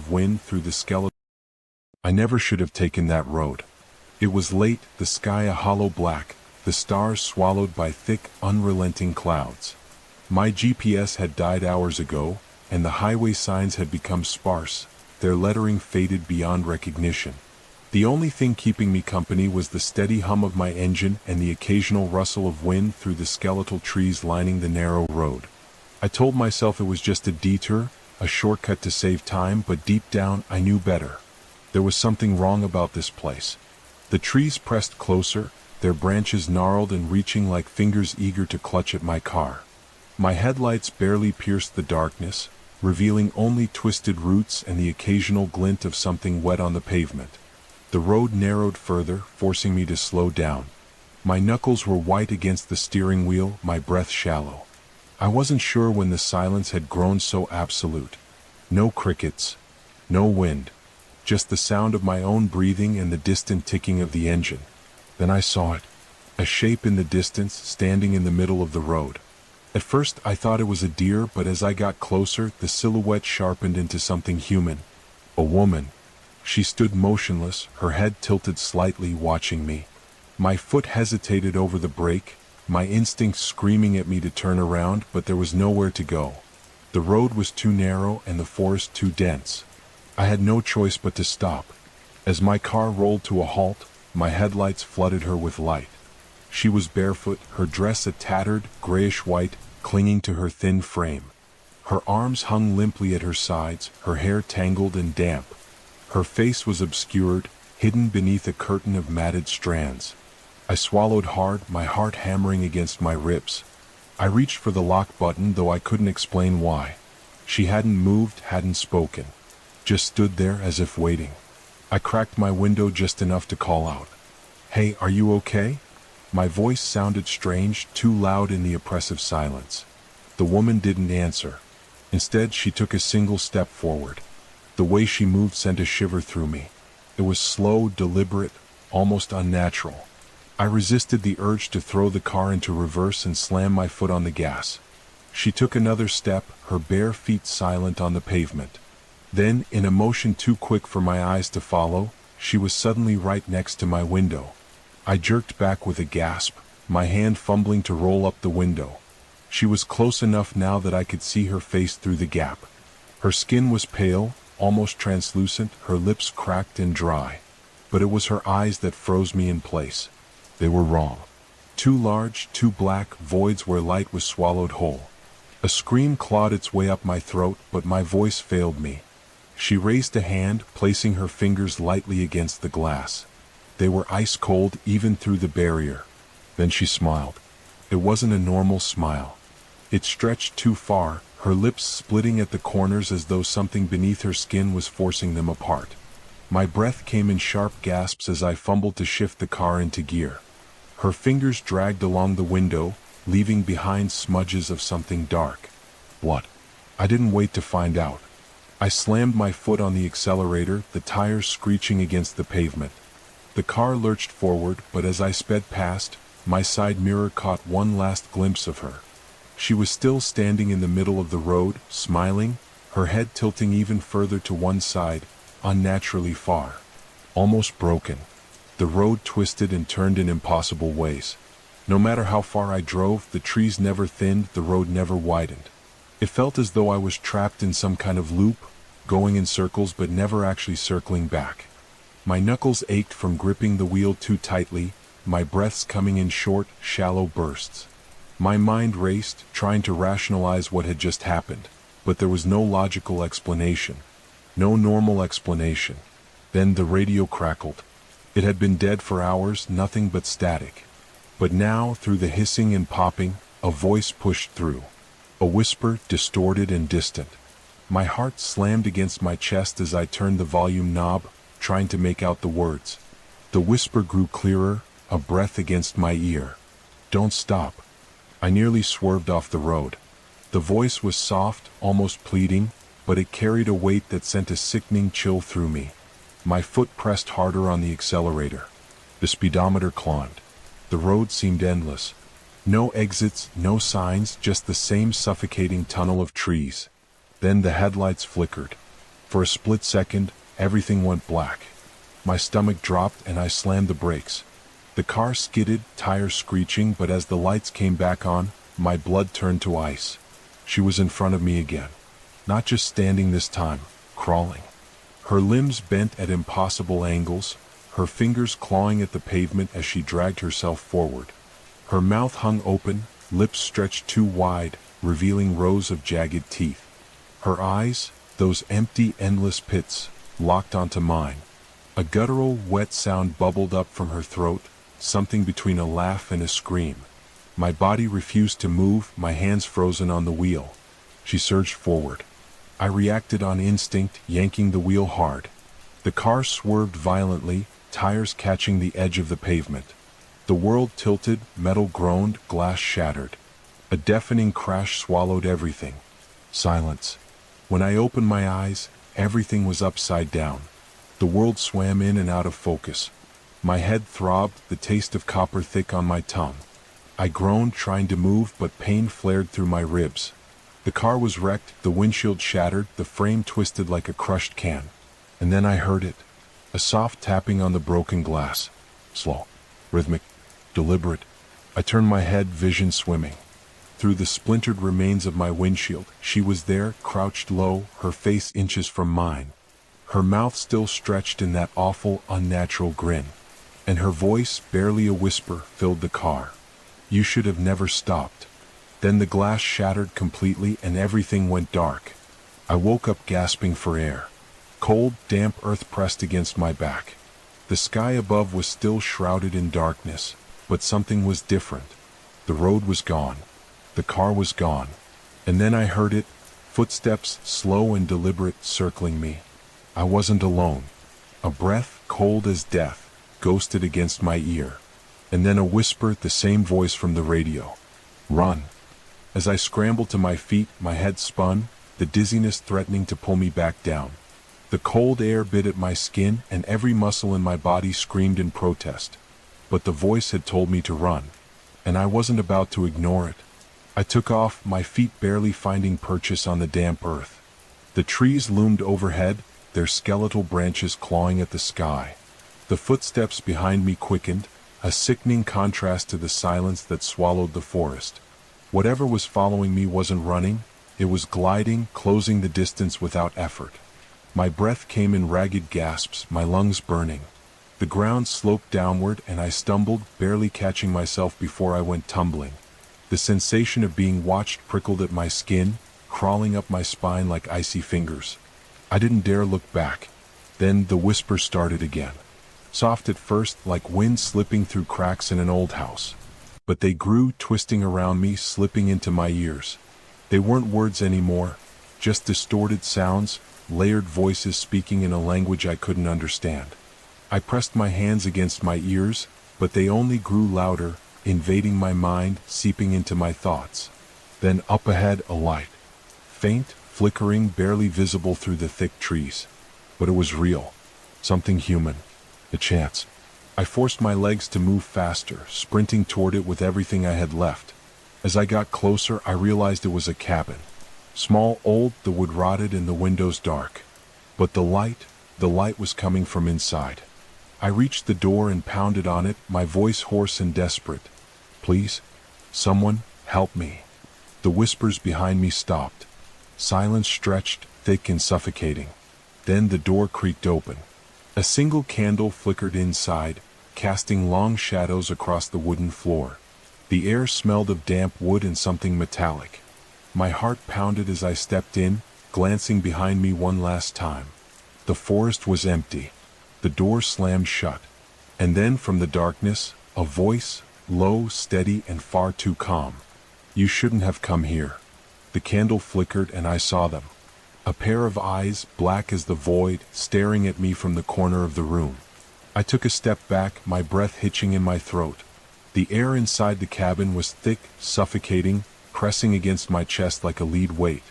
of wind through the skeleton. I never should have taken that road. It was late, the sky a hollow black, the stars swallowed by thick, unrelenting clouds. My GPS had died hours ago, and the highway signs had become sparse, their lettering faded beyond recognition. The only thing keeping me company was the steady hum of my engine and the occasional rustle of wind through the skeletal trees lining the narrow road. I told myself it was just a detour, a shortcut to save time, but deep down I knew better. There was something wrong about this place. The trees pressed closer, their branches gnarled and reaching like fingers eager to clutch at my car. My headlights barely pierced the darkness, revealing only twisted roots and the occasional glint of something wet on the pavement. The road narrowed further, forcing me to slow down. My knuckles were white against the steering wheel, my breath shallow. I wasn't sure when the silence had grown so absolute. No crickets, no wind, just the sound of my own breathing and the distant ticking of the engine. Then I saw it, a shape in the distance standing in the middle of the road. At first I thought it was a deer, but as I got closer, the silhouette sharpened into something human. A woman. She stood motionless, her head tilted slightly, watching me. My foot hesitated over the brake, my instincts screaming at me to turn around, but there was nowhere to go. The road was too narrow and the forest too dense. I had no choice but to stop. As my car rolled to a halt, my headlights flooded her with light. She was barefoot, her dress a tattered, grayish-white, clinging to her thin frame. Her arms hung limply at her sides, her hair tangled and damp. Her face was obscured, hidden beneath a curtain of matted strands. I swallowed hard, my heart hammering against my ribs. I reached for the lock button, though I couldn't explain why. She hadn't moved, hadn't spoken. Just stood there as if waiting. I cracked my window just enough to call out, "Hey, are you okay?" My voice sounded strange, too loud in the oppressive silence. The woman didn't answer. Instead, she took a single step forward. The way she moved sent a shiver through me. It was slow, deliberate, almost unnatural. I resisted the urge to throw the car into reverse and slam my foot on the gas. She took another step, her bare feet silent on the pavement. Then, in a motion too quick for my eyes to follow, she was suddenly right next to my window. I jerked back with a gasp, my hand fumbling to roll up the window. She was close enough now that I could see her face through the gap. Her skin was pale, almost translucent, her lips cracked and dry. But it was her eyes that froze me in place. They were wrong. Too large, too black, voids where light was swallowed whole. A scream clawed its way up my throat, but my voice failed me. She raised a hand, placing her fingers lightly against the glass. They were ice cold even through the barrier. Then she smiled. It wasn't a normal smile. It stretched too far, her lips splitting at the corners as though something beneath her skin was forcing them apart. My breath came in sharp gasps as I fumbled to shift the car into gear. Her fingers dragged along the window, leaving behind smudges of something dark. What? I didn't wait to find out. I slammed my foot on the accelerator, the tires screeching against the pavement. The car lurched forward, but as I sped past, my side mirror caught one last glimpse of her. She was still standing in the middle of the road, smiling, her head tilting even further to one side, unnaturally far. Almost broken. The road twisted and turned in impossible ways. No matter how far I drove, the trees never thinned, the road never widened. It felt as though I was trapped in some kind of loop, going in circles but never actually circling back. My knuckles ached from gripping the wheel too tightly, my breaths coming in short, shallow bursts. My mind raced, trying to rationalize what had just happened, but there was no logical explanation. No normal explanation. Then the radio crackled. It had been dead for hours, nothing but static. But now, through the hissing and popping, a voice pushed through. A whisper, distorted and distant. My heart slammed against my chest as I turned the volume knob, trying to make out the words. The whisper grew clearer, a breath against my ear. "Don't stop." I nearly swerved off the road. The voice was soft, almost pleading, but it carried a weight that sent a sickening chill through me. My foot pressed harder on the accelerator. The speedometer climbed. The road seemed endless. No exits, no signs, just the same suffocating tunnel of trees. Then the headlights flickered. For a split second, everything went black. My stomach dropped and I slammed the brakes. The car skidded, tires screeching, but as the lights came back on, my blood turned to ice. She was in front of me again. Not just standing this time, crawling. Her limbs bent at impossible angles, her fingers clawing at the pavement as she dragged herself forward. Her mouth hung open, lips stretched too wide, revealing rows of jagged teeth. Her eyes, those empty, endless pits, locked onto mine. A guttural, wet sound bubbled up from her throat, something between a laugh and a scream. My body refused to move, my hands frozen on the wheel. She surged forward. I reacted on instinct, yanking the wheel hard. The car swerved violently, tires catching the edge of the pavement. The world tilted, metal groaned, glass shattered. A deafening crash swallowed everything. Silence. When I opened my eyes, everything was upside down. The world swam in and out of focus. My head throbbed, the taste of copper thick on my tongue. I groaned, trying to move, but pain flared through my ribs. The car was wrecked, the windshield shattered, the frame twisted like a crushed can. And then I heard it. A soft tapping on the broken glass. Slow, rhythmic, deliberate. I turned my head, vision swimming. Through the splintered remains of my windshield, she was there, crouched low, her face inches from mine. Her mouth still stretched in that awful, unnatural grin. And her voice, barely a whisper, filled the car. You should have never stopped. Then the glass shattered completely and everything went dark. I woke up gasping for air. Cold, damp earth pressed against my back. The sky above was still shrouded in darkness, but something was different. The road was gone. The car was gone. And then I heard it, footsteps, slow and deliberate, circling me. I wasn't alone. A breath, cold as death, ghosted against my ear. And then a whisper, the same voice from the radio. Run. As I scrambled to my feet, my head spun, the dizziness threatening to pull me back down. The cold air bit at my skin and every muscle in my body screamed in protest. But the voice had told me to run, and I wasn't about to ignore it. I took off, my feet barely finding purchase on the damp earth. The trees loomed overhead, their skeletal branches clawing at the sky. The footsteps behind me quickened, a sickening contrast to the silence that swallowed the forest. Whatever was following me wasn't running, it was gliding, closing the distance without effort. My breath came in ragged gasps, my lungs burning. The ground sloped downward and I stumbled, barely catching myself before I went tumbling. The sensation of being watched prickled at my skin, crawling up my spine like icy fingers. I didn't dare look back. Then the whisper started again. Soft at first, like wind slipping through cracks in an old house. But they grew, twisting around me, slipping into my ears. They weren't words anymore, just distorted sounds, layered voices speaking in a language I couldn't understand. I pressed my hands against my ears, but they only grew louder, invading my mind, seeping into my thoughts. Then up ahead, a light. Faint, flickering, barely visible through the thick trees. But it was real. Something human. A chance. I forced my legs to move faster, sprinting toward it with everything I had left. As I got closer, I realized it was a cabin. Small, old, the wood rotted and the windows dark. But the light was coming from inside. I reached the door and pounded on it, my voice hoarse and desperate. Please, someone, help me. The whispers behind me stopped. Silence stretched, thick and suffocating. Then the door creaked open. A single candle flickered inside, casting long shadows across the wooden floor. The air smelled of damp wood and something metallic. My heart pounded as I stepped in, glancing behind me one last time. The forest was empty. The door slammed shut. And then from the darkness, a voice, low, steady, and far too calm. You shouldn't have come here. The candle flickered and I saw them. A pair of eyes, black as the void, staring at me from the corner of the room. I took a step back, my breath hitching in my throat. The air inside the cabin was thick, suffocating, pressing against my chest like a lead weight.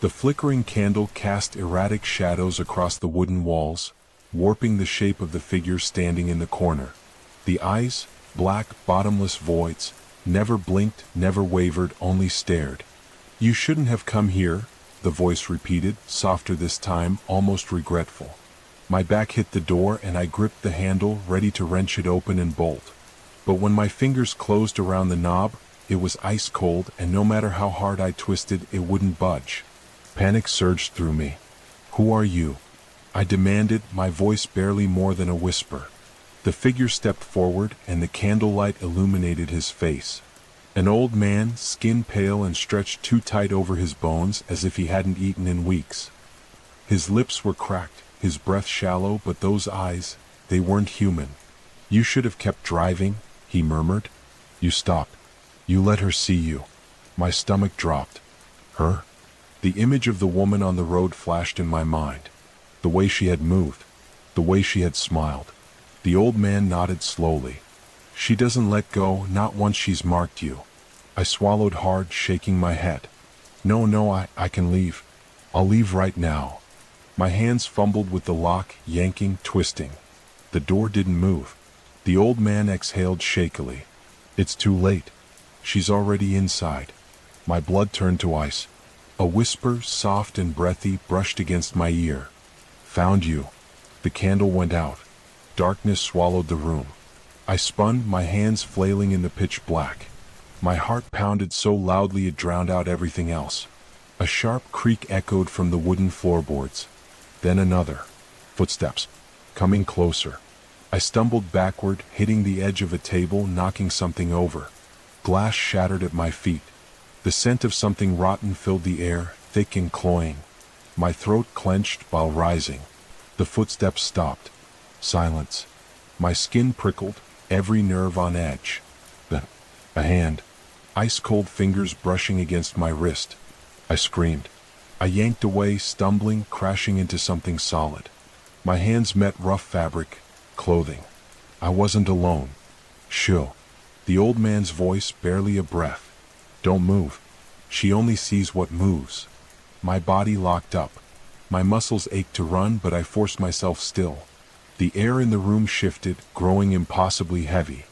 The flickering candle cast erratic shadows across the wooden walls, warping the shape of the figure standing in the corner. The eyes, black, bottomless voids, never blinked, never wavered, only stared. You shouldn't have come here, the voice repeated, softer this time, almost regretful. My back hit the door and I gripped the handle, ready to wrench it open and bolt. But when my fingers closed around the knob, it was ice cold, and no matter how hard I twisted, it wouldn't budge. Panic surged through me. "Who are you?" I demanded, my voice barely more than a whisper. The figure stepped forward, and the candlelight illuminated his face. An old man, skin pale and stretched too tight over his bones as if he hadn't eaten in weeks. His lips were cracked, his breath shallow, but those eyes, they weren't human. "You should have kept driving," he murmured. "You stopped. You let her see you." My stomach dropped. Her? The image of the woman on the road flashed in my mind. The way she had moved. The way she had smiled. The old man nodded slowly. "She doesn't let go, not once she's marked you." I swallowed hard, shaking my head. No, I can leave. I'll leave right now." My hands fumbled with the lock, yanking, twisting. The door didn't move. The old man exhaled shakily. "It's too late. She's already inside." My blood turned to ice. A whisper, soft and breathy, brushed against my ear. "Found you." The candle went out. Darkness swallowed the room. I spun, my hands flailing in the pitch black. My heart pounded so loudly it drowned out everything else. A sharp creak echoed from the wooden floorboards. Then another. Footsteps. Coming closer. I stumbled backward, hitting the edge of a table, knocking something over. Glass shattered at my feet. The scent of something rotten filled the air, thick and cloying. My throat clenched while rising. The footsteps stopped. Silence. My skin prickled, every nerve on edge. Then, a hand. Ice-cold fingers brushing against my wrist. I screamed. I yanked away, stumbling, crashing into something solid. My hands met rough fabric, clothing. I wasn't alone. "Shoo." The old man's voice, barely a breath. "Don't move. She only sees what moves." My body locked up. My muscles ached to run, but I forced myself still. The air in the room shifted, growing impossibly heavy.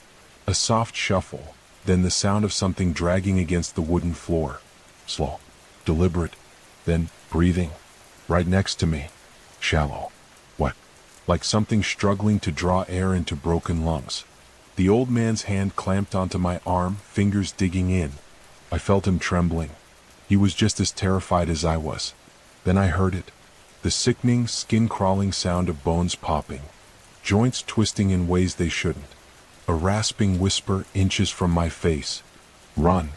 A soft shuffle, then the sound of something dragging against the wooden floor. Slow, deliberate, then breathing. Right next to me. Shallow. What? Like something struggling to draw air into broken lungs. The old man's hand clamped onto my arm, fingers digging in. I felt him trembling. He was just as terrified as I was. Then I heard it. The sickening, skin-crawling sound of bones popping. Joints twisting in ways they shouldn't. A rasping whisper inches from my face. "Run."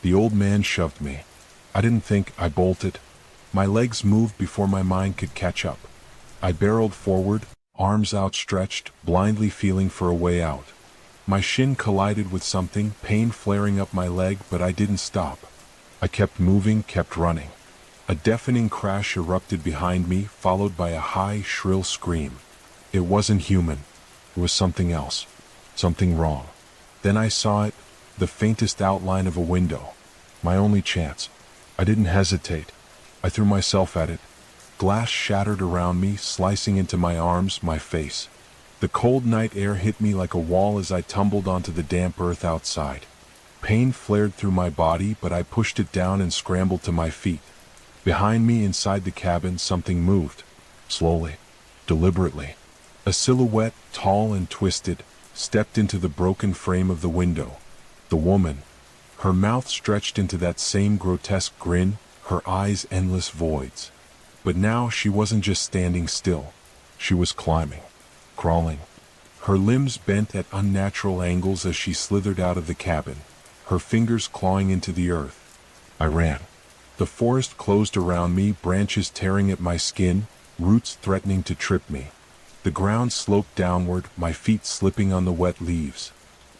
The old man shoved me. I didn't think, I bolted. My legs moved before my mind could catch up. I barreled forward, arms outstretched, blindly feeling for a way out. My shin collided with something, pain flaring up my leg, but I didn't stop. I kept moving, kept running. A deafening crash erupted behind me, followed by a high, shrill scream. It wasn't human. It was something else. Something wrong. Then I saw it, the faintest outline of a window. My only chance. I didn't hesitate. I threw myself at it. Glass shattered around me, slicing into my arms, my face. The cold night air hit me like a wall as I tumbled onto the damp earth outside. Pain flared through my body, but I pushed it down and scrambled to my feet. Behind me, inside the cabin, something moved. Slowly. Deliberately. A silhouette, tall and twisted, stepped into the broken frame of the window. The woman. Her mouth stretched into that same grotesque grin, her eyes endless voids. But now she wasn't just standing still. She was climbing. Crawling. Her limbs bent at unnatural angles as she slithered out of the cabin, her fingers clawing into the earth. I ran. The forest closed around me, branches tearing at my skin, roots threatening to trip me. The ground sloped downward, my feet slipping on the wet leaves.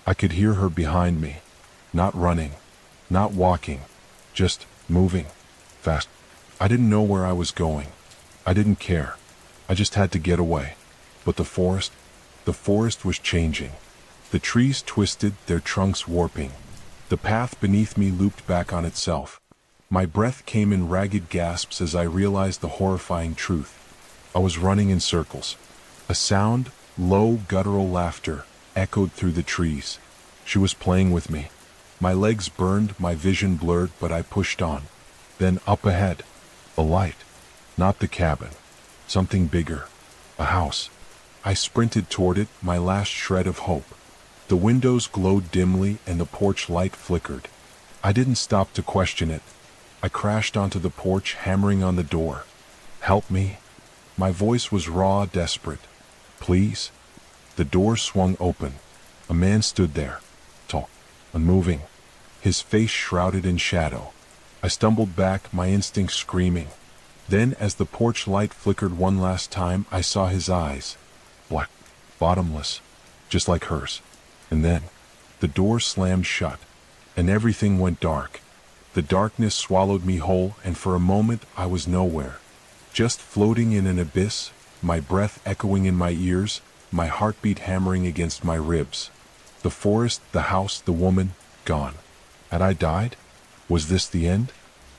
I could hear her behind me. Not running. Not walking. Just moving. Fast. I didn't know where I was going. I didn't care. I just had to get away. But the forest was changing. The trees twisted, their trunks warping. The path beneath me looped back on itself. My breath came in ragged gasps as I realized the horrifying truth. I was running in circles. A sound, low, guttural laughter, echoed through the trees. She was playing with me. My legs burned, my vision blurred, but I pushed on. Then up ahead. A light. Not the cabin. Something bigger. A house. I sprinted toward it, my last shred of hope. The windows glowed dimly and the porch light flickered. I didn't stop to question it. I crashed onto the porch, hammering on the door. Help me. My voice was raw, desperate. Please? The door swung open. A man stood there, tall, unmoving, his face shrouded in shadow. I stumbled back, my instincts screaming. Then, as the porch light flickered one last time, I saw his eyes. Black, bottomless, just like hers. And then, the door slammed shut, and everything went dark. The darkness swallowed me whole, and for a moment I was nowhere. Just floating in an abyss, my breath echoing in my ears, my heartbeat hammering against my ribs. The forest, the house, the woman, gone. Had I died? Was this the end?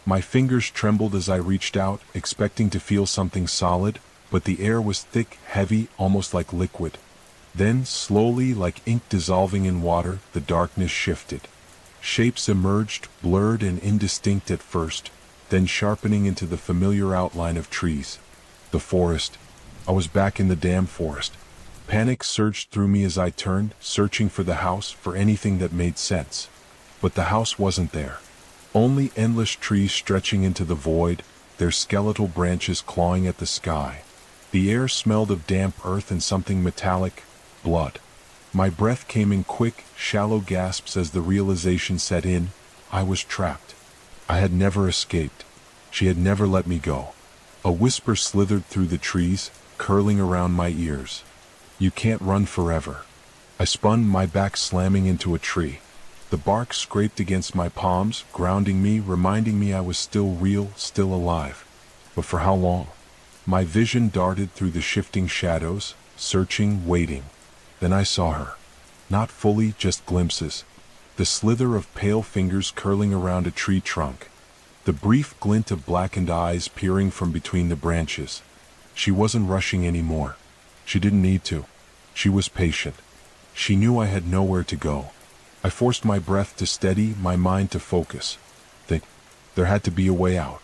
My fingers trembled as I reached out, expecting to feel something solid, but the air was thick, heavy, almost like liquid. Then, slowly, like ink dissolving in water, the darkness shifted. Shapes emerged, blurred and indistinct at first, then sharpening into the familiar outline of trees. The forest. I was back in the damn forest. Panic surged through me as I turned, searching for the house, for anything that made sense. But the house wasn't there. Only endless trees stretching into the void, their skeletal branches clawing at the sky. The air smelled of damp earth and something metallic, blood. My breath came in quick, shallow gasps as the realization set in. I was trapped. I had never escaped. She had never let me go. A whisper slithered through the trees, curling around my ears. You can't run forever. I spun, my back slamming into a tree. The bark scraped against my palms, grounding me, reminding me I was still real, still alive. But for how long? My vision darted through the shifting shadows, searching, waiting. Then I saw her. Not fully, just glimpses. The slither of pale fingers curling around a tree trunk. The brief glint of blackened eyes peering from between the branches. She wasn't rushing anymore. She didn't need to. She was patient. She knew I had nowhere to go. I forced my breath to steady, my mind to focus. There had to be a way out.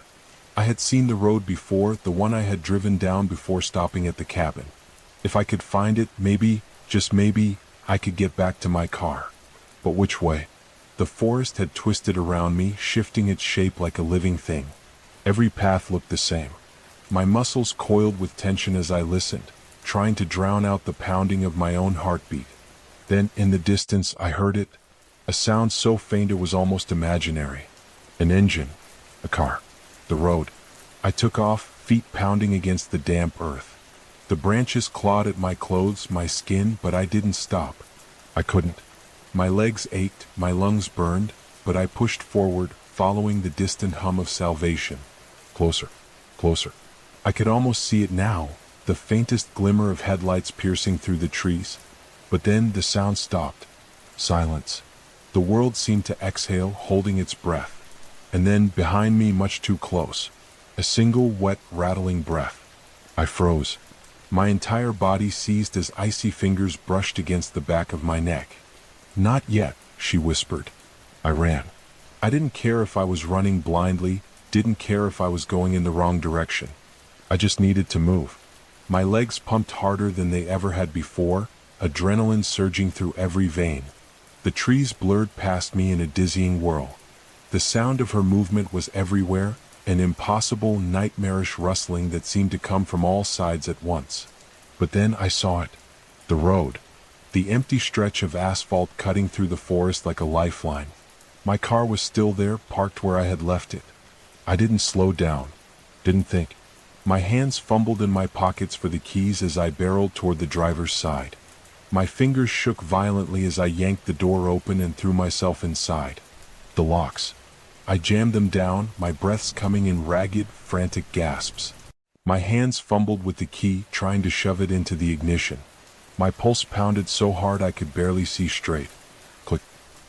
I had seen the road before, the one I had driven down before stopping at the cabin. If I could find it, maybe, just maybe, I could get back to my car. But which way? The forest had twisted around me, shifting its shape like a living thing. Every path looked the same. My muscles coiled with tension as I listened, trying to drown out the pounding of my own heartbeat. Then, in the distance, I heard it. A sound so faint it was almost imaginary. An engine. A car. The road. I took off, feet pounding against the damp earth. The branches clawed at my clothes, my skin, but I didn't stop. I couldn't. My legs ached, my lungs burned, but I pushed forward, following the distant hum of salvation. Closer. Closer. I could almost see it now, the faintest glimmer of headlights piercing through the trees. But then the sound stopped. Silence. The world seemed to exhale, holding its breath. And then, behind me, much too close, a single wet, rattling breath. I froze. My entire body seized as icy fingers brushed against the back of my neck. Not yet, she whispered. I ran. I didn't care if I was running blindly, didn't care if I was going in the wrong direction. I just needed to move. My legs pumped harder than they ever had before, adrenaline surging through every vein. The trees blurred past me in a dizzying whirl. The sound of her movement was everywhere, an impossible, nightmarish rustling that seemed to come from all sides at once. But then I saw it. The road. The empty stretch of asphalt cutting through the forest like a lifeline. My car was still there, parked where I had left it. I didn't slow down. Didn't think. My hands fumbled in my pockets for the keys as I barreled toward the driver's side. My fingers shook violently as I yanked the door open and threw myself inside. The locks. I jammed them down, my breaths coming in ragged, frantic gasps. My hands fumbled with the key, trying to shove it into the ignition. My pulse pounded so hard I could barely see straight. Click.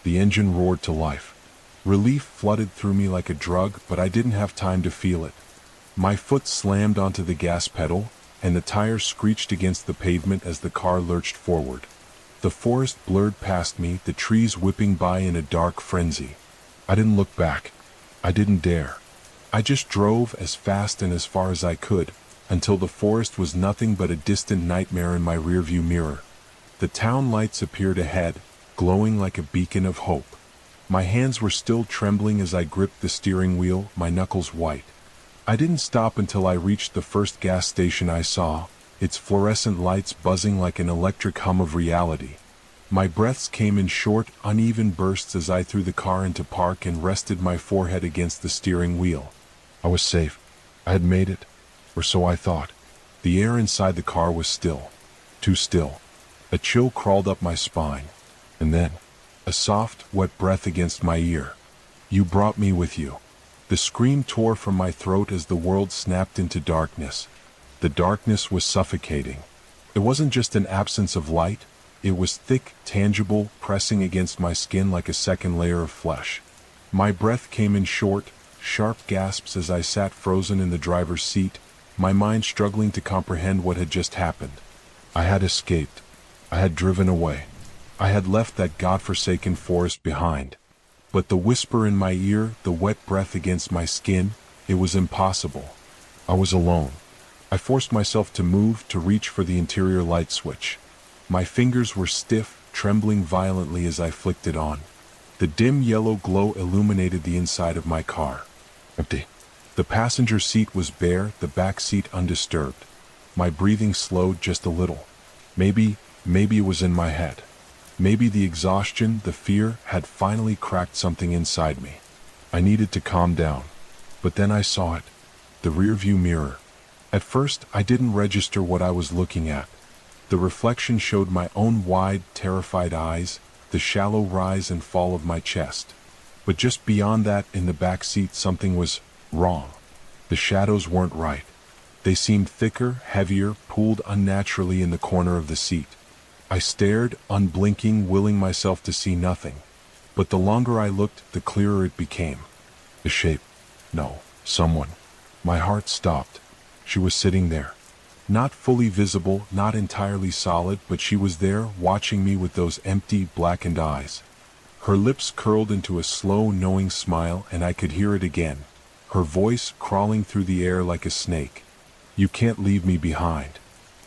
The engine roared to life. Relief flooded through me like a drug, but I didn't have time to feel it. My foot slammed onto the gas pedal, and the tires screeched against the pavement as the car lurched forward. The forest blurred past me, the trees whipping by in a dark frenzy. I didn't look back. I didn't dare. I just drove as fast and as far as I could, until the forest was nothing but a distant nightmare in my rearview mirror. The town lights appeared ahead, glowing like a beacon of hope. My hands were still trembling as I gripped the steering wheel, my knuckles white. I didn't stop until I reached the first gas station I saw, its fluorescent lights buzzing like an electric hum of reality. My breaths came in short, uneven bursts as I threw the car into park and rested my forehead against the steering wheel. I was safe. I had made it. Or so I thought. The air inside the car was still. Too still. A chill crawled up my spine. And then, a soft, wet breath against my ear. You brought me with you. The scream tore from my throat as the world snapped into darkness. The darkness was suffocating. It wasn't just an absence of light. It was thick, tangible, pressing against my skin like a second layer of flesh. My breath came in short, sharp gasps as I sat frozen in the driver's seat, my mind struggling to comprehend what had just happened. I had escaped. I had driven away. I had left that godforsaken forest behind. But the whisper in my ear, the wet breath against my skin, it was impossible. I was alone. I forced myself to move, to reach for the interior light switch. My fingers were stiff, trembling violently as I flicked it on. The dim yellow glow illuminated the inside of my car. Empty. The passenger seat was bare, the back seat undisturbed. My breathing slowed just a little. Maybe it was in my head. Maybe the exhaustion, the fear, had finally cracked something inside me. I needed to calm down. But then I saw it. The rearview mirror. At first, I didn't register what I was looking at. The reflection showed my own wide, terrified eyes, the shallow rise and fall of my chest. But just beyond that, in the back seat, something was wrong. The shadows weren't right. They seemed thicker, heavier, pooled unnaturally in the corner of the seat. I stared, unblinking, willing myself to see nothing. But the longer I looked, the clearer it became. The shape. No, someone. My heart stopped. She was sitting there. Not fully visible, not entirely solid, but she was there, watching me with those empty, blackened eyes. Her lips curled into a slow, knowing smile, and I could hear it again. Her voice crawling through the air like a snake. You can't leave me behind.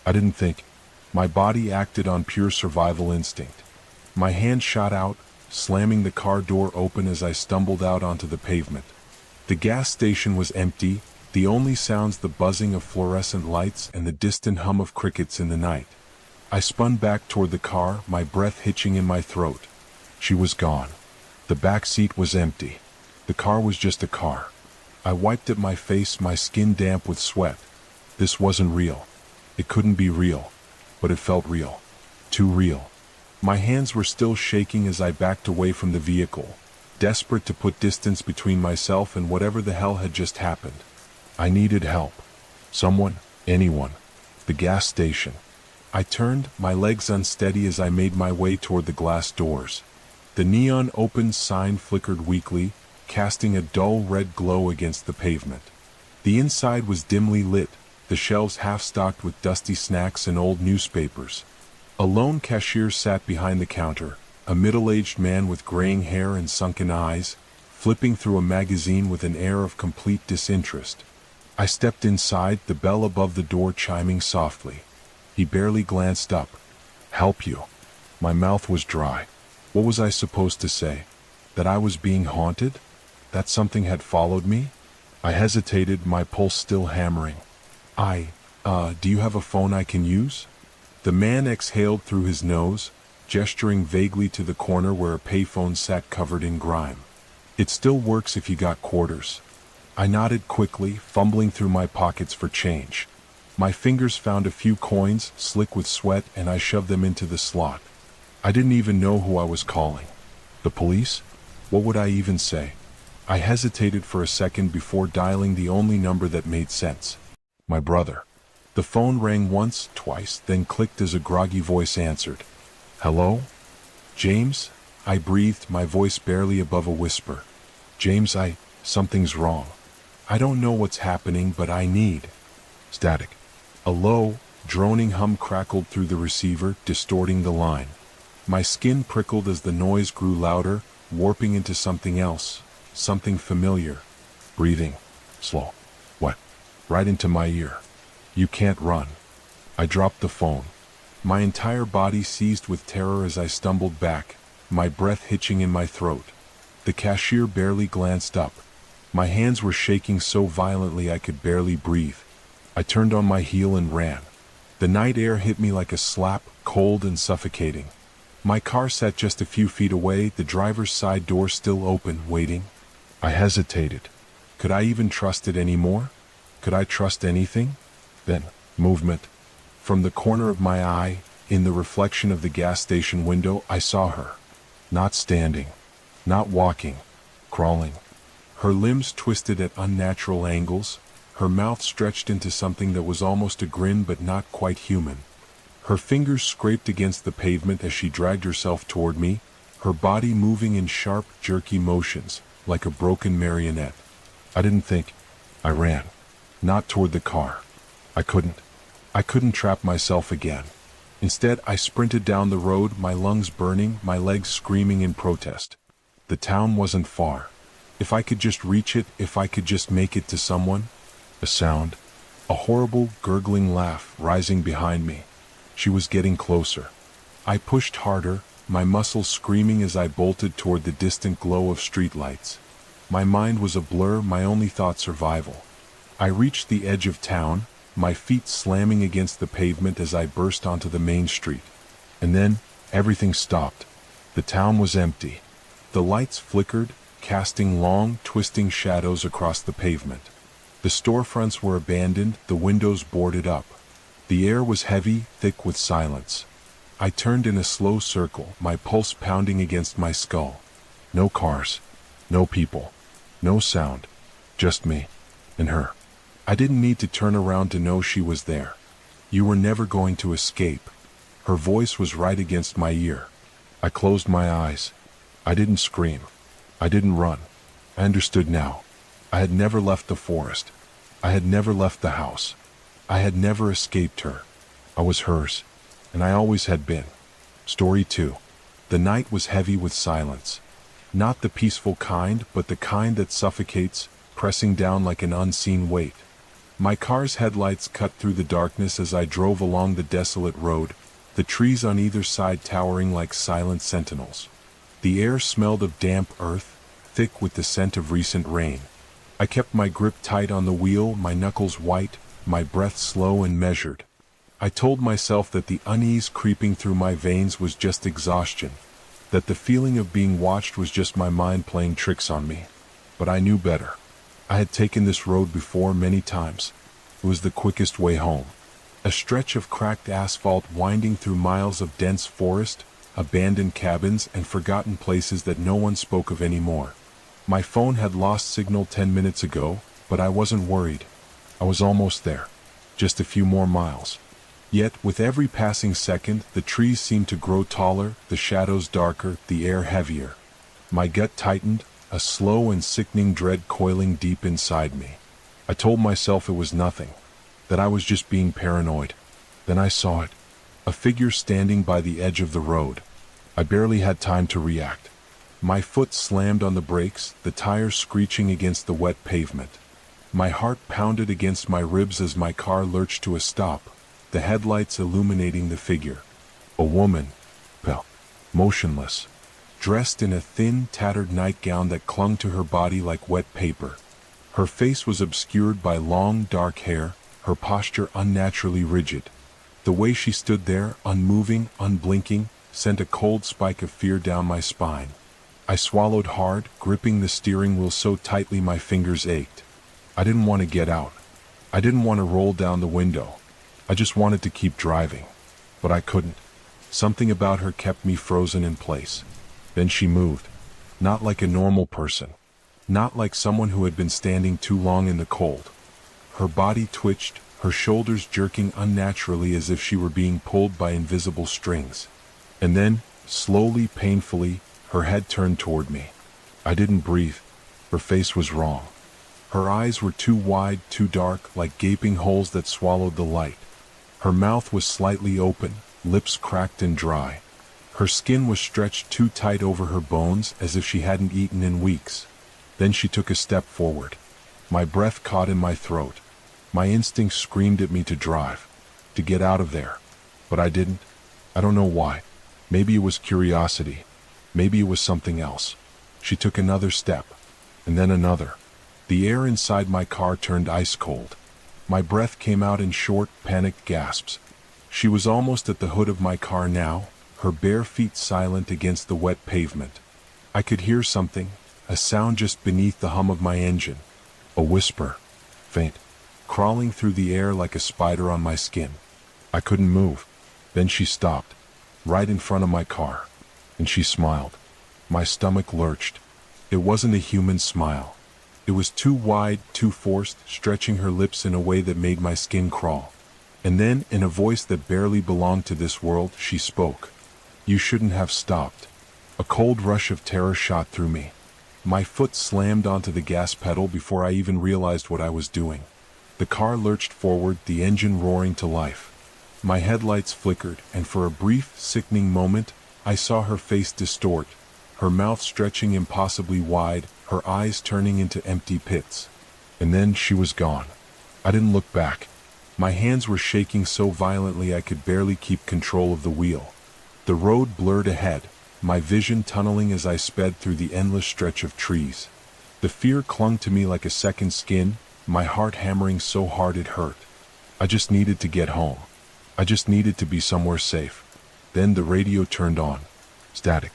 I didn't think. My body acted on pure survival instinct. My hand shot out, slamming the car door open as I stumbled out onto the pavement. The gas station was empty, the only sounds the buzzing of fluorescent lights and the distant hum of crickets in the night. I spun back toward the car, my breath hitching in my throat. She was gone. The back seat was empty. The car was just a car. I wiped at my face, my skin damp with sweat. This wasn't real. It couldn't be real. But it felt real. Too real. My hands were still shaking as I backed away from the vehicle, desperate to put distance between myself and whatever the hell had just happened. I needed help. Someone, anyone. The gas station. I turned, my legs unsteady as I made my way toward the glass doors. The neon open sign flickered weakly, casting a dull red glow against the pavement. The inside was dimly lit, the shelves half-stocked with dusty snacks and old newspapers. A lone cashier sat behind the counter, a middle-aged man with graying hair and sunken eyes, flipping through a magazine with an air of complete disinterest. I stepped inside, the bell above the door chiming softly. He barely glanced up. Help you. My mouth was dry. What was I supposed to say? That I was being haunted? That something had followed me? I hesitated, my pulse still hammering. Do you have a phone I can use? The man exhaled through his nose, gesturing vaguely to the corner where a payphone sat covered in grime. It still works if you got quarters. I nodded quickly, fumbling through my pockets for change. My fingers found a few coins, slick with sweat, and I shoved them into the slot. I didn't even know who I was calling. The police? What would I even say? I hesitated for a second before dialing the only number that made sense. My brother. The phone rang once, twice, then clicked as a groggy voice answered. Hello? James? I breathed, my voice barely above a whisper. James, something's wrong. I don't know what's happening, but I need. Static. A low, droning hum crackled through the receiver, distorting the line. My skin prickled as the noise grew louder, warping into something else, something familiar. Breathing. Slow. What? Right into my ear. You can't run. I dropped the phone. My entire body seized with terror as I stumbled back, my breath hitching in my throat. The cashier barely glanced up. My hands were shaking so violently I could barely breathe. I turned on my heel and ran. The night air hit me like a slap, cold and suffocating. My car sat just a few feet away, the driver's side door still open, waiting. I hesitated. Could I even trust it anymore? Could I trust anything? Then, movement. From the corner of my eye, in the reflection of the gas station window, I saw her. Not standing. Not walking. Crawling. Her limbs twisted at unnatural angles, her mouth stretched into something that was almost a grin but not quite human. Her fingers scraped against the pavement as she dragged herself toward me, her body moving in sharp, jerky motions, like a broken marionette. I didn't think. I ran. Not toward the car. I couldn't trap myself again. Instead, I sprinted down the road, my lungs burning, my legs screaming in protest. The town wasn't far. If I could just reach it, if I could just make it to someone. A sound. A horrible, gurgling laugh rising behind me. She was getting closer. I pushed harder, my muscles screaming as I bolted toward the distant glow of streetlights. My mind was a blur, my only thought survival. I reached the edge of town, my feet slamming against the pavement as I burst onto the main street. And then, everything stopped. The town was empty. The lights flickered, casting long, twisting shadows across the pavement. The storefronts were abandoned, the windows boarded up. The air was heavy, thick with silence. I turned in a slow circle, my pulse pounding against my skull. No cars. No people. No sound. Just me. And her. I didn't need to turn around to know she was there. You were never going to escape. Her voice was right against my ear. I closed my eyes. I didn't scream. I didn't run. I understood now. I had never left the forest. I had never left the house. I had never escaped her. I was hers. And I always had been. Story 2. The night was heavy with silence. Not the peaceful kind, but the kind that suffocates, pressing down like an unseen weight. My car's headlights cut through the darkness as I drove along the desolate road, the trees on either side towering like silent sentinels. The air smelled of damp earth, thick with the scent of recent rain. I kept my grip tight on the wheel, my knuckles white, my breath slow and measured. I told myself that the unease creeping through my veins was just exhaustion, that the feeling of being watched was just my mind playing tricks on me. But I knew better. I had taken this road before many times. It was the quickest way home. A stretch of cracked asphalt winding through miles of dense forest, abandoned cabins, and forgotten places that no one spoke of anymore. My phone had lost signal 10 minutes ago, but I wasn't worried. I was almost there. Just a few more miles. Yet, with every passing second, the trees seemed to grow taller, the shadows darker, the air heavier. My gut tightened, a slow and sickening dread coiling deep inside me. I told myself it was nothing, that I was just being paranoid. Then I saw it. A figure standing by the edge of the road. I barely had time to react. My foot slammed on the brakes, the tires screeching against the wet pavement. My heart pounded against my ribs as my car lurched to a stop, the headlights illuminating the figure. A woman, pale, motionless, dressed in a thin, tattered nightgown that clung to her body like wet paper. Her face was obscured by long, dark hair, her posture unnaturally rigid. The way she stood there, unmoving, unblinking, sent a cold spike of fear down my spine. I swallowed hard, gripping the steering wheel so tightly my fingers ached. I didn't want to get out. I didn't want to roll down the window. I just wanted to keep driving. But I couldn't. Something about her kept me frozen in place. Then she moved. Not like a normal person. Not like someone who had been standing too long in the cold. Her body twitched, her shoulders jerking unnaturally as if she were being pulled by invisible strings. And then, slowly, painfully, her head turned toward me. I didn't breathe. Her face was wrong. Her eyes were too wide, too dark, like gaping holes that swallowed the light. Her mouth was slightly open, lips cracked and dry. Her skin was stretched too tight over her bones as if she hadn't eaten in weeks. Then she took a step forward. My breath caught in my throat. My instincts screamed at me to drive, to get out of there. But I didn't. I don't know why. Maybe it was curiosity. Maybe it was something else. She took another step, and then another. The air inside my car turned ice cold. My breath came out in short, panicked gasps. She was almost at the hood of my car now, her bare feet silent against the wet pavement. I could hear something, a sound just beneath the hum of my engine. A whisper, faint, crawling through the air like a spider on my skin. I couldn't move. Then she stopped, right in front of my car, and she smiled. My stomach lurched. It wasn't a human smile. It was too wide, too forced, stretching her lips in a way that made my skin crawl. And then, in a voice that barely belonged to this world, she spoke. "You shouldn't have stopped." A cold rush of terror shot through me. My foot slammed onto the gas pedal before I even realized what I was doing. The car lurched forward, the engine roaring to life. My headlights flickered, and for a brief, sickening moment, I saw her face distort, her mouth stretching impossibly wide, her eyes turning into empty pits. And then she was gone. I didn't look back. My hands were shaking so violently I could barely keep control of the wheel. The road blurred ahead, my vision tunneling as I sped through the endless stretch of trees. The fear clung to me like a second skin, my heart hammering so hard it hurt. I just needed to get home. I just needed to be somewhere safe. Then the radio turned on. Static.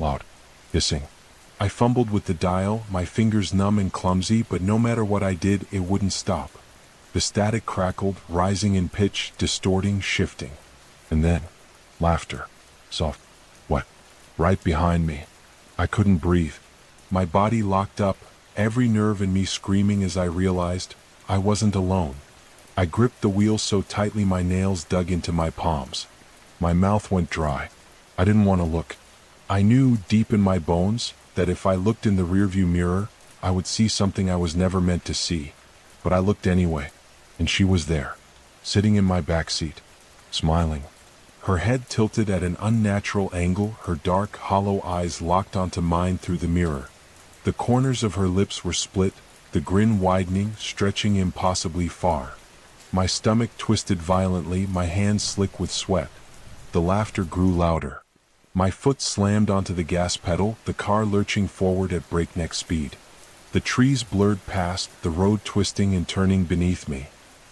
Loud. Hissing. I fumbled with the dial, my fingers numb and clumsy, but no matter what I did, it wouldn't stop. The static crackled, rising in pitch, distorting, shifting. And then, laughter. Soft. Wet. Right behind me. I couldn't breathe. My body locked up, every nerve in me screaming as I realized I wasn't alone. I gripped the wheel so tightly my nails dug into my palms. My mouth went dry. I didn't want to look. I knew deep in my bones that if I looked in the rearview mirror, I would see something I was never meant to see. But I looked anyway, and she was there, sitting in my backseat, smiling. Her head tilted at an unnatural angle, her dark, hollow eyes locked onto mine through the mirror. The corners of her lips were split, the grin widening, stretching impossibly far. My stomach twisted violently, my hands slick with sweat. The laughter grew louder. My foot slammed onto the gas pedal, the car lurching forward at breakneck speed. The trees blurred past, the road twisting and turning beneath me.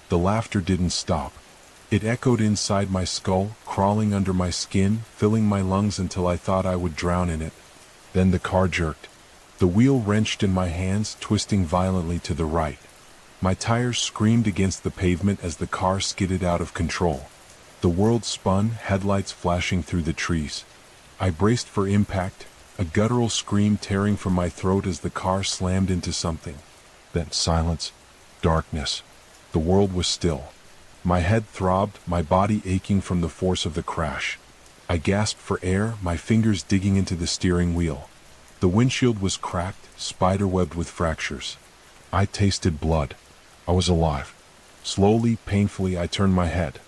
The laughter didn't stop. It echoed inside my skull, crawling under my skin, filling my lungs until I thought I would drown in it. Then the car jerked. The wheel wrenched in my hands, twisting violently to the right. My tires screamed against the pavement as the car skidded out of control. The world spun, headlights flashing through the trees. I braced for impact, a guttural scream tearing from my throat as the car slammed into something. Then silence, darkness. The world was still. My head throbbed, my body aching from the force of the crash. I gasped for air, my fingers digging into the steering wheel. The windshield was cracked, spiderwebbed with fractures. I tasted blood. I was alive. Slowly, painfully, I turned my head.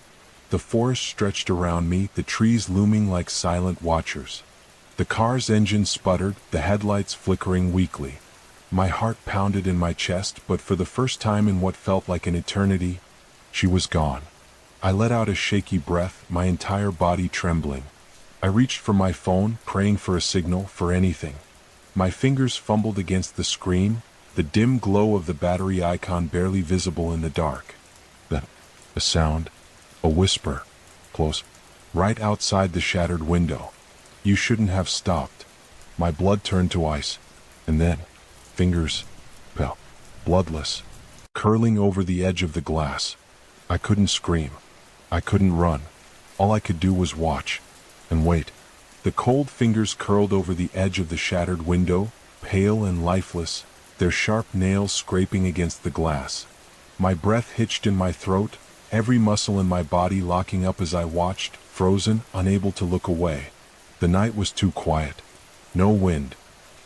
The forest stretched around me, the trees looming like silent watchers. The car's engine sputtered, the headlights flickering weakly. My heart pounded in my chest, but for the first time in what felt like an eternity, she was gone. I let out a shaky breath, my entire body trembling. I reached for my phone, praying for a signal, for anything. My fingers fumbled against the screen, the dim glow of the battery icon barely visible in the dark. Then, a sound, a whisper, close, right outside the shattered window. "You shouldn't have stopped." My blood turned to ice, and then, fingers, pale, bloodless, curling over the edge of the glass. I couldn't scream. I couldn't run. All I could do was watch, and wait. The cold fingers curled over the edge of the shattered window, pale and lifeless, their sharp nails scraping against the glass. My breath hitched in my throat, every muscle in my body locking up as I watched, frozen, unable to look away. The night was too quiet. No wind,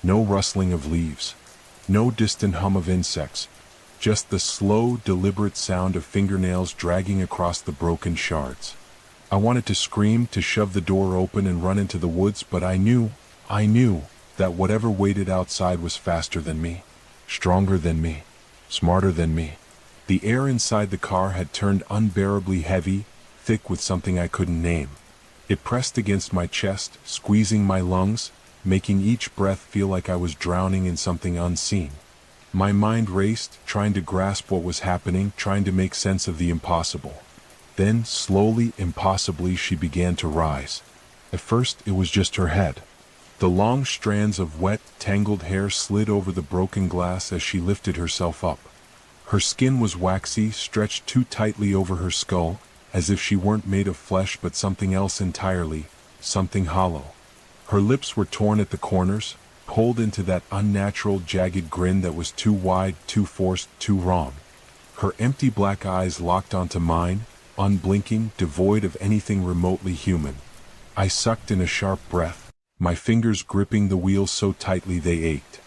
no rustling of leaves, no distant hum of insects, just the slow, deliberate sound of fingernails dragging across the broken shards. I wanted to scream, to shove the door open and run into the woods, but I knew that whatever waited outside was faster than me, stronger than me. smarter than me. The air inside the car had turned unbearably heavy, thick with something I couldn't name. It pressed against my chest, squeezing my lungs, making each breath feel like I was drowning in something unseen. My mind raced, trying to grasp what was happening, trying to make sense of the impossible. Then, slowly, impossibly, she began to rise. At first, it was just her head. The long strands of wet, tangled hair slid over the broken glass as she lifted herself up. Her skin was waxy, stretched too tightly over her skull, as if she weren't made of flesh but something else entirely, something hollow. Her lips were torn at the corners, pulled into that unnatural, jagged grin that was too wide, too forced, too wrong. Her empty black eyes locked onto mine, unblinking, devoid of anything remotely human. I sucked in a sharp breath, my fingers gripping the wheel so tightly they ached.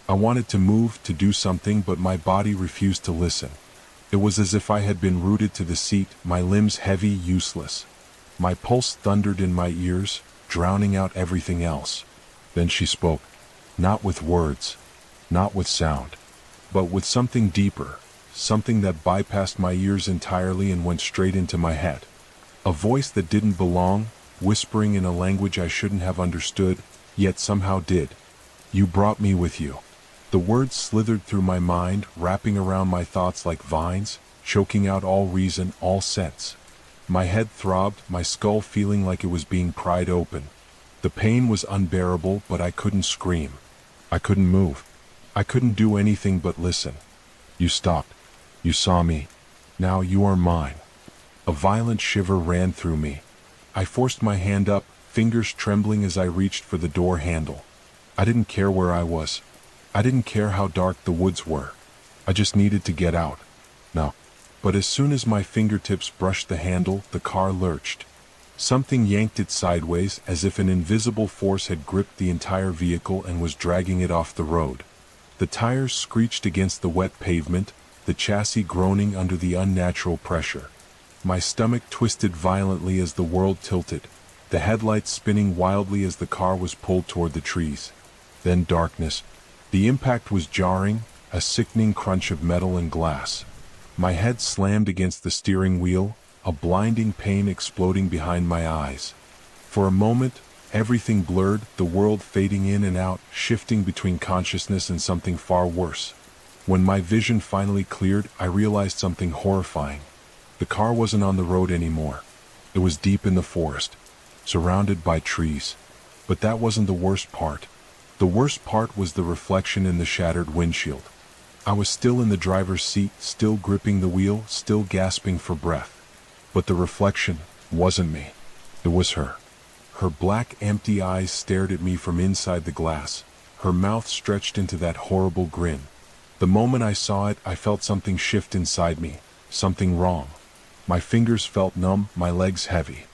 I wanted to move, to do something, but my body refused to listen. It was as if I had been rooted to the seat, my limbs heavy, useless. My pulse thundered in my ears, drowning out everything else. Then she spoke, not with words, not with sound, but with something deeper, something that bypassed my ears entirely and went straight into my head. A voice that didn't belong, whispering in a language I shouldn't have understood, yet somehow did. You brought me with you. The words slithered through my mind, wrapping around my thoughts like vines, choking out all reason, all sense. My head throbbed, my skull feeling like it was being pried open. The pain was unbearable, but I couldn't scream. I couldn't move. I couldn't do anything but listen. You stopped. You saw me. Now you are mine. A violent shiver ran through me. I forced my hand up, fingers trembling as I reached for the door handle. I didn't care where I was. I didn't care how dark the woods were. I just needed to get out. No. But as soon as my fingertips brushed the handle, the car lurched. Something yanked it sideways, as if an invisible force had gripped the entire vehicle and was dragging it off the road. The tires screeched against the wet pavement, the chassis groaning under the unnatural pressure. My stomach twisted violently as the world tilted, the headlights spinning wildly as the car was pulled toward the trees. Then darkness. The impact was jarring, a sickening crunch of metal and glass. My head slammed against the steering wheel, a blinding pain exploding behind my eyes. For a moment, everything blurred, the world fading in and out, shifting between consciousness and something far worse. When my vision finally cleared, I realized something horrifying. The car wasn't on the road anymore. It was deep in the forest, surrounded by trees. But that wasn't the worst part. The worst part was the reflection in the shattered windshield. I was still in the driver's seat, still gripping the wheel, still gasping for breath. But the reflection wasn't me. It was her. Her black, empty eyes stared at me from inside the glass. Her mouth stretched into that horrible grin. The moment I saw it, I felt something shift inside me, something wrong. My fingers felt numb, my legs heavy.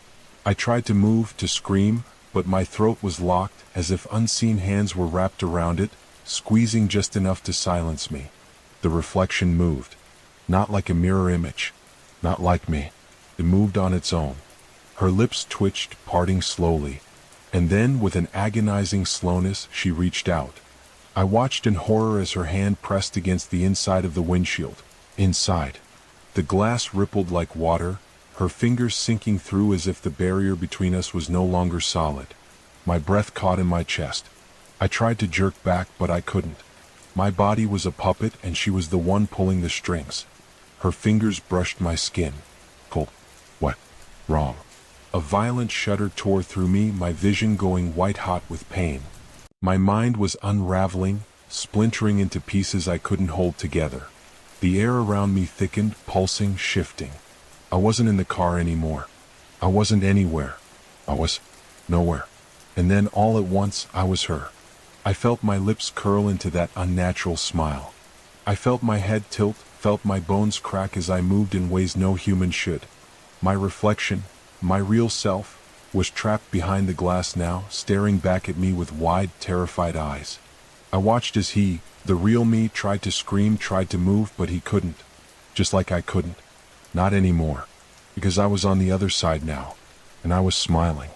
I tried to move, to scream, but my throat was locked, as if unseen hands were wrapped around it, squeezing just enough to silence me. The reflection moved. Not like a mirror image. Not like me. It moved on its own. Her lips twitched, parting slowly. And then, with an agonizing slowness, she reached out. I watched in horror as her hand pressed against the inside of the windshield. Inside. The glass rippled like water, her fingers sinking through as if the barrier between us was no longer solid. My breath caught in my chest. I tried to jerk back, but I couldn't. My body was a puppet, and she was the one pulling the strings. Her fingers brushed my skin. Cold. What? Wrong. A violent shudder tore through me, my vision going white-hot with pain. My mind was unraveling, splintering into pieces I couldn't hold together. The air around me thickened, pulsing, shifting. I wasn't in the car anymore. I wasn't anywhere. I was nowhere. And then all at once, I was her. I felt my lips curl into that unnatural smile. I felt my head tilt, felt my bones crack as I moved in ways no human should. My reflection, my real self, was trapped behind the glass now, staring back at me with wide, terrified eyes. I watched as he, the real me, tried to scream, tried to move, but he couldn't. Just like I couldn't. Not anymore. Because I was on the other side now. And I was smiling.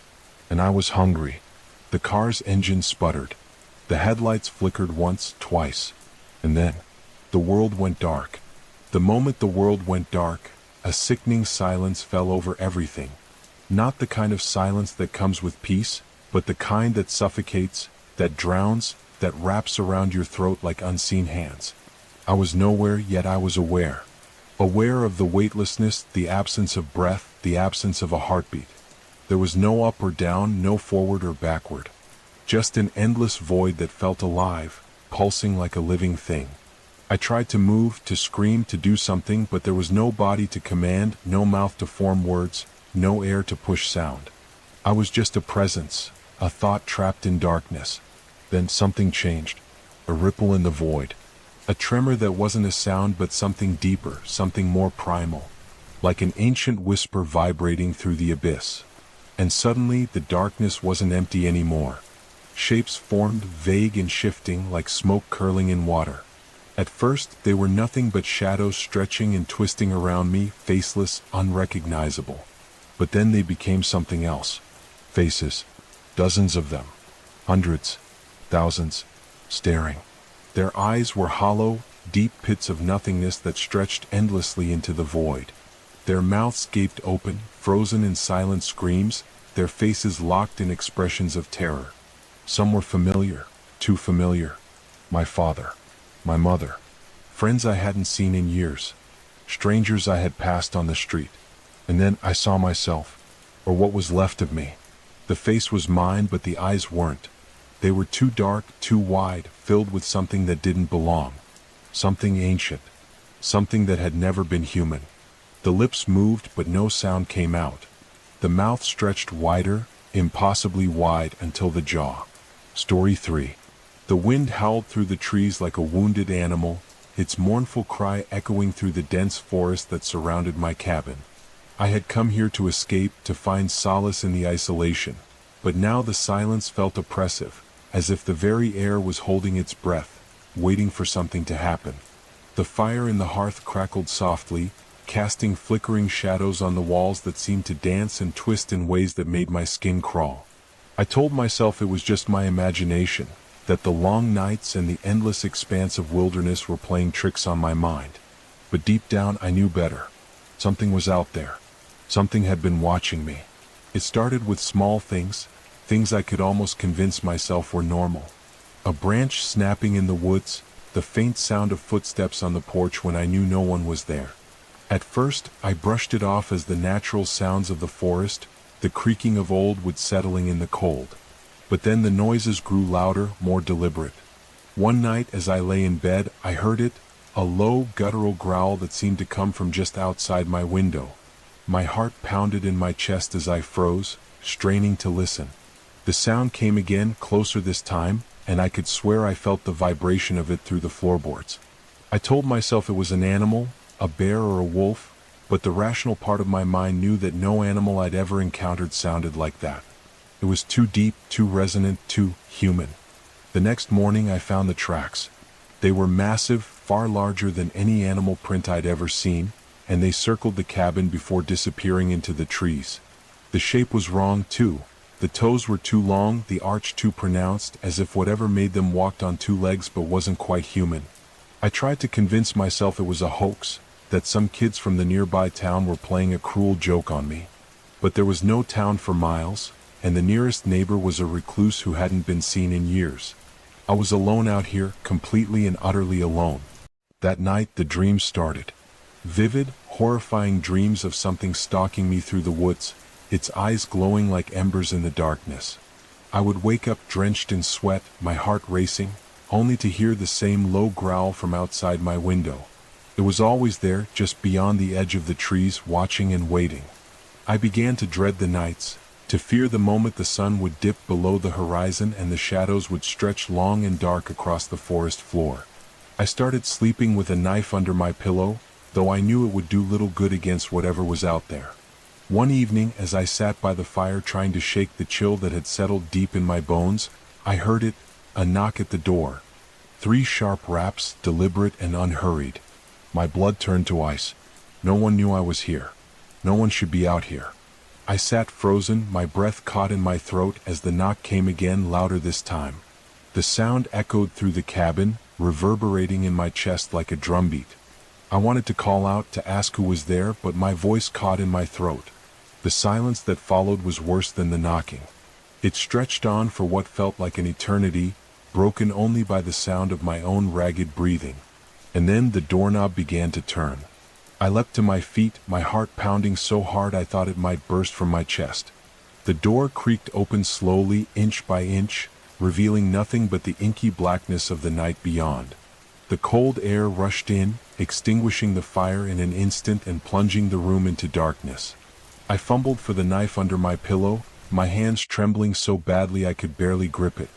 And I was hungry. The car's engine sputtered. The headlights flickered once, twice. And then, The world went dark. The moment the world went dark, a sickening silence fell over everything. Not the kind of silence that comes with peace, but the kind that suffocates, that drowns, that wraps around your throat like unseen hands. I was nowhere, yet I was aware. Aware of the weightlessness, the absence of breath, the absence of a heartbeat. There was no up or down, no forward or backward. Just an endless void that felt alive, pulsing like a living thing. I tried to move, to scream, to do something, but there was no body to command, no mouth to form words, no air to push sound. I was just a presence, a thought trapped in darkness. Then something changed. A ripple in the void. A tremor that wasn't a sound but something deeper, something more primal. Like an ancient whisper vibrating through the abyss. And suddenly the darkness wasn't empty anymore. Shapes formed, vague and shifting, like smoke curling in water. At first, they were nothing but shadows stretching and twisting around me, faceless, unrecognizable. But then they became something else. Faces. Dozens of them. Hundreds. Thousands. Staring. Their eyes were hollow, deep pits of nothingness that stretched endlessly into the void. Their mouths gaped open, frozen in silent screams, their faces locked in expressions of terror. Some were familiar, too familiar. My father. My mother. Friends I hadn't seen in years. Strangers I had passed on the street. And then I saw myself, or what was left of me. The face was mine, but the eyes weren't. They were too dark, too wide, filled with something that didn't belong. Something ancient. Something that had never been human. The lips moved, but no sound came out. The mouth stretched wider, impossibly wide, until the jaw. Story 3. The wind howled through the trees like a wounded animal, its mournful cry echoing through the dense forest that surrounded my cabin. I had come here to escape, to find solace in the isolation, but now the silence felt oppressive, as if the very air was holding its breath, waiting for something to happen. The fire in the hearth crackled softly, casting flickering shadows on the walls that seemed to dance and twist in ways that made my skin crawl. I told myself it was just my imagination, that the long nights and the endless expanse of wilderness were playing tricks on my mind. But deep down I knew better. Something was out there. Something had been watching me. It started with small things, things I could almost convince myself were normal. A branch snapping in the woods, the faint sound of footsteps on the porch when I knew no one was there. At first, I brushed it off as the natural sounds of the forest, the creaking of old wood settling in the cold. But then the noises grew louder, more deliberate. One night as I lay in bed, I heard it, a low, guttural growl that seemed to come from just outside my window. My heart pounded in my chest as I froze, straining to listen. The sound came again, closer this time, and I could swear I felt the vibration of it through the floorboards. I told myself it was an animal, a bear or a wolf, but the rational part of my mind knew that no animal I'd ever encountered sounded like that. It was too deep, too resonant, too human. The next morning I found the tracks. They were massive, far larger than any animal print I'd ever seen, and they circled the cabin before disappearing into the trees. The shape was wrong too. The toes were too long, the arch too pronounced, as if whatever made them walked on two legs but wasn't quite human. I tried to convince myself it was a hoax, that some kids from the nearby town were playing a cruel joke on me. But there was no town for miles, and the nearest neighbor was a recluse who hadn't been seen in years. I was alone out here, completely and utterly alone. That night the dreams started. Vivid, horrifying dreams of something stalking me through the woods, its eyes glowing like embers in the darkness. I would wake up drenched in sweat, my heart racing, only to hear the same low growl from outside my window. It was always there, just beyond the edge of the trees, watching and waiting. I began to dread the nights, to fear the moment the sun would dip below the horizon and the shadows would stretch long and dark across the forest floor. I started sleeping with a knife under my pillow, though I knew it would do little good against whatever was out there. One evening, as I sat by the fire trying to shake the chill that had settled deep in my bones, I heard it, a knock at the door. 3 sharp raps, deliberate and unhurried. My blood turned to ice. No one knew I was here. No one should be out here. I sat frozen, my breath caught in my throat as the knock came again, louder this time. The sound echoed through the cabin, reverberating in my chest like a drumbeat. I wanted to call out to ask who was there, but my voice caught in my throat. The silence that followed was worse than the knocking. It stretched on for what felt like an eternity, broken only by the sound of my own ragged breathing. And then the doorknob began to turn. I leapt to my feet, my heart pounding so hard I thought it might burst from my chest. The door creaked open slowly, inch by inch, revealing nothing but the inky blackness of the night beyond. The cold air rushed in, extinguishing the fire in an instant and plunging the room into darkness. I fumbled for the knife under my pillow, my hands trembling so badly I could barely grip it.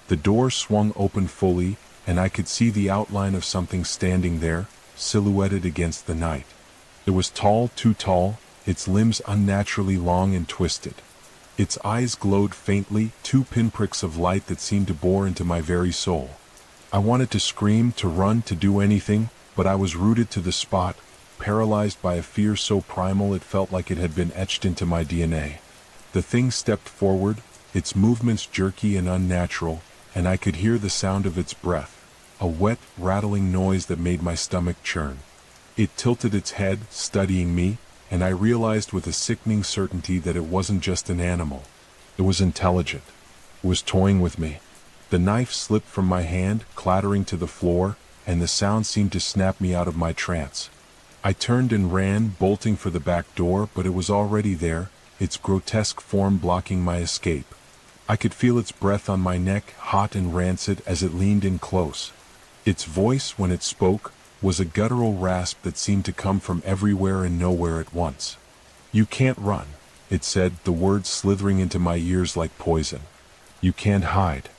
The door swung open fully, and I could see the outline of something standing there, silhouetted against the night. It was tall, too tall, its limbs unnaturally long and twisted. Its eyes glowed faintly, two pinpricks of light that seemed to bore into my very soul. I wanted to scream, to run, to do anything, but I was rooted to the spot, paralyzed by a fear so primal it felt like it had been etched into my DNA. The thing stepped forward, its movements jerky and unnatural, and I could hear the sound of its breath, a wet, rattling noise that made my stomach churn. It tilted its head, studying me, and I realized with a sickening certainty that it wasn't just an animal. It was intelligent. It was toying with me. The knife slipped from my hand, clattering to the floor, and the sound seemed to snap me out of my trance. I turned and ran, bolting for the back door, but it was already there, its grotesque form blocking my escape. I could feel its breath on my neck, hot and rancid, as it leaned in close. Its voice, when it spoke, was a guttural rasp that seemed to come from everywhere and nowhere at once. "You can't run," it said, the words slithering into my ears like poison. "You can't hide."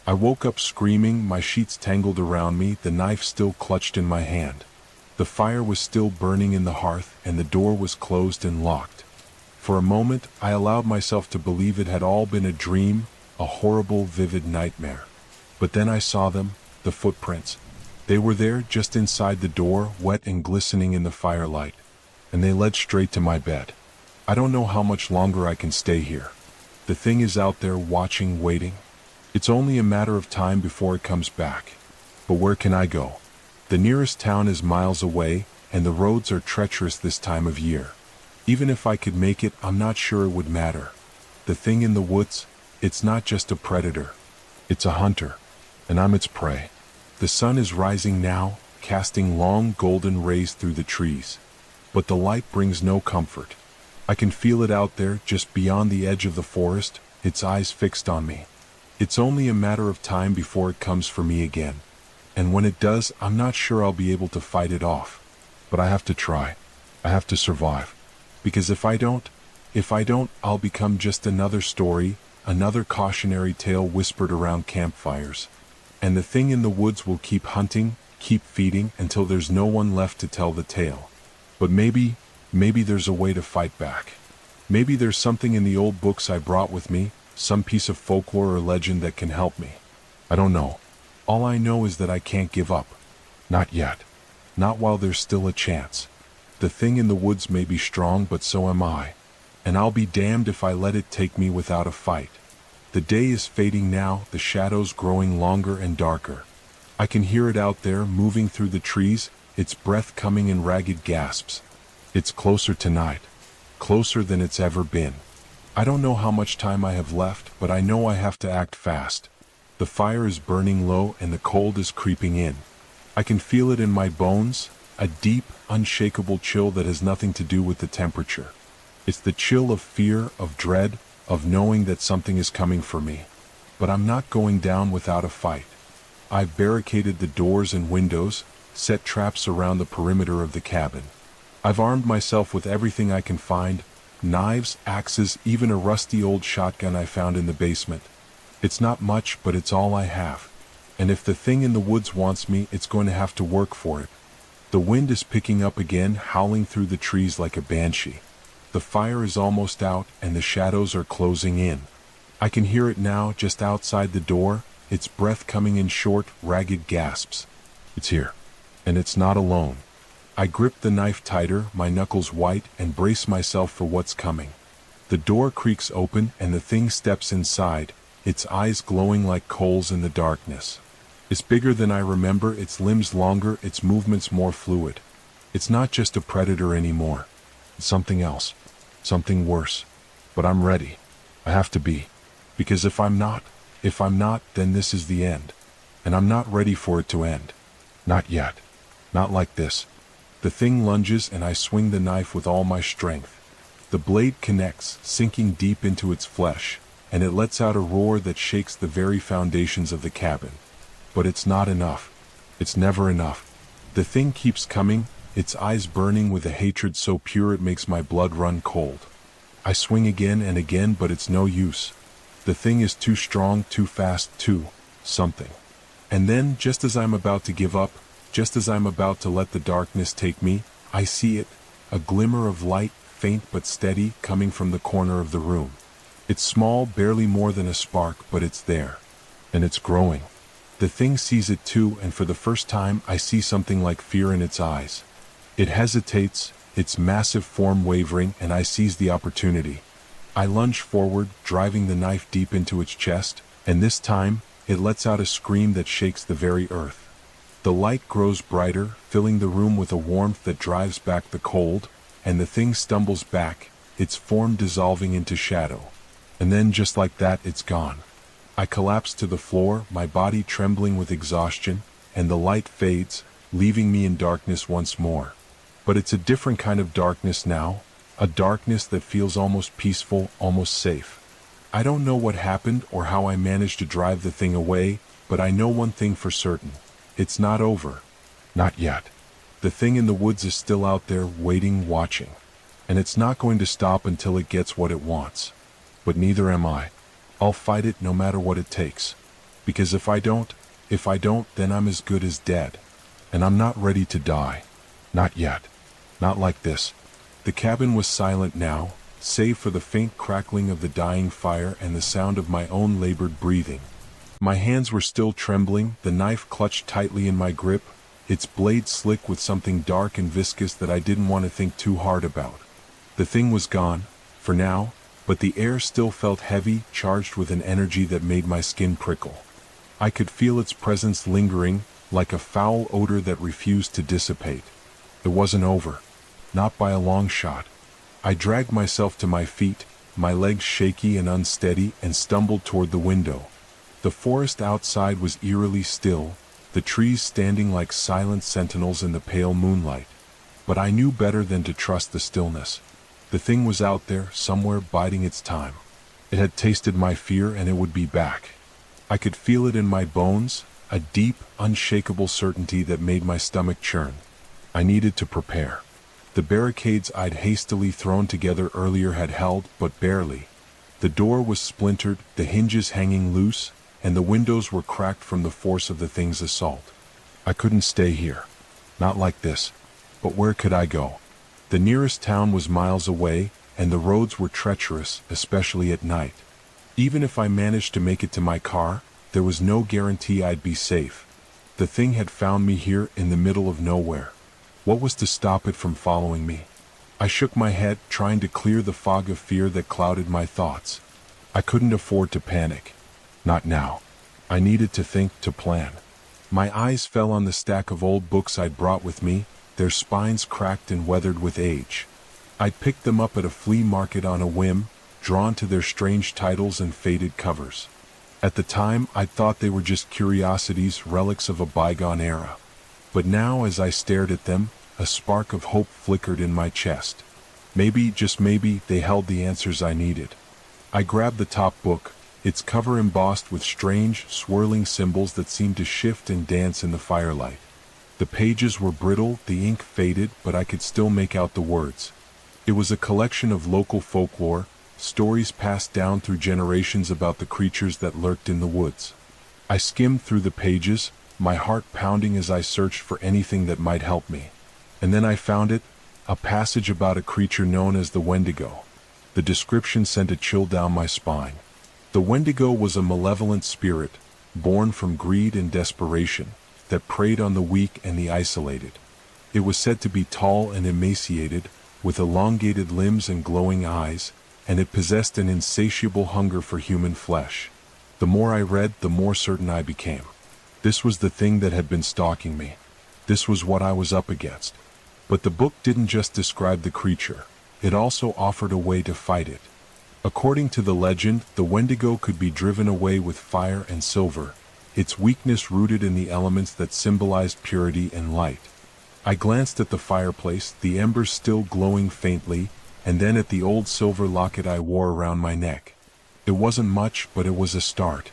I woke up screaming, my sheets tangled around me, the knife still clutched in my hand. The fire was still burning in the hearth, and the door was closed and locked. For a moment, I allowed myself to believe it had all been a dream, a horrible, vivid nightmare. But then I saw them, the footprints. They were there, just inside the door, wet and glistening in the firelight. And they led straight to my bed. I don't know how much longer I can stay here. The thing is out there watching, waiting. It's only a matter of time before it comes back. But where can I go? The nearest town is miles away, and the roads are treacherous this time of year. Even if I could make it, I'm not sure it would matter. The thing in the woods, it's not just a predator. It's a hunter, and I'm its prey. The sun is rising now, casting long golden rays through the trees. But the light brings no comfort. I can feel it out there, just beyond the edge of the forest, its eyes fixed on me. It's only a matter of time before it comes for me again. And when it does, I'm not sure I'll be able to fight it off. But I have to try. I have to survive. Because if I don't, I'll become just another story, another cautionary tale whispered around campfires. And the thing in the woods will keep hunting, keep feeding, until there's no one left to tell the tale. But maybe there's a way to fight back. Maybe there's something in the old books I brought with me, some piece of folklore or legend that can help me. I don't know. All I know is that I can't give up. Not yet. Not while there's still a chance. The thing in the woods may be strong, but so am I. And I'll be damned if I let it take me without a fight. The day is fading now, the shadows growing longer and darker. I can hear it out there, moving through the trees, its breath coming in ragged gasps. It's closer tonight. Closer than it's ever been. I don't know how much time I have left, but I know I have to act fast. The fire is burning low and the cold is creeping in. I can feel it in my bones, a deep, unshakable chill that has nothing to do with the temperature. It's the chill of fear, of dread, of knowing that something is coming for me. But I'm not going down without a fight. I've barricaded the doors and windows, set traps around the perimeter of the cabin. I've armed myself with everything I can find, knives, axes, even a rusty old shotgun I found in the basement. It's not much, but it's all I have. And if the thing in the woods wants me, it's going to have to work for it. The wind is picking up again, howling through the trees like a banshee. The fire is almost out, and the shadows are closing in. I can hear it now, just outside the door, its breath coming in short, ragged gasps. It's here. And it's not alone. I grip the knife tighter, my knuckles white, and brace myself for what's coming. The door creaks open, and the thing steps inside, its eyes glowing like coals in the darkness. It's bigger than I remember, its limbs longer, its movements more fluid. It's not just a predator anymore. It's something else. Something worse. But I'm ready. I have to be. Because if I'm not, then this is the end. And I'm not ready for it to end. Not yet. Not like this. The thing lunges and I swing the knife with all my strength. The blade connects, sinking deep into its flesh, and it lets out a roar that shakes the very foundations of the cabin. But it's not enough. It's never enough. The thing keeps coming, its eyes burning with a hatred so pure it makes my blood run cold. I swing again and again, but it's no use. The thing is too strong, too fast, too something. And then, just as I'm about to give up, just as I'm about to let the darkness take me, I see it, a glimmer of light, faint but steady, coming from the corner of the room. It's small, barely more than a spark, but it's there. And it's growing. The thing sees it too, and for the first time I see something like fear in its eyes. It hesitates, its massive form wavering, and I seize the opportunity. I lunge forward, driving the knife deep into its chest, and this time, it lets out a scream that shakes the very earth. The light grows brighter, filling the room with a warmth that drives back the cold, and the thing stumbles back, its form dissolving into shadow. And then just like that, it's gone. I collapse to the floor, my body trembling with exhaustion, and the light fades, leaving me in darkness once more. But it's a different kind of darkness now, a darkness that feels almost peaceful, almost safe. I don't know what happened or how I managed to drive the thing away, but I know one thing for certain. It's not over. Not yet. The thing in the woods is still out there, waiting, watching. And it's not going to stop until it gets what it wants. But neither am I. I'll fight it no matter what it takes. Because if I don't, then I'm as good as dead. And I'm not ready to die. Not yet. Not like this. The cabin was silent now, save for the faint crackling of the dying fire and the sound of my own labored breathing. My hands were still trembling, the knife clutched tightly in my grip, its blade slick with something dark and viscous that I didn't want to think too hard about. The thing was gone, for now, but the air still felt heavy, charged with an energy that made my skin prickle. I could feel its presence lingering, like a foul odor that refused to dissipate. It wasn't over. Not by a long shot. I dragged myself to my feet, my legs shaky and unsteady, and stumbled toward the window. The forest outside was eerily still, the trees standing like silent sentinels in the pale moonlight. But I knew better than to trust the stillness. The thing was out there, somewhere biding its time. It had tasted my fear and it would be back. I could feel it in my bones, a deep, unshakable certainty that made my stomach churn. I needed to prepare. The barricades I'd hastily thrown together earlier had held, but barely. The door was splintered, the hinges hanging loose, and the windows were cracked from the force of the thing's assault. I couldn't stay here. Not like this. But where could I go? The nearest town was miles away, and the roads were treacherous, especially at night. Even if I managed to make it to my car, there was no guarantee I'd be safe. The thing had found me here in the middle of nowhere. What was to stop it from following me? I shook my head, trying to clear the fog of fear that clouded my thoughts. I couldn't afford to panic. Not now. I needed to think, to plan. My eyes fell on the stack of old books I'd brought with me, their spines cracked and weathered with age. I'd picked them up at a flea market on a whim, drawn to their strange titles and faded covers. At the time, I'd thought they were just curiosities, relics of a bygone era. But now, as I stared at them, a spark of hope flickered in my chest. Maybe, just maybe, they held the answers I needed. I grabbed the top book, its cover embossed with strange, swirling symbols that seemed to shift and dance in the firelight. The pages were brittle, the ink faded, but I could still make out the words. It was a collection of local folklore, stories passed down through generations about the creatures that lurked in the woods. I skimmed through the pages, my heart pounding as I searched for anything that might help me. And then I found it, a passage about a creature known as the Wendigo. The description sent a chill down my spine. The Wendigo was a malevolent spirit, born from greed and desperation, that preyed on the weak and the isolated. It was said to be tall and emaciated, with elongated limbs and glowing eyes, and it possessed an insatiable hunger for human flesh. The more I read, the more certain I became. This was the thing that had been stalking me. This was what I was up against. But the book didn't just describe the creature, it also offered a way to fight it. According to the legend, the Wendigo could be driven away with fire and silver, its weakness rooted in the elements that symbolized purity and light. I glanced at the fireplace, the embers still glowing faintly, and then at the old silver locket I wore around my neck. It wasn't much, but it was a start.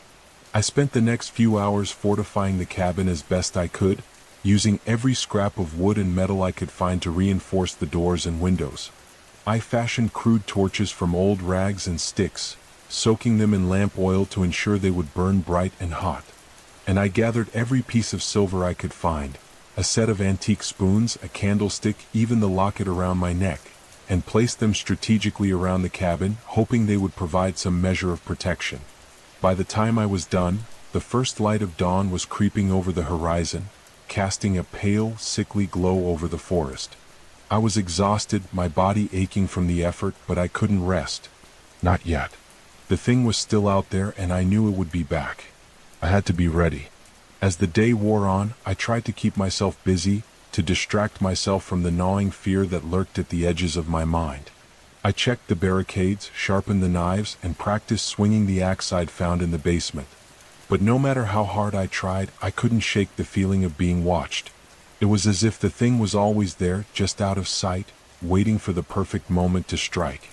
I spent the next few hours fortifying the cabin as best I could, using every scrap of wood and metal I could find to reinforce the doors and windows. I fashioned crude torches from old rags and sticks, soaking them in lamp oil to ensure they would burn bright and hot. And I gathered every piece of silver I could find, a set of antique spoons, a candlestick, even the locket around my neck, and placed them strategically around the cabin, hoping they would provide some measure of protection. By the time I was done, the first light of dawn was creeping over the horizon, casting a pale, sickly glow over the forest. I was exhausted, my body aching from the effort, but I couldn't rest. Not yet. The thing was still out there, and I knew it would be back. I had to be ready. As the day wore on, I tried to keep myself busy, to distract myself from the gnawing fear that lurked at the edges of my mind. I checked the barricades, sharpened the knives, and practiced swinging the axe I'd found in the basement. But no matter how hard I tried, I couldn't shake the feeling of being watched. It was as if the thing was always there, just out of sight, waiting for the perfect moment to strike.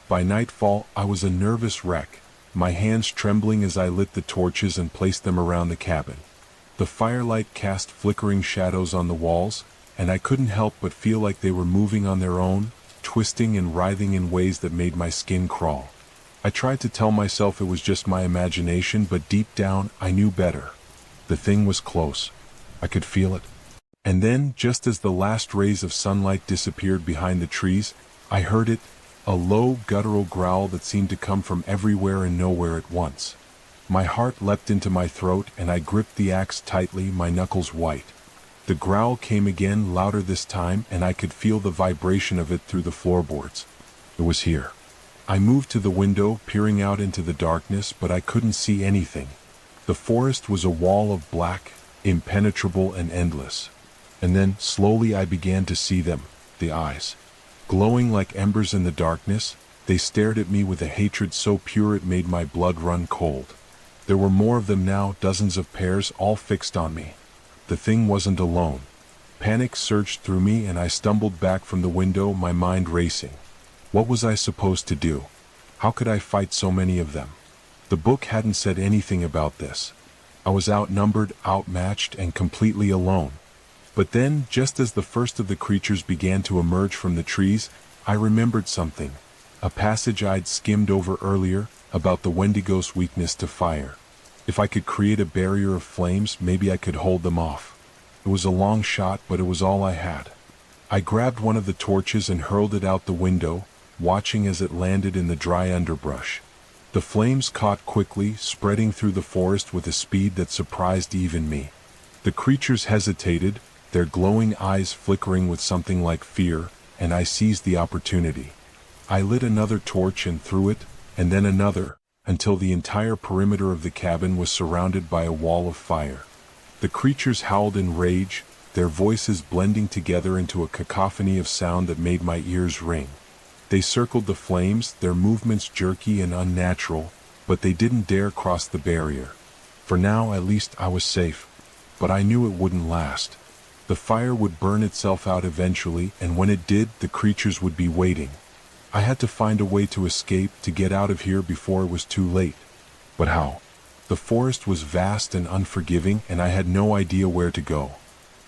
By nightfall, I was a nervous wreck, my hands trembling as I lit the torches and placed them around the cabin. The firelight cast flickering shadows on the walls, and I couldn't help but feel like they were moving on their own, twisting and writhing in ways that made my skin crawl. I tried to tell myself it was just my imagination, but deep down, I knew better. The thing was close. I could feel it. And then, just as the last rays of sunlight disappeared behind the trees, I heard it, a low, guttural growl that seemed to come from everywhere and nowhere at once. My heart leapt into my throat, and I gripped the axe tightly, my knuckles white. The growl came again, louder this time, and I could feel the vibration of it through the floorboards. It was here. I moved to the window, peering out into the darkness, but I couldn't see anything. The forest was a wall of black, impenetrable and endless. And then, slowly I began to see them, the eyes. Glowing like embers in the darkness, they stared at me with a hatred so pure it made my blood run cold. There were more of them now, dozens of pairs, all fixed on me. The thing wasn't alone. Panic surged through me and I stumbled back from the window, my mind racing. What was I supposed to do? How could I fight so many of them? The book hadn't said anything about this. I was outnumbered, outmatched, and completely alone. But then, just as the first of the creatures began to emerge from the trees, I remembered something. A passage I'd skimmed over earlier, about the Wendigo's weakness to fire. If I could create a barrier of flames, maybe I could hold them off. It was a long shot, but it was all I had. I grabbed one of the torches and hurled it out the window, watching as it landed in the dry underbrush. The flames caught quickly, spreading through the forest with a speed that surprised even me. The creatures hesitated, their glowing eyes flickering with something like fear, and I seized the opportunity. I lit another torch and threw it, and then another, until the entire perimeter of the cabin was surrounded by a wall of fire. The creatures howled in rage, their voices blending together into a cacophony of sound that made my ears ring. They circled the flames, their movements jerky and unnatural, but they didn't dare cross the barrier. For now, at least, I was safe. But I knew it wouldn't last. The fire would burn itself out eventually, and when it did, the creatures would be waiting. I had to find a way to escape, to get out of here before it was too late. But how? The forest was vast and unforgiving, and I had no idea where to go.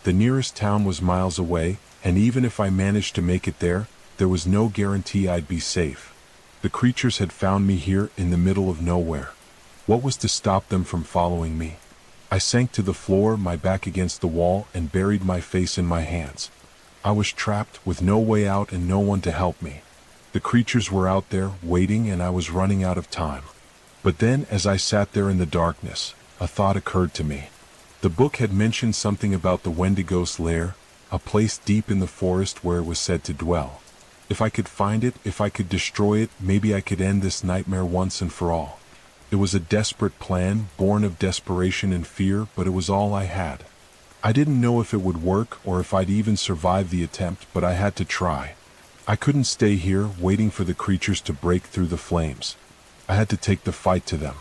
The nearest town was miles away, and even if I managed to make it there was no guarantee I'd be safe. The creatures had found me here in the middle of nowhere. What was to stop them from following me? I sank to the floor, my back against the wall, and buried my face in my hands. I was trapped, with no way out and no one to help me. The creatures were out there, waiting, and I was running out of time. But then, as I sat there in the darkness, a thought occurred to me. The book had mentioned something about the Wendigo's lair, a place deep in the forest where it was said to dwell. If I could find it, if I could destroy it, maybe I could end this nightmare once and for all. It was a desperate plan, born of desperation and fear, but it was all I had. I didn't know if it would work or if I'd even survive the attempt, but I had to try. I couldn't stay here, waiting for the creatures to break through the flames. I had to take the fight to them.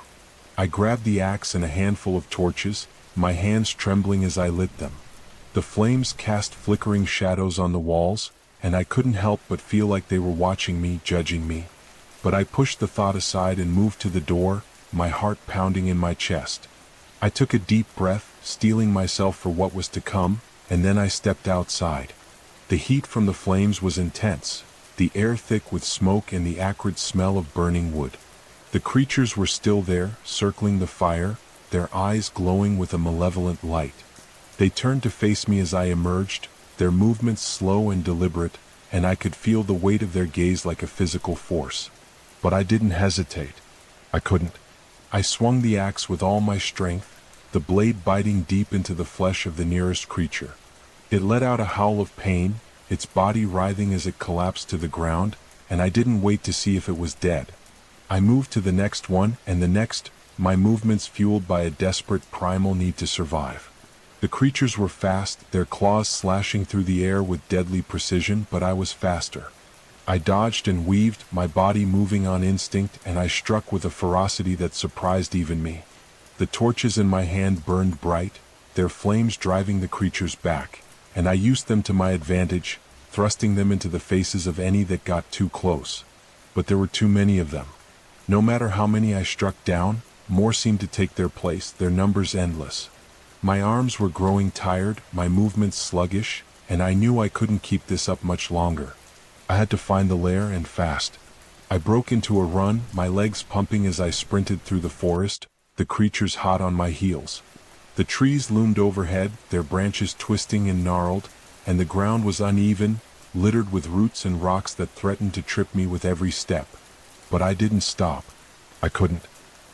I grabbed the axe and a handful of torches, my hands trembling as I lit them. The flames cast flickering shadows on the walls, and I couldn't help but feel like they were watching me, judging me. But I pushed the thought aside and moved to the door, my heart pounding in my chest. I took a deep breath, steeling myself for what was to come, and then I stepped outside. The heat from the flames was intense, the air thick with smoke and the acrid smell of burning wood. The creatures were still there, circling the fire, their eyes glowing with a malevolent light. They turned to face me as I emerged, their movements slow and deliberate, and I could feel the weight of their gaze like a physical force. But I didn't hesitate. I couldn't. I swung the axe with all my strength, the blade biting deep into the flesh of the nearest creature. It let out a howl of pain, its body writhing as it collapsed to the ground, and I didn't wait to see if it was dead. I moved to the next one, and the next, my movements fueled by a desperate primal need to survive. The creatures were fast, their claws slashing through the air with deadly precision, but I was faster. I dodged and weaved, my body moving on instinct, and I struck with a ferocity that surprised even me. The torches in my hand burned bright, their flames driving the creatures back, and I used them to my advantage, thrusting them into the faces of any that got too close. But there were too many of them. No matter how many I struck down, more seemed to take their place, their numbers endless. My arms were growing tired, my movements sluggish, and I knew I couldn't keep this up much longer. I had to find the lair, and fast. I broke into a run, my legs pumping as I sprinted through the forest, the creatures hot on my heels. The trees loomed overhead, their branches twisting and gnarled, and the ground was uneven, littered with roots and rocks that threatened to trip me with every step. But I didn't stop. I couldn't.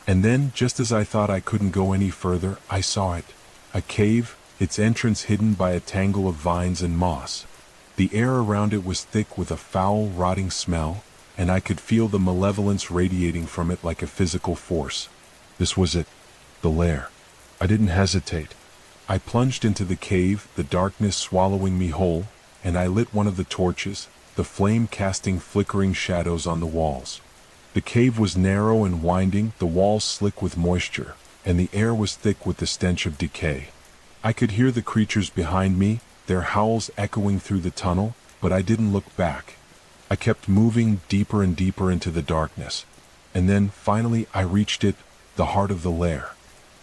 And then, just as I thought I couldn't go any further, I saw it. A cave, its entrance hidden by a tangle of vines and moss. The air around it was thick with a foul, rotting smell, and I could feel the malevolence radiating from it like a physical force. This was it, the lair. I didn't hesitate. I plunged into the cave, the darkness swallowing me whole, and I lit one of the torches, the flame casting flickering shadows on the walls. The cave was narrow and winding, the walls slick with moisture, and the air was thick with the stench of decay. I could hear the creatures behind me, their howls echoing through the tunnel, but I didn't look back. I kept moving deeper and deeper into the darkness. And then, finally, I reached it, the heart of the lair.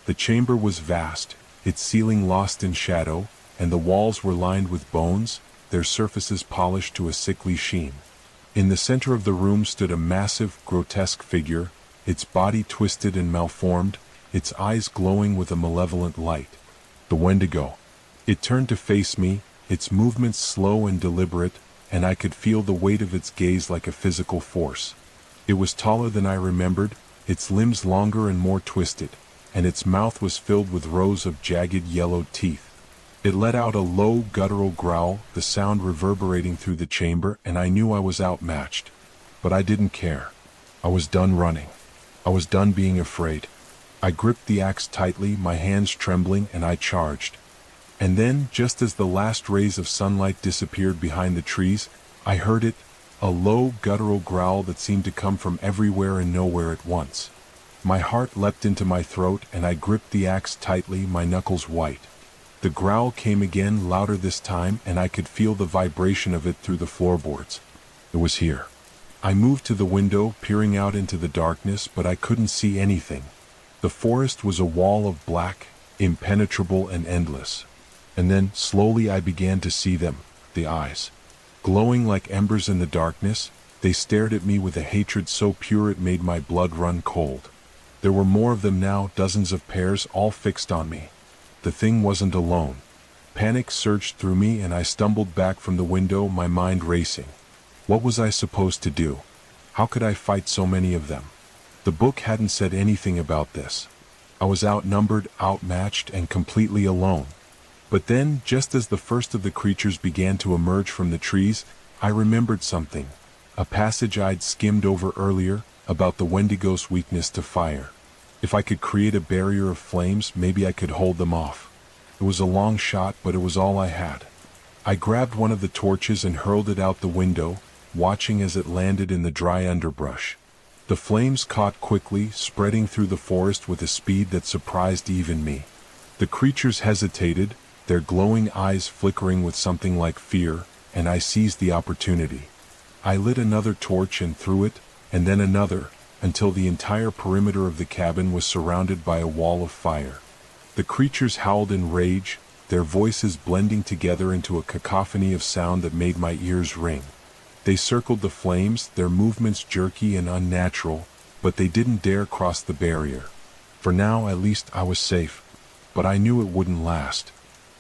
The chamber was vast, its ceiling lost in shadow, and the walls were lined with bones, their surfaces polished to a sickly sheen. In the center of the room stood a massive, grotesque figure, its body twisted and malformed, its eyes glowing with a malevolent light. The Wendigo. It turned to face me, its movements slow and deliberate, and I could feel the weight of its gaze like a physical force. It was taller than I remembered, its limbs longer and more twisted, and its mouth was filled with rows of jagged yellowed teeth. It let out a low, guttural growl, the sound reverberating through the chamber, and I knew I was outmatched. But I didn't care. I was done running. I was done being afraid. I gripped the axe tightly, my hands trembling, and I charged. And then, just as the last rays of sunlight disappeared behind the trees, I heard it, a low, guttural growl that seemed to come from everywhere and nowhere at once. My heart leapt into my throat, and I gripped the axe tightly, my knuckles white. The growl came again, louder this time, and I could feel the vibration of it through the floorboards. It was here. I moved to the window, peering out into the darkness, but I couldn't see anything. The forest was a wall of black, impenetrable and endless. And then, slowly I began to see them, the eyes. Glowing like embers in the darkness, they stared at me with a hatred so pure it made my blood run cold. There were more of them now, dozens of pairs, all fixed on me. The thing wasn't alone. Panic surged through me and I stumbled back from the window, my mind racing. What was I supposed to do? How could I fight so many of them? The book hadn't said anything about this. I was outnumbered, outmatched, and completely alone. But then, just as the first of the creatures began to emerge from the trees, I remembered something. A passage I'd skimmed over earlier, about the Wendigo's weakness to fire. If I could create a barrier of flames, maybe I could hold them off. It was a long shot, but it was all I had. I grabbed one of the torches and hurled it out the window, watching as it landed in the dry underbrush. The flames caught quickly, spreading through the forest with a speed that surprised even me. The creatures hesitated, their glowing eyes flickering with something like fear, and I seized the opportunity. I lit another torch and threw it, and then another, until the entire perimeter of the cabin was surrounded by a wall of fire. The creatures howled in rage, their voices blending together into a cacophony of sound that made my ears ring. They circled the flames, their movements jerky and unnatural, but they didn't dare cross the barrier. For now, at least, I was safe. But I knew it wouldn't last.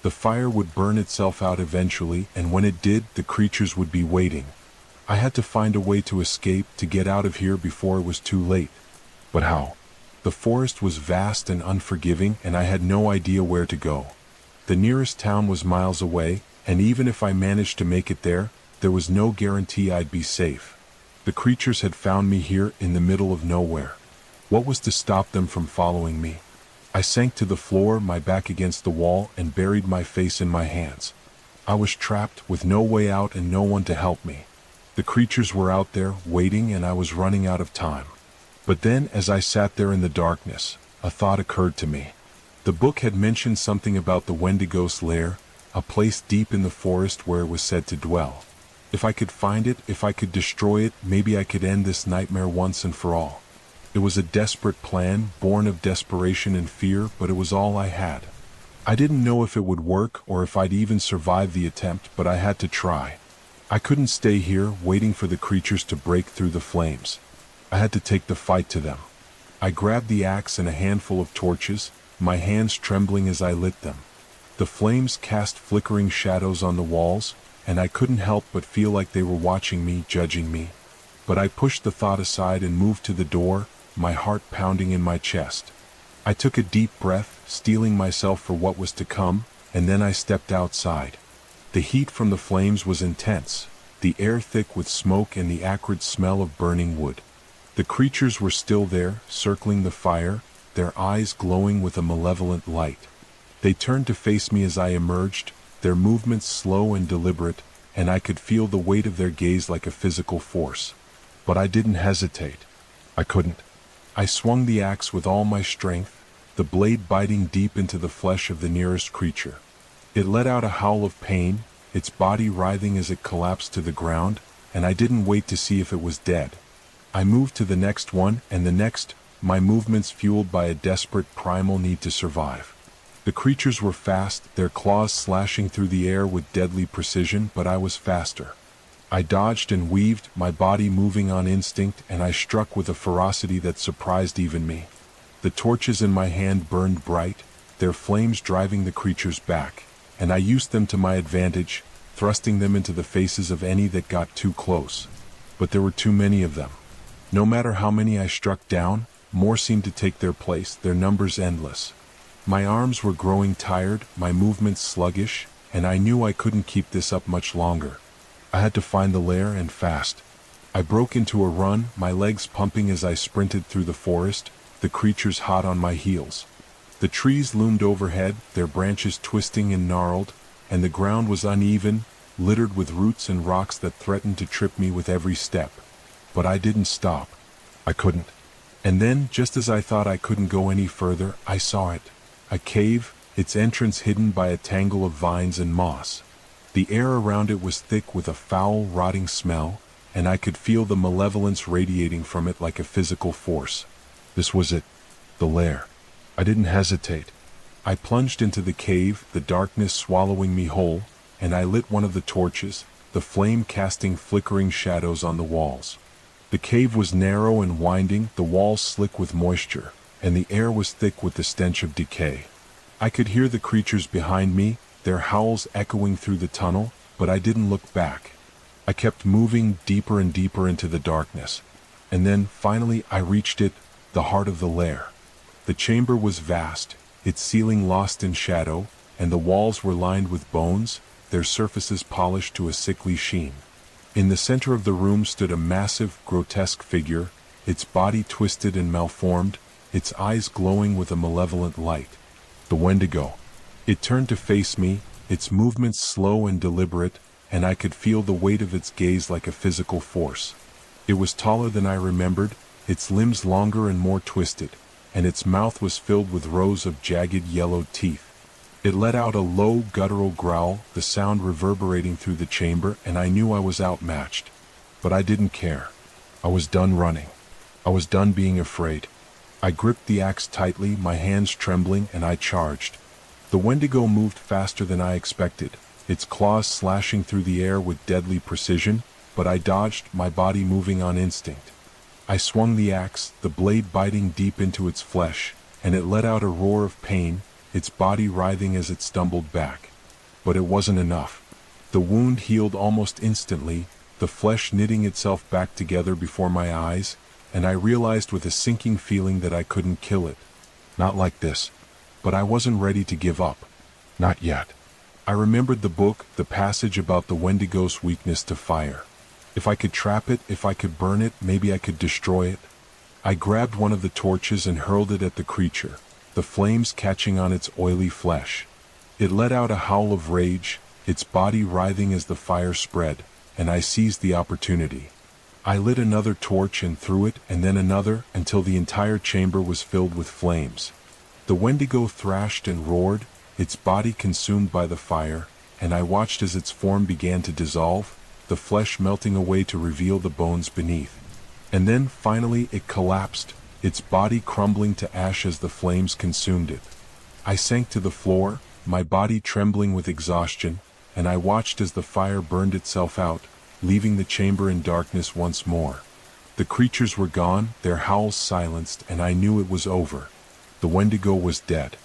The fire would burn itself out eventually, and when it did, the creatures would be waiting. I had to find a way to escape, to get out of here before it was too late. But how? The forest was vast and unforgiving, and I had no idea where to go. The nearest town was miles away, and even if I managed to make it there was no guarantee I'd be safe. The creatures had found me here in the middle of nowhere. What was to stop them from following me? I sank to the floor, my back against the wall, and buried my face in my hands. I was trapped, with no way out and no one to help me. The creatures were out there, waiting, and I was running out of time. But then, as I sat there in the darkness, a thought occurred to me. The book had mentioned something about the Wendigo's lair, a place deep in the forest where it was said to dwell. If I could find it, if I could destroy it, maybe I could end this nightmare once and for all. It was a desperate plan, born of desperation and fear, but it was all I had. I didn't know if it would work or if I'd even survive the attempt, but I had to try. I couldn't stay here, waiting for the creatures to break through the flames. I had to take the fight to them. I grabbed the axe and a handful of torches, my hands trembling as I lit them. The flames cast flickering shadows on the walls, and I couldn't help but feel like they were watching me, judging me. But I pushed the thought aside and moved to the door, my heart pounding in my chest. I took a deep breath, steeling myself for what was to come, and then I stepped outside. The heat from the flames was intense, the air thick with smoke and the acrid smell of burning wood. The creatures were still there, circling the fire, their eyes glowing with a malevolent light. They turned to face me as I emerged, their movements slow and deliberate, and I could feel the weight of their gaze like a physical force. But I didn't hesitate. I couldn't. I swung the axe with all my strength, the blade biting deep into the flesh of the nearest creature. It let out a howl of pain, its body writhing as it collapsed to the ground, and I didn't wait to see if it was dead. I moved to the next one, and the next, my movements fueled by a desperate primal need to survive. The creatures were fast, their claws slashing through the air with deadly precision, but I was faster. I dodged and weaved, my body moving on instinct, and I struck with a ferocity that surprised even me. The torches in my hand burned bright, their flames driving the creatures back, and I used them to my advantage, thrusting them into the faces of any that got too close. But there were too many of them. No matter how many I struck down, more seemed to take their place, their numbers endless. My arms were growing tired, my movements sluggish, and I knew I couldn't keep this up much longer. I had to find the lair, and fast. I broke into a run, my legs pumping as I sprinted through the forest, the creatures hot on my heels. The trees loomed overhead, their branches twisting and gnarled, and the ground was uneven, littered with roots and rocks that threatened to trip me with every step. But I didn't stop. I couldn't. And then, just as I thought I couldn't go any further, I saw it. A cave, its entrance hidden by a tangle of vines and moss. The air around it was thick with a foul, rotting smell, and I could feel the malevolence radiating from it like a physical force. This was it. The lair. I didn't hesitate. I plunged into the cave, the darkness swallowing me whole, and I lit one of the torches, the flame casting flickering shadows on the walls. The cave was narrow and winding, the walls slick with moisture, and the air was thick with the stench of decay. I could hear the creatures behind me, their howls echoing through the tunnel, but I didn't look back. I kept moving deeper and deeper into the darkness. And then, finally, I reached it, the heart of the lair. The chamber was vast, its ceiling lost in shadow, and the walls were lined with bones, their surfaces polished to a sickly sheen. In the center of the room stood a massive, grotesque figure, its body twisted and malformed, its eyes glowing with a malevolent light. The Wendigo. It turned to face me, its movements slow and deliberate, and I could feel the weight of its gaze like a physical force. It was taller than I remembered, its limbs longer and more twisted, and its mouth was filled with rows of jagged yellow teeth. It let out a low, guttural growl, the sound reverberating through the chamber, and I knew I was outmatched. But I didn't care. I was done running. I was done being afraid. I gripped the axe tightly, my hands trembling, and I charged. The Wendigo moved faster than I expected, its claws slashing through the air with deadly precision, but I dodged, my body moving on instinct. I swung the axe, the blade biting deep into its flesh, and it let out a roar of pain, its body writhing as it stumbled back. But it wasn't enough. The wound healed almost instantly, the flesh knitting itself back together before my eyes, and I realized with a sinking feeling that I couldn't kill it. Not like this. But I wasn't ready to give up. Not yet. I remembered the book, the passage about the Wendigo's weakness to fire. If I could trap it, if I could burn it, maybe I could destroy it. I grabbed one of the torches and hurled it at the creature, the flames catching on its oily flesh. It let out a howl of rage, its body writhing as the fire spread, and I seized the opportunity. I lit another torch and threw it, and then another, until the entire chamber was filled with flames. The Wendigo thrashed and roared, its body consumed by the fire, and I watched as its form began to dissolve, the flesh melting away to reveal the bones beneath. And then, finally, it collapsed, its body crumbling to ash as the flames consumed it. I sank to the floor, my body trembling with exhaustion, and I watched as the fire burned itself out, leaving the chamber in darkness once more. The creatures were gone, their howls silenced, and I knew it was over. The Wendigo was dead.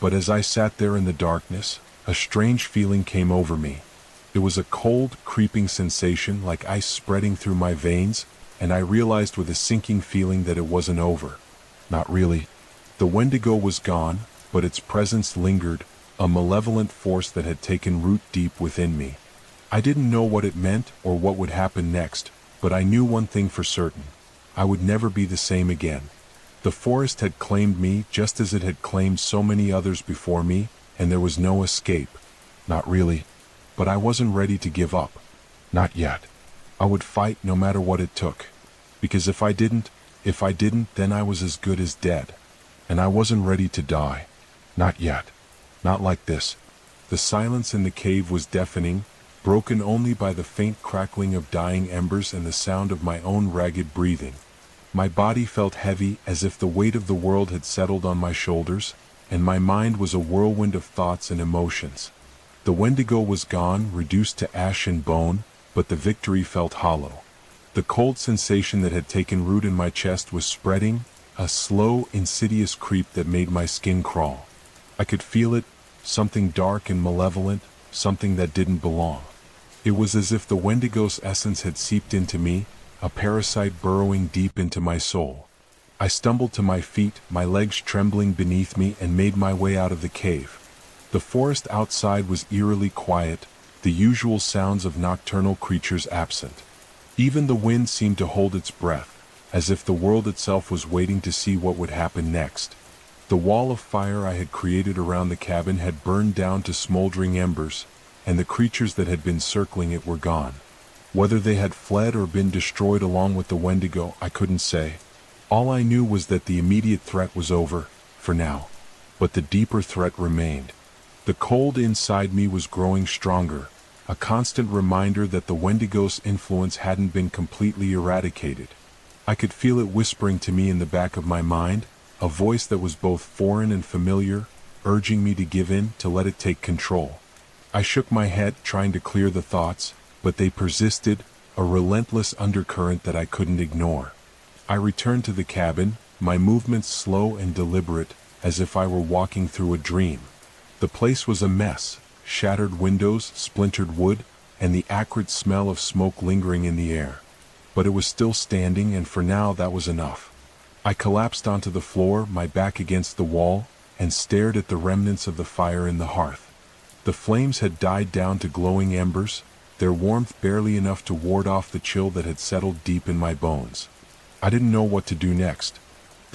But as I sat there in the darkness, a strange feeling came over me. It was a cold, creeping sensation like ice spreading through my veins, and I realized with a sinking feeling that it wasn't over. Not really. The Wendigo was gone, but its presence lingered, a malevolent force that had taken root deep within me. I didn't know what it meant or what would happen next, but I knew one thing for certain. I would never be the same again. The forest had claimed me just as it had claimed so many others before me, and there was no escape. Not really. But I wasn't ready to give up. Not yet. I would fight no matter what it took. Because if I didn't, then I was as good as dead. And I wasn't ready to die. Not yet. Not like this. The silence in the cave was deafening, broken only by the faint crackling of dying embers and the sound of my own ragged breathing. My body felt heavy, as if the weight of the world had settled on my shoulders, and my mind was a whirlwind of thoughts and emotions. The Wendigo was gone, reduced to ash and bone, but the victory felt hollow. The cold sensation that had taken root in my chest was spreading, a slow, insidious creep that made my skin crawl. I could feel it, something dark and malevolent, something that didn't belong. It was as if the Wendigo's essence had seeped into me, a parasite burrowing deep into my soul. I stumbled to my feet, my legs trembling beneath me, and made my way out of the cave. The forest outside was eerily quiet, the usual sounds of nocturnal creatures absent. Even the wind seemed to hold its breath, as if the world itself was waiting to see what would happen next. The wall of fire I had created around the cabin had burned down to smoldering embers, and the creatures that had been circling it were gone. Whether they had fled or been destroyed along with the Wendigo, I couldn't say. All I knew was that the immediate threat was over, for now. But the deeper threat remained. The cold inside me was growing stronger, a constant reminder that the Wendigo's influence hadn't been completely eradicated. I could feel it whispering to me in the back of my mind, a voice that was both foreign and familiar, urging me to give in, to let it take control. I shook my head, trying to clear the thoughts, but they persisted, a relentless undercurrent that I couldn't ignore. I returned to the cabin, my movements slow and deliberate, as if I were walking through a dream. The place was a mess, shattered windows, splintered wood, and the acrid smell of smoke lingering in the air. But it was still standing, and for now that was enough. I collapsed onto the floor, my back against the wall, and stared at the remnants of the fire in the hearth. The flames had died down to glowing embers, their warmth barely enough to ward off the chill that had settled deep in my bones. I didn't know what to do next.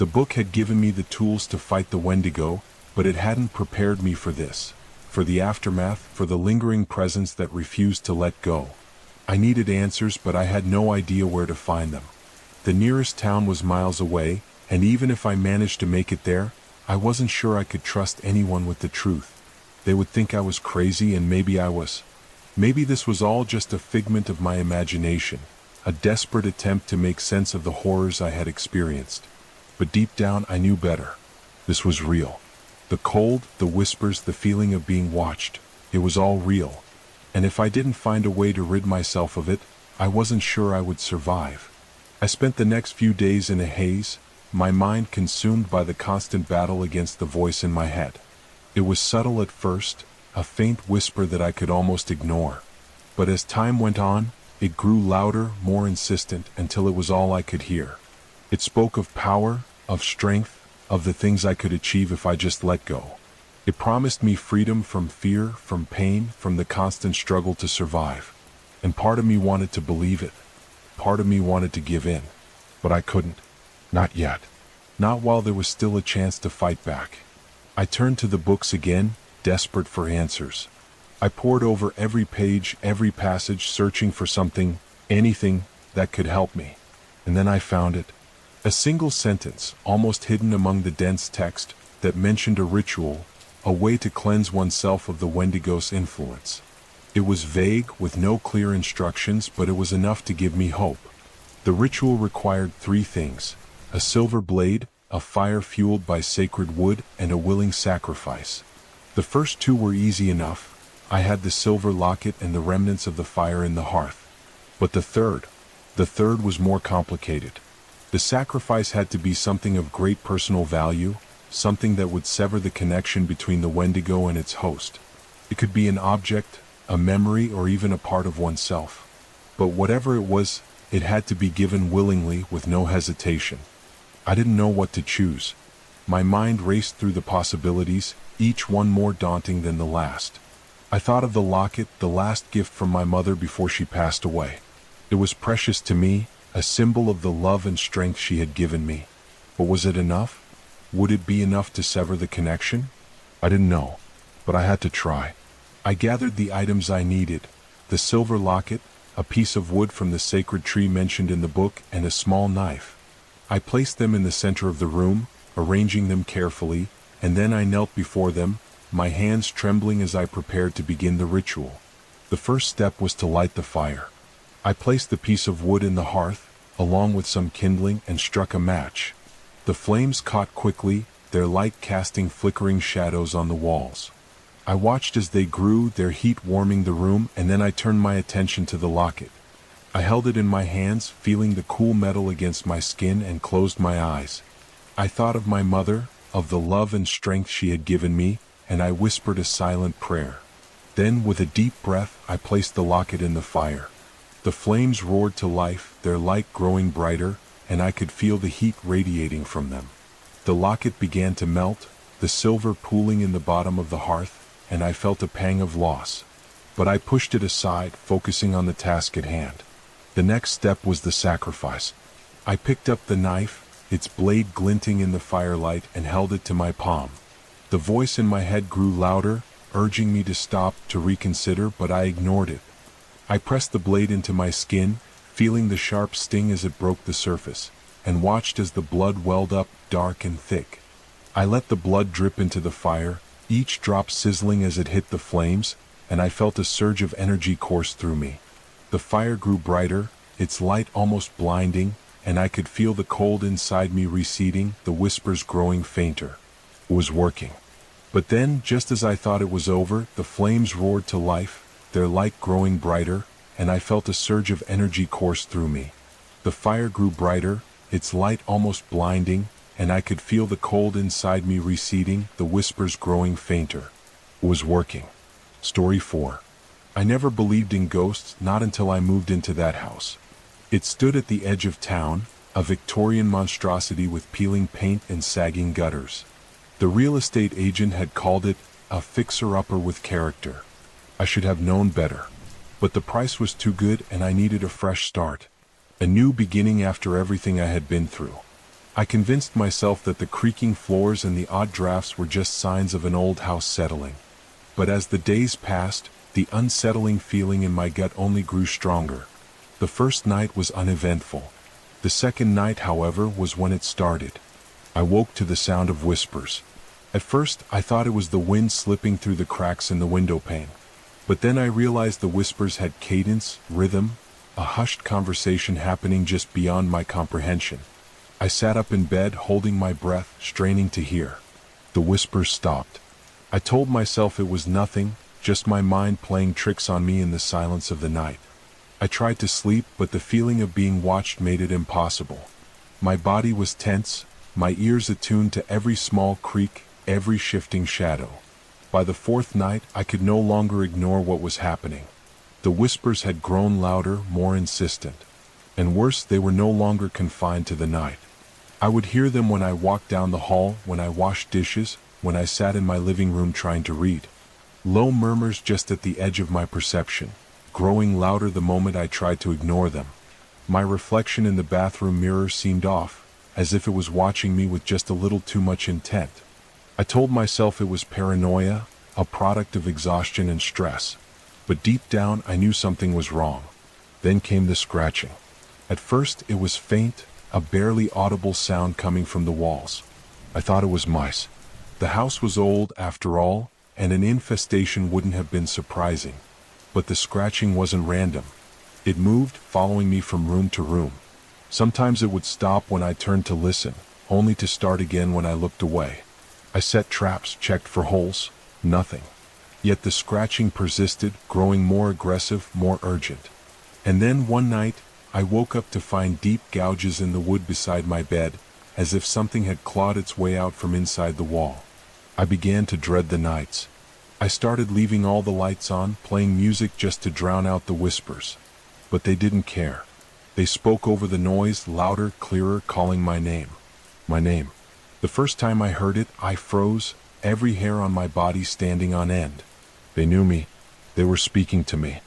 The book had given me the tools to fight the Wendigo, but it hadn't prepared me for this, for the aftermath, for the lingering presence that refused to let go. I needed answers, but I had no idea where to find them. The nearest town was miles away, and even if I managed to make it there, I wasn't sure I could trust anyone with the truth. They would think I was crazy, and maybe I was. Maybe this was all just a figment of my imagination, a desperate attempt to make sense of the horrors I had experienced. But deep down I knew better. This was real. The cold, the whispers, the feeling of being watched, it was all real. And if I didn't find a way to rid myself of it, I wasn't sure I would survive. I spent the next few days in a haze, my mind consumed by the constant battle against the voice in my head. It was subtle at first, a faint whisper that I could almost ignore. But as time went on, it grew louder, more insistent, until it was all I could hear. It spoke of power, of strength, of the things I could achieve if I just let go. It promised me freedom from fear, from pain, from the constant struggle to survive. And part of me wanted to believe it. Part of me wanted to give in. But I couldn't. Not yet. Not while there was still a chance to fight back. I turned to the books again, desperate for answers. I pored over every page, every passage, searching for something, anything, that could help me. And then I found it. A single sentence, almost hidden among the dense text, that mentioned a ritual, a way to cleanse oneself of the Wendigo's influence. It was vague, with no clear instructions, but it was enough to give me hope. The ritual required 3 things: a silver blade, a fire fueled by sacred wood, and a willing sacrifice. The first 2 were easy enough. I had the silver locket and the remnants of the fire in the hearth. But the third was more complicated. The sacrifice had to be something of great personal value, something that would sever the connection between the Wendigo and its host. It could be an object, a memory, or even a part of oneself. But whatever it was, it had to be given willingly, with no hesitation. I didn't know what to choose. My mind raced through the possibilities, each one more daunting than the last. I thought of the locket, the last gift from my mother before she passed away. It was precious to me, a symbol of the love and strength she had given me. But was it enough? Would it be enough to sever the connection? I didn't know, but I had to try. I gathered the items I needed: the silver locket, a piece of wood from the sacred tree mentioned in the book, and a small knife. I placed them in the center of the room, arranging them carefully, and then I knelt before them, my hands trembling as I prepared to begin the ritual. The first step was to light the fire. I placed the piece of wood in the hearth, along with some kindling, and struck a match. The flames caught quickly, their light casting flickering shadows on the walls. I watched as they grew, their heat warming the room, and then I turned my attention to the locket. I held it in my hands, feeling the cool metal against my skin, and closed my eyes. I thought of my mother, of the love and strength she had given me, and I whispered a silent prayer. Then, with a deep breath, I placed the locket in the fire. The flames roared to life, their light growing brighter, and I could feel the heat radiating from them. The locket began to melt, the silver pooling in the bottom of the hearth, and I felt a pang of loss. But I pushed it aside, focusing on the task at hand. The next step was the sacrifice. I picked up the knife, its blade glinting in the firelight, and held it to my palm. The voice in my head grew louder, urging me to stop, to reconsider, but I ignored it. I pressed the blade into my skin, feeling the sharp sting as it broke the surface, and watched as the blood welled up, dark and thick. I let the blood drip into the fire, each drop sizzling as it hit the flames, and I felt a surge of energy course through me. The fire grew brighter, its light almost blinding, and I could feel the cold inside me receding, the whispers growing fainter. It was working. But then, just as I thought it was over, the flames roared to life, their light growing brighter, and I felt a surge of energy course through me. The fire grew brighter, its light almost blinding, and I could feel the cold inside me receding, the whispers growing fainter. It was working. Story 4. I never believed in ghosts, not until I moved into that house. It stood at the edge of town, a Victorian monstrosity with peeling paint and sagging gutters. The real estate agent had called it a fixer-upper with character. I should have known better. But the price was too good, and I needed a fresh start. A new beginning after everything I had been through. I convinced myself that the creaking floors and the odd drafts were just signs of an old house settling. But as the days passed, the unsettling feeling in my gut only grew stronger. The first night was uneventful. The second night, however, was when it started. I woke to the sound of whispers. At first, I thought it was the wind slipping through the cracks in the window pane. But then I realized the whispers had cadence, rhythm, a hushed conversation happening just beyond my comprehension. I sat up in bed, holding my breath, straining to hear. The whispers stopped. I told myself it was nothing, just my mind playing tricks on me in the silence of the night. I tried to sleep, but the feeling of being watched made it impossible. My body was tense, my ears attuned to every small creak, every shifting shadow. By the fourth night, I could no longer ignore what was happening. The whispers had grown louder, more insistent. And worse, they were no longer confined to the night. I would hear them when I walked down the hall, when I washed dishes, when I sat in my living room trying to read. Low murmurs just at the edge of my perception, growing louder the moment I tried to ignore them. My reflection in the bathroom mirror seemed off, as if it was watching me with just a little too much intent. I told myself it was paranoia, a product of exhaustion and stress. But deep down I knew something was wrong. Then came the scratching. At first it was faint, a barely audible sound coming from the walls. I thought it was mice. The house was old, after all, and an infestation wouldn't have been surprising. But the scratching wasn't random. It moved, following me from room to room. Sometimes it would stop when I turned to listen, only to start again when I looked away. I set traps, checked for holes, nothing. Yet the scratching persisted, growing more aggressive, more urgent. And then one night, I woke up to find deep gouges in the wood beside my bed, as if something had clawed its way out from inside the wall. I began to dread the nights. I started leaving all the lights on, playing music just to drown out the whispers. But they didn't care. They spoke over the noise, louder, clearer, calling my name. My name. The first time I heard it, I froze, every hair on my body standing on end. They knew me. They were speaking to me.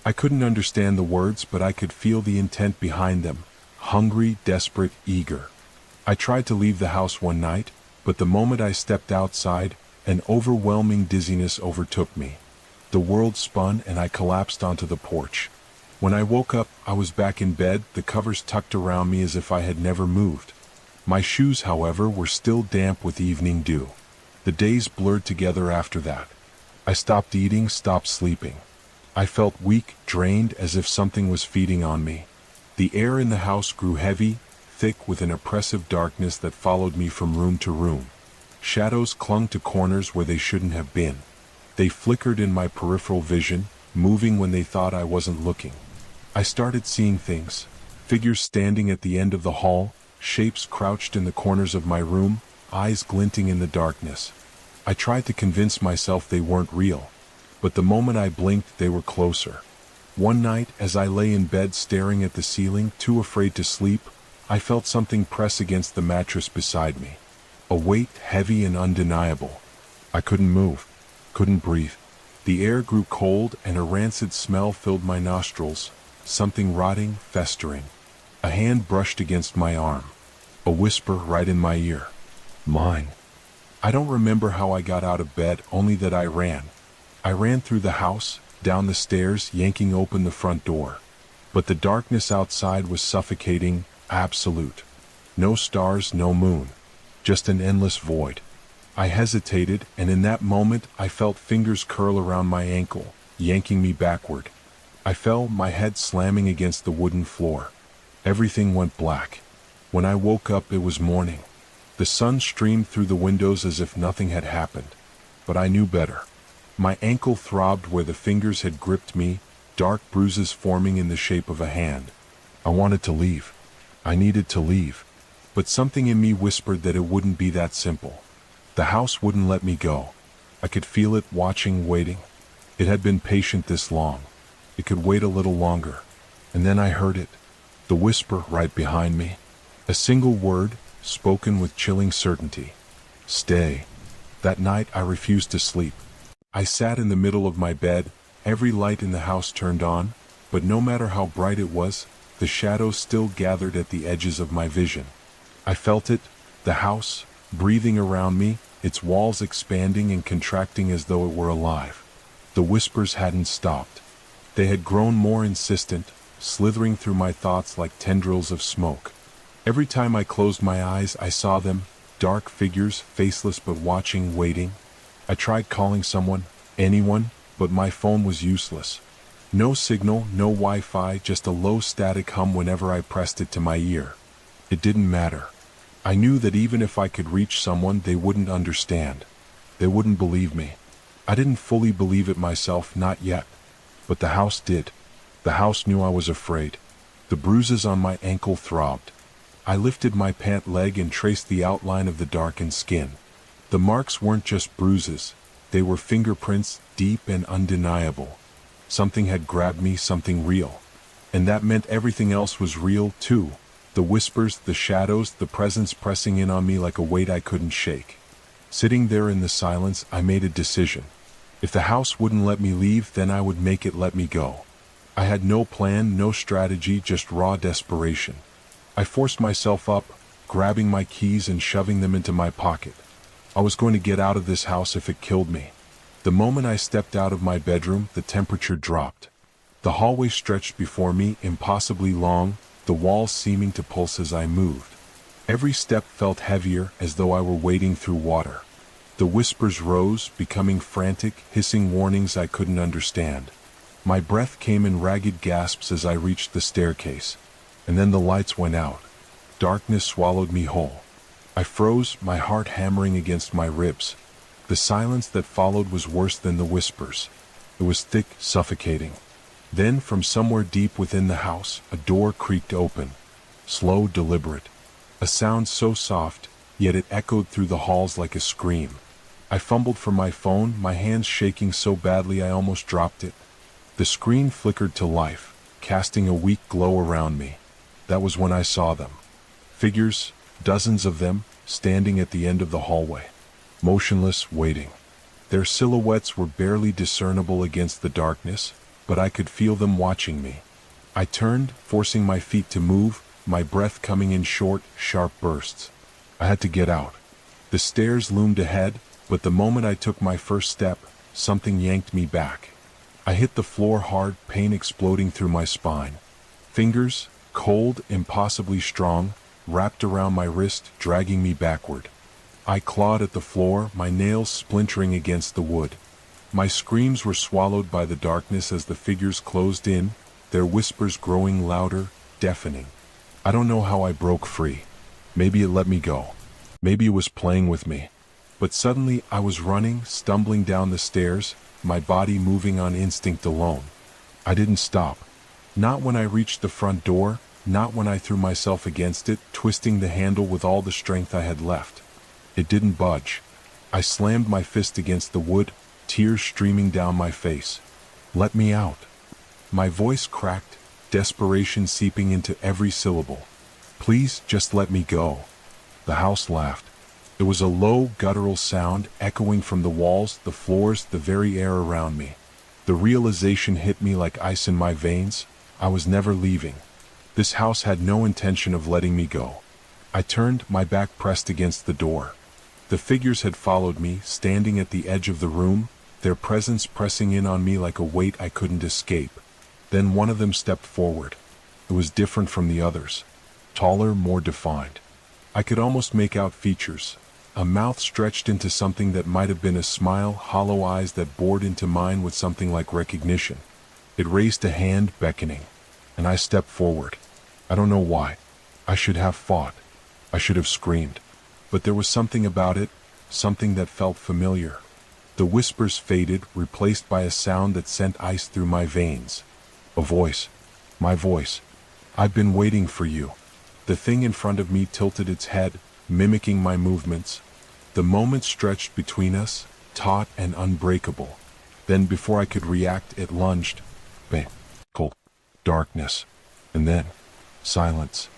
I couldn't understand the words, but I could feel the intent behind them. Hungry, desperate, eager. I tried to leave the house one night, but the moment I stepped outside, an overwhelming dizziness overtook me. The world spun and I collapsed onto the porch. When I woke up, I was back in bed, the covers tucked around me as if I had never moved. My shoes, however, were still damp with evening dew. The days blurred together after that. I stopped eating, stopped sleeping. I felt weak, drained, as if something was feeding on me. The air in the house grew heavy, thick with an oppressive darkness that followed me from room to room. Shadows clung to corners where they shouldn't have been. They flickered in my peripheral vision, moving when they thought I wasn't looking. I started seeing things. Figures standing at the end of the hall, shapes crouched in the corners of my room, eyes glinting in the darkness. I tried to convince myself they weren't real. But the moment I blinked, they were closer. One night, as I lay in bed staring at the ceiling, too afraid to sleep, I felt something press against the mattress beside me. A weight heavy and undeniable. I couldn't move, couldn't breathe. The air grew cold and a rancid smell filled my nostrils, something rotting, festering. A hand brushed against my arm. A whisper right in my ear. Mine. I don't remember how I got out of bed, only that I ran. I ran through the house, down the stairs, yanking open the front door. But the darkness outside was suffocating, absolute. No stars, no moon. Just an endless void. I hesitated, and in that moment I felt fingers curl around my ankle, yanking me backward. I fell, my head slamming against the wooden floor. Everything went black. When I woke up, it was morning. The sun streamed through the windows as if nothing had happened. But I knew better. My ankle throbbed where the fingers had gripped me, dark bruises forming in the shape of a hand. I wanted to leave. I needed to leave. But something in me whispered that it wouldn't be that simple. The house wouldn't let me go. I could feel it, watching, waiting. It had been patient this long. It could wait a little longer. And then I heard it. The whisper right behind me. A single word, spoken with chilling certainty. Stay. That night I refused to sleep. I sat in the middle of my bed, every light in the house turned on, but no matter how bright it was, the shadows still gathered at the edges of my vision. I felt it, the house, breathing around me, its walls expanding and contracting as though it were alive. The whispers hadn't stopped. They had grown more insistent, slithering through my thoughts like tendrils of smoke. Every time I closed my eyes, I saw them, dark figures, faceless but watching, waiting. I tried calling someone, anyone, but my phone was useless. No signal, no Wi-Fi, just a low static hum whenever I pressed it to my ear. It didn't matter. I knew that even if I could reach someone, they wouldn't understand. They wouldn't believe me. I didn't fully believe it myself, not yet. But the house did. The house knew I was afraid. The bruises on my ankle throbbed. I lifted my pant leg and traced the outline of the darkened skin. The marks weren't just bruises. They were fingerprints, deep and undeniable. Something had grabbed me, something real. And that meant everything else was real, too. The whispers, the shadows, the presence pressing in on me like a weight I couldn't shake. Sitting there in the silence, I made a decision. If the house wouldn't let me leave, then I would make it let me go. I had no plan, no strategy, just raw desperation. I forced myself up, grabbing my keys and shoving them into my pocket. I was going to get out of this house if it killed me. The moment I stepped out of my bedroom, the temperature dropped. The hallway stretched before me, impossibly long, the walls seeming to pulse as I moved. Every step felt heavier, as though I were wading through water. The whispers rose, becoming frantic, hissing warnings I couldn't understand. My breath came in ragged gasps as I reached the staircase. And then the lights went out. Darkness swallowed me whole. I froze, my heart hammering against my ribs. The silence that followed was worse than the whispers. It was thick, suffocating. Then, from somewhere deep within the house, a door creaked open. Slow, deliberate. A sound so soft, yet it echoed through the halls like a scream. I fumbled for my phone, my hands shaking so badly I almost dropped it. The screen flickered to life, casting a weak glow around me. That was when I saw them. Figures, dozens of them, standing at the end of the hallway. Motionless, waiting. Their silhouettes were barely discernible against the darkness, but I could feel them watching me. I turned, forcing my feet to move, my breath coming in short, sharp bursts. I had to get out. The stairs loomed ahead, but the moment I took my first step, something yanked me back. I hit the floor hard, pain exploding through my spine. Fingers, cold, impossibly strong, wrapped around my wrist, dragging me backward. I clawed at the floor, my nails splintering against the wood. My screams were swallowed by the darkness as the figures closed in, their whispers growing louder, deafening. I don't know how I broke free. Maybe it let me go. Maybe it was playing with me. But suddenly I was running, stumbling down the stairs, my body moving on instinct alone. I didn't stop. Not when I reached the front door, not when I threw myself against it, twisting the handle with all the strength I had left. It didn't budge. I slammed my fist against the wood, tears streaming down my face. Let me out. My voice cracked, desperation seeping into every syllable. Please, just let me go. The house laughed. It was a low, guttural sound, echoing from the walls, the floors, the very air around me. The realization hit me like ice in my veins. I was never leaving. This house had no intention of letting me go. I turned, my back pressed against the door. The figures had followed me, standing at the edge of the room, their presence pressing in on me like a weight I couldn't escape. Then one of them stepped forward. It was different from the others. Taller, more defined. I could almost make out features. A mouth stretched into something that might have been a smile, hollow eyes that bored into mine with something like recognition. It raised a hand, beckoning. And I stepped forward. I don't know why. I should have fought. I should have screamed. But there was something about it, something that felt familiar. The whispers faded, replaced by a sound that sent ice through my veins. A voice. My voice. I've been waiting for you. The thing in front of me tilted its head, mimicking my movements. The moment stretched between us, taut and unbreakable. Then before I could react, it lunged. Bang. Cold. Darkness. And then, silence.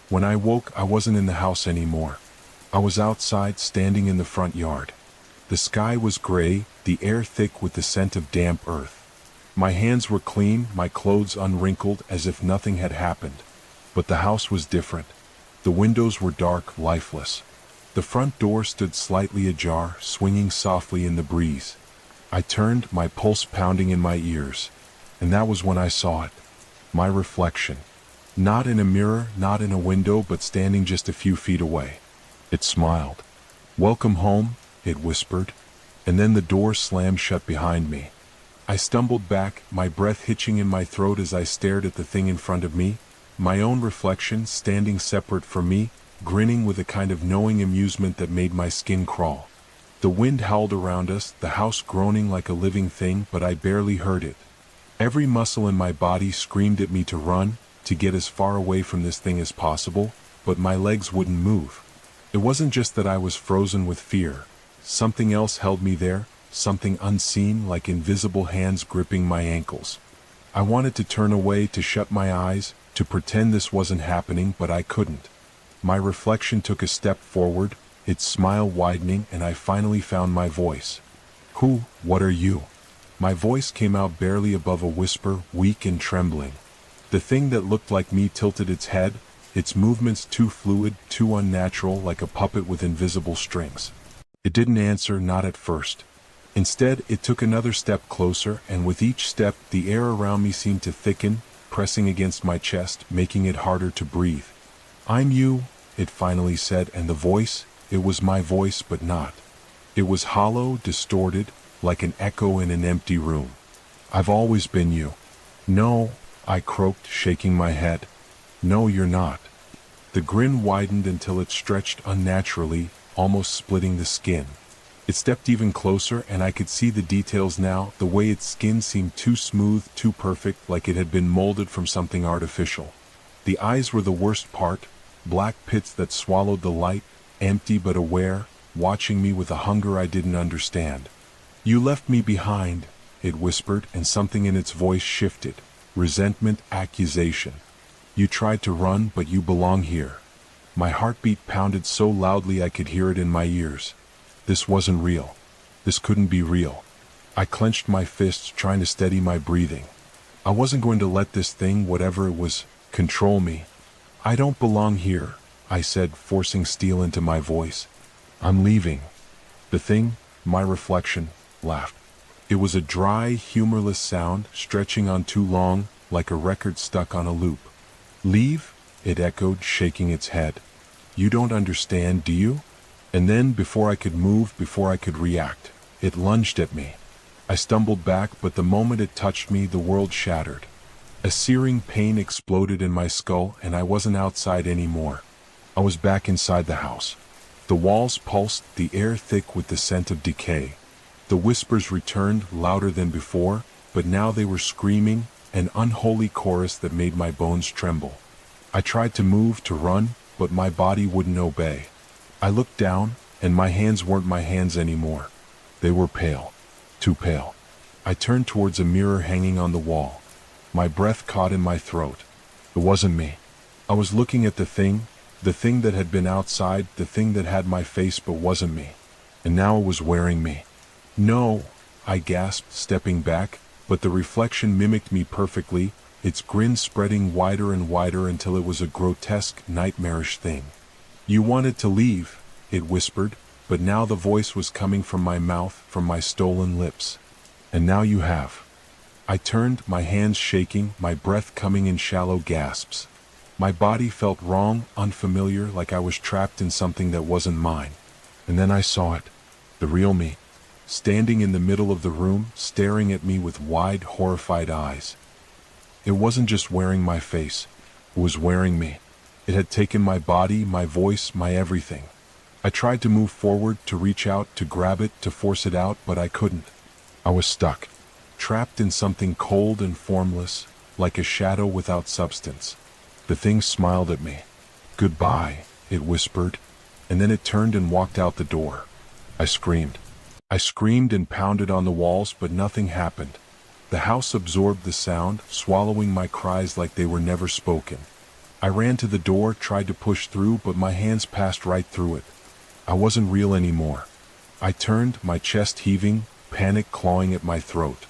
When I woke, I wasn't in the house anymore. I was outside, standing in the front yard. The sky was gray, the air thick with the scent of damp earth. My hands were clean, my clothes unwrinkled, as if nothing had happened. But the house was different. The windows were dark, lifeless. The front door stood slightly ajar, swinging softly in the breeze. I turned, my pulse pounding in my ears. And that was when I saw it. My reflection. Not in a mirror, not in a window, but standing just a few feet away. It smiled. "Welcome home," it whispered. And then the door slammed shut behind me. I stumbled back, my breath hitching in my throat as I stared at the thing in front of me, my own reflection standing separate from me, grinning with a kind of knowing amusement that made my skin crawl. The wind howled around us, the house groaning like a living thing, but I barely heard it. Every muscle in my body screamed at me to run, to get as far away from this thing as possible, but my legs wouldn't move. It wasn't just that I was frozen with fear. Something else held me there, something unseen, like invisible hands gripping my ankles. I wanted to turn away, to shut my eyes, to pretend this wasn't happening, but I couldn't. My reflection took a step forward, its smile widening, and I finally found my voice. What are you?" My voice came out barely above a whisper, weak and trembling. The thing that looked like me tilted its head, its movements too fluid, too unnatural, like a puppet with invisible strings. It didn't answer, not at first. Instead, it took another step closer, and with each step, the air around me seemed to thicken, pressing against my chest, making it harder to breathe. "I'm you," it finally said, and the voice, it was my voice, but not. It was hollow, distorted, like an echo in an empty room. "I've always been you." "No," I croaked, shaking my head. "No, you're not." The grin widened until it stretched unnaturally, almost splitting the skin. It stepped even closer, and I could see the details now, the way its skin seemed too smooth, too perfect, like it had been molded from something artificial. The eyes were the worst part, black pits that swallowed the light, empty but aware, watching me with a hunger I didn't understand. "You left me behind," it whispered, and something in its voice shifted. Resentment, accusation. "You tried to run, but you belong here." My heartbeat pounded so loudly I could hear it in my ears. This wasn't real. This couldn't be real. I clenched my fists, trying to steady my breathing. I wasn't going to let this thing, whatever it was, control me. "I don't belong here," I said, forcing steel into my voice. "I'm leaving." The thing, my reflection, laughed. It was a dry, humorless sound, stretching on too long, like a record stuck on a loop. "Leave?" it echoed, shaking its head. "You don't understand, do you?" And then, before I could move, before I could react, it lunged at me. I stumbled back, but the moment it touched me, the world shattered. A searing pain exploded in my skull, and I wasn't outside anymore. I was back inside the house. The walls pulsed, the air thick with the scent of decay. The whispers returned, louder than before, but now they were screaming, an unholy chorus that made my bones tremble. I tried to move, to run, but my body wouldn't obey. I looked down, and my hands weren't my hands anymore. They were pale. Too pale. I turned towards a mirror hanging on the wall. My breath caught in my throat. It wasn't me. I was looking at the thing that had been outside, the thing that had my face but wasn't me. And now it was wearing me. "No," I gasped, stepping back, but the reflection mimicked me perfectly, its grin spreading wider and wider until it was a grotesque, nightmarish thing. "You wanted to leave," it whispered, but now the voice was coming from my mouth, from my stolen lips. "And now you have." I turned, my hands shaking, my breath coming in shallow gasps. My body felt wrong, unfamiliar, like I was trapped in something that wasn't mine. And then I saw it, the real me, standing in the middle of the room, staring at me with wide, horrified eyes. It wasn't just wearing my face, it was wearing me. It had taken my body, my voice, my everything. I tried to move forward, to reach out, to grab it, to force it out, but I couldn't. I was stuck, trapped in something cold and formless, like a shadow without substance. The thing smiled at me. "Goodbye," it whispered, and then it turned and walked out the door. I screamed. I screamed and pounded on the walls, but nothing happened. The house absorbed the sound, swallowing my cries like they were never spoken. I ran to the door, tried to push through, but my hands passed right through it. I wasn't real anymore. I turned, my chest heaving, panic clawing at my throat.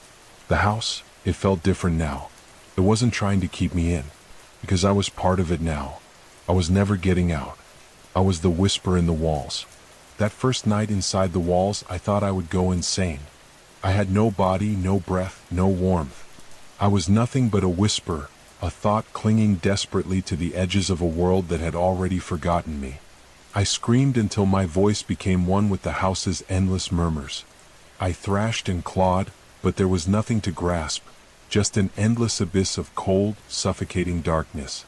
The house, it felt different now. It wasn't trying to keep me in, because I was part of it now. I was never getting out. I was the whisper in the walls. That first night inside the walls, I thought I would go insane. I had no body, no breath, no warmth. I was nothing but a whisper, a thought clinging desperately to the edges of a world that had already forgotten me. I screamed until my voice became one with the house's endless murmurs. I thrashed and clawed, but there was nothing to grasp, just an endless abyss of cold, suffocating darkness.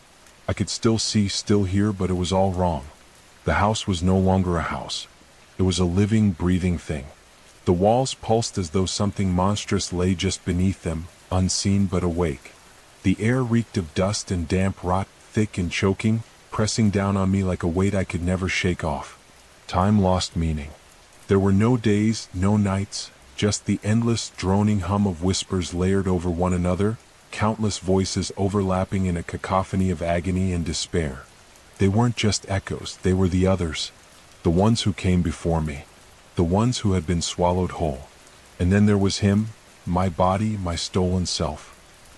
I could still see, still hear, but it was all wrong. The house was no longer a house. It was a living, breathing thing. The walls pulsed as though something monstrous lay just beneath them, unseen but awake. The air reeked of dust and damp rot, thick and choking, pressing down on me like a weight I could never shake off. Time lost meaning. There were no days, no nights, just the endless, droning hum of whispers layered over one another, countless voices overlapping in a cacophony of agony and despair. They weren't just echoes, they were the others, the ones who came before me, the ones who had been swallowed whole. And then there was him, my body, my stolen self.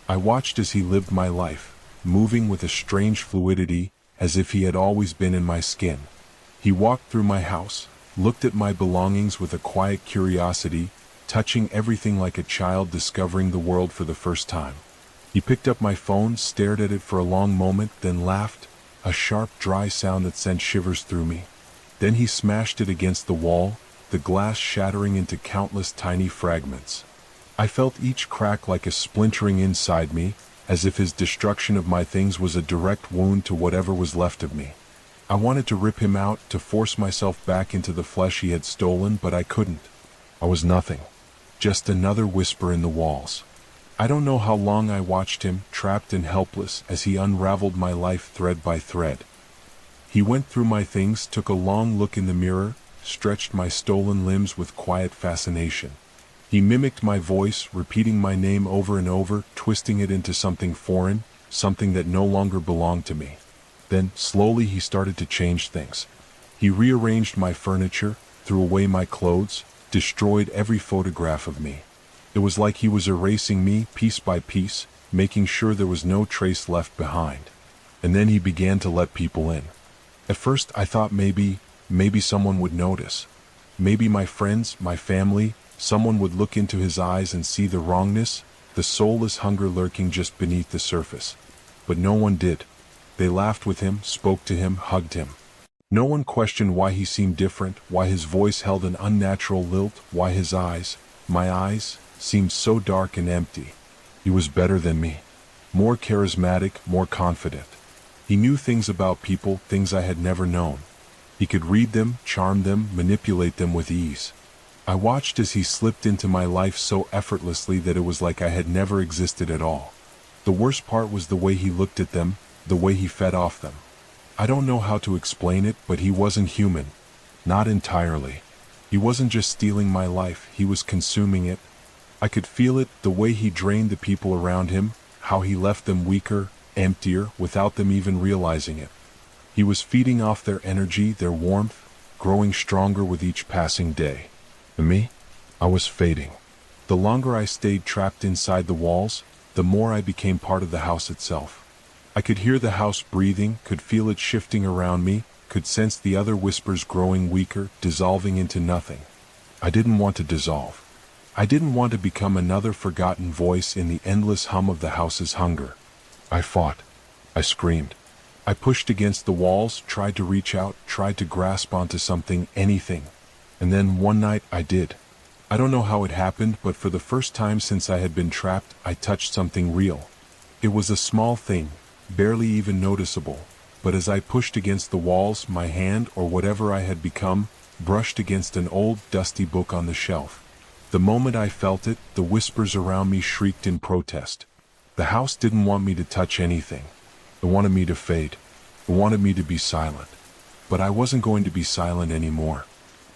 I watched as he lived my life, moving with a strange fluidity, as if he had always been in my skin. He walked through my house, looked at my belongings with a quiet curiosity, touching everything like a child discovering the world for the first time. He picked up my phone, stared at it for a long moment, then laughed, a sharp, dry sound that sent shivers through me. Then he smashed it against the wall, the glass shattering into countless tiny fragments. I felt each crack like a splintering inside me, as if his destruction of my things was a direct wound to whatever was left of me. I wanted to rip him out, to force myself back into the flesh he had stolen, but I couldn't. I was nothing. Just another whisper in the walls. I don't know how long I watched him, trapped and helpless, as he unraveled my life thread by thread. He went through my things, took a long look in the mirror, stretched my stolen limbs with quiet fascination. He mimicked my voice, repeating my name over and over, twisting it into something foreign, something that no longer belonged to me. Then, slowly, he started to change things. He rearranged my furniture, threw away my clothes, destroyed every photograph of me. It was like he was erasing me piece by piece, making sure there was no trace left behind. And then he began to let people in. At first I thought maybe someone would notice. Maybe my friends, my family, someone would look into his eyes and see the wrongness, the soulless hunger lurking just beneath the surface. But no one did. They laughed with him, spoke to him, hugged him. No one questioned why he seemed different, why his voice held an unnatural lilt, why his eyes, my eyes, seemed so dark and empty. He was better than me. More charismatic, more confident. He knew things about people, things I had never known. He could read them, charm them, manipulate them with ease. I watched as he slipped into my life so effortlessly that it was like I had never existed at all. The worst part was the way he looked at them, the way he fed off them. I don't know how to explain it, but he wasn't human. Not entirely. He wasn't just stealing my life, he was consuming it. I could feel it, the way he drained the people around him, how he left them weaker, emptier, without them even realizing it. He was feeding off their energy, their warmth, growing stronger with each passing day. And me? I was fading. The longer I stayed trapped inside the walls, the more I became part of the house itself. I could hear the house breathing, could feel it shifting around me, could sense the other whispers growing weaker, dissolving into nothing. I didn't want to dissolve. I didn't want to become another forgotten voice in the endless hum of the house's hunger. I fought. I screamed. I pushed against the walls, tried to reach out, tried to grasp onto something, anything. And then one night I did. I don't know how it happened, but for the first time since I had been trapped, I touched something real. It was a small thing, barely even noticeable, but as I pushed against the walls, my hand, or whatever I had become, brushed against an old, dusty book on the shelf. The moment I felt it, the whispers around me shrieked in protest. The house didn't want me to touch anything. It wanted me to fade. It wanted me to be silent. But I wasn't going to be silent anymore.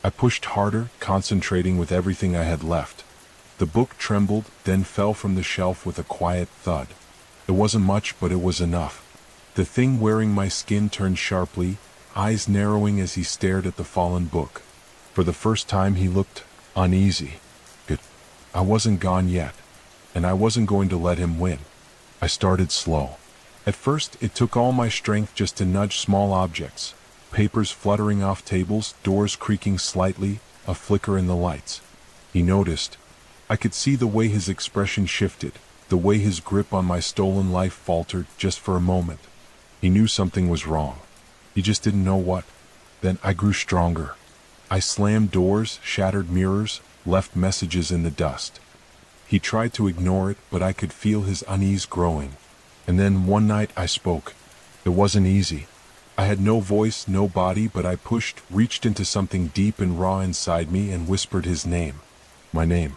I pushed harder, concentrating with everything I had left. The book trembled, then fell from the shelf with a quiet thud. It wasn't much, but it was enough. The thing wearing my skin turned sharply, eyes narrowing as he stared at the fallen book. For the first time he looked uneasy. I wasn't gone yet, and I wasn't going to let him win. I started slow. At first, it took all my strength just to nudge small objects. Papers fluttering off tables, doors creaking slightly, a flicker in the lights. He noticed. I could see the way his expression shifted, the way his grip on my stolen life faltered just for a moment. He knew something was wrong. He just didn't know what. Then I grew stronger. I slammed doors, shattered mirrors, left messages in the dust. He tried to ignore it, but I could feel his unease growing. And then one night I spoke. It wasn't easy. I had no voice, no body, but I pushed, reached into something deep and raw inside me and whispered his name. My name.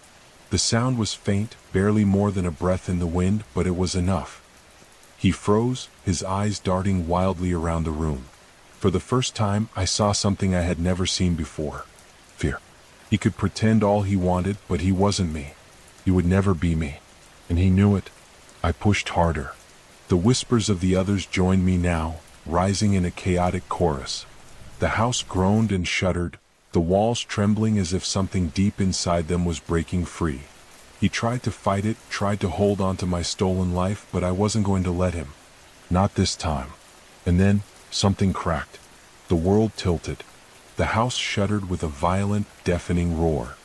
The sound was faint, barely more than a breath in the wind, but it was enough. He froze, his eyes darting wildly around the room. For the first time, I saw something I had never seen before. Fear. He could pretend all he wanted, but he wasn't me. He would never be me. And he knew it. I pushed harder. The whispers of the others joined me now, rising in a chaotic chorus. The house groaned and shuddered, the walls trembling as if something deep inside them was breaking free. He tried to fight it, tried to hold on to my stolen life, but I wasn't going to let him. Not this time. And then, something cracked. The world tilted. The house shuddered with a violent, deafening roar.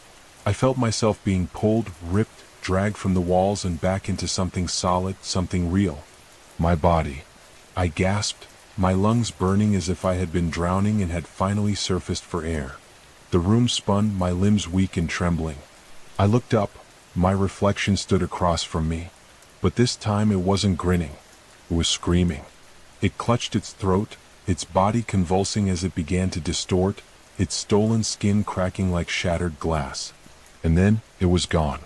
I felt myself being pulled, ripped, dragged from the walls and back into something solid, something real. My body. I gasped, my lungs burning as if I had been drowning and had finally surfaced for air. The room spun, my limbs weak and trembling. I looked up. My reflection stood across from me. But this time it wasn't grinning. It was screaming. It clutched its throat, its body convulsing as it began to distort, its stolen skin cracking like shattered glass. And then it was gone.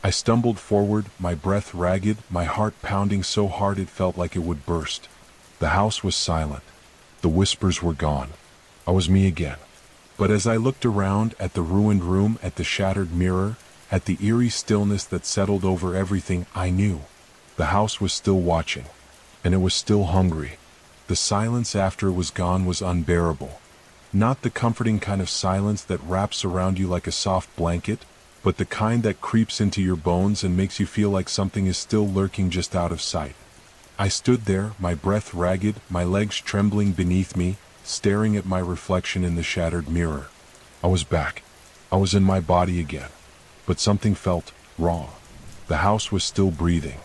I stumbled forward, my breath ragged, my heart pounding so hard it felt like it would burst. The house was silent. The whispers were gone. I was me again. But as I looked around at the ruined room, at the shattered mirror, at the eerie stillness that settled over everything, I knew. The house was still watching. And it was still hungry. The silence after it was gone was unbearable. Not the comforting kind of silence that wraps around you like a soft blanket, but the kind that creeps into your bones and makes you feel like something is still lurking just out of sight. I stood there, my breath ragged, my legs trembling beneath me, staring at my reflection in the shattered mirror. I was back. I was in my body again. But something felt wrong. The house was still breathing.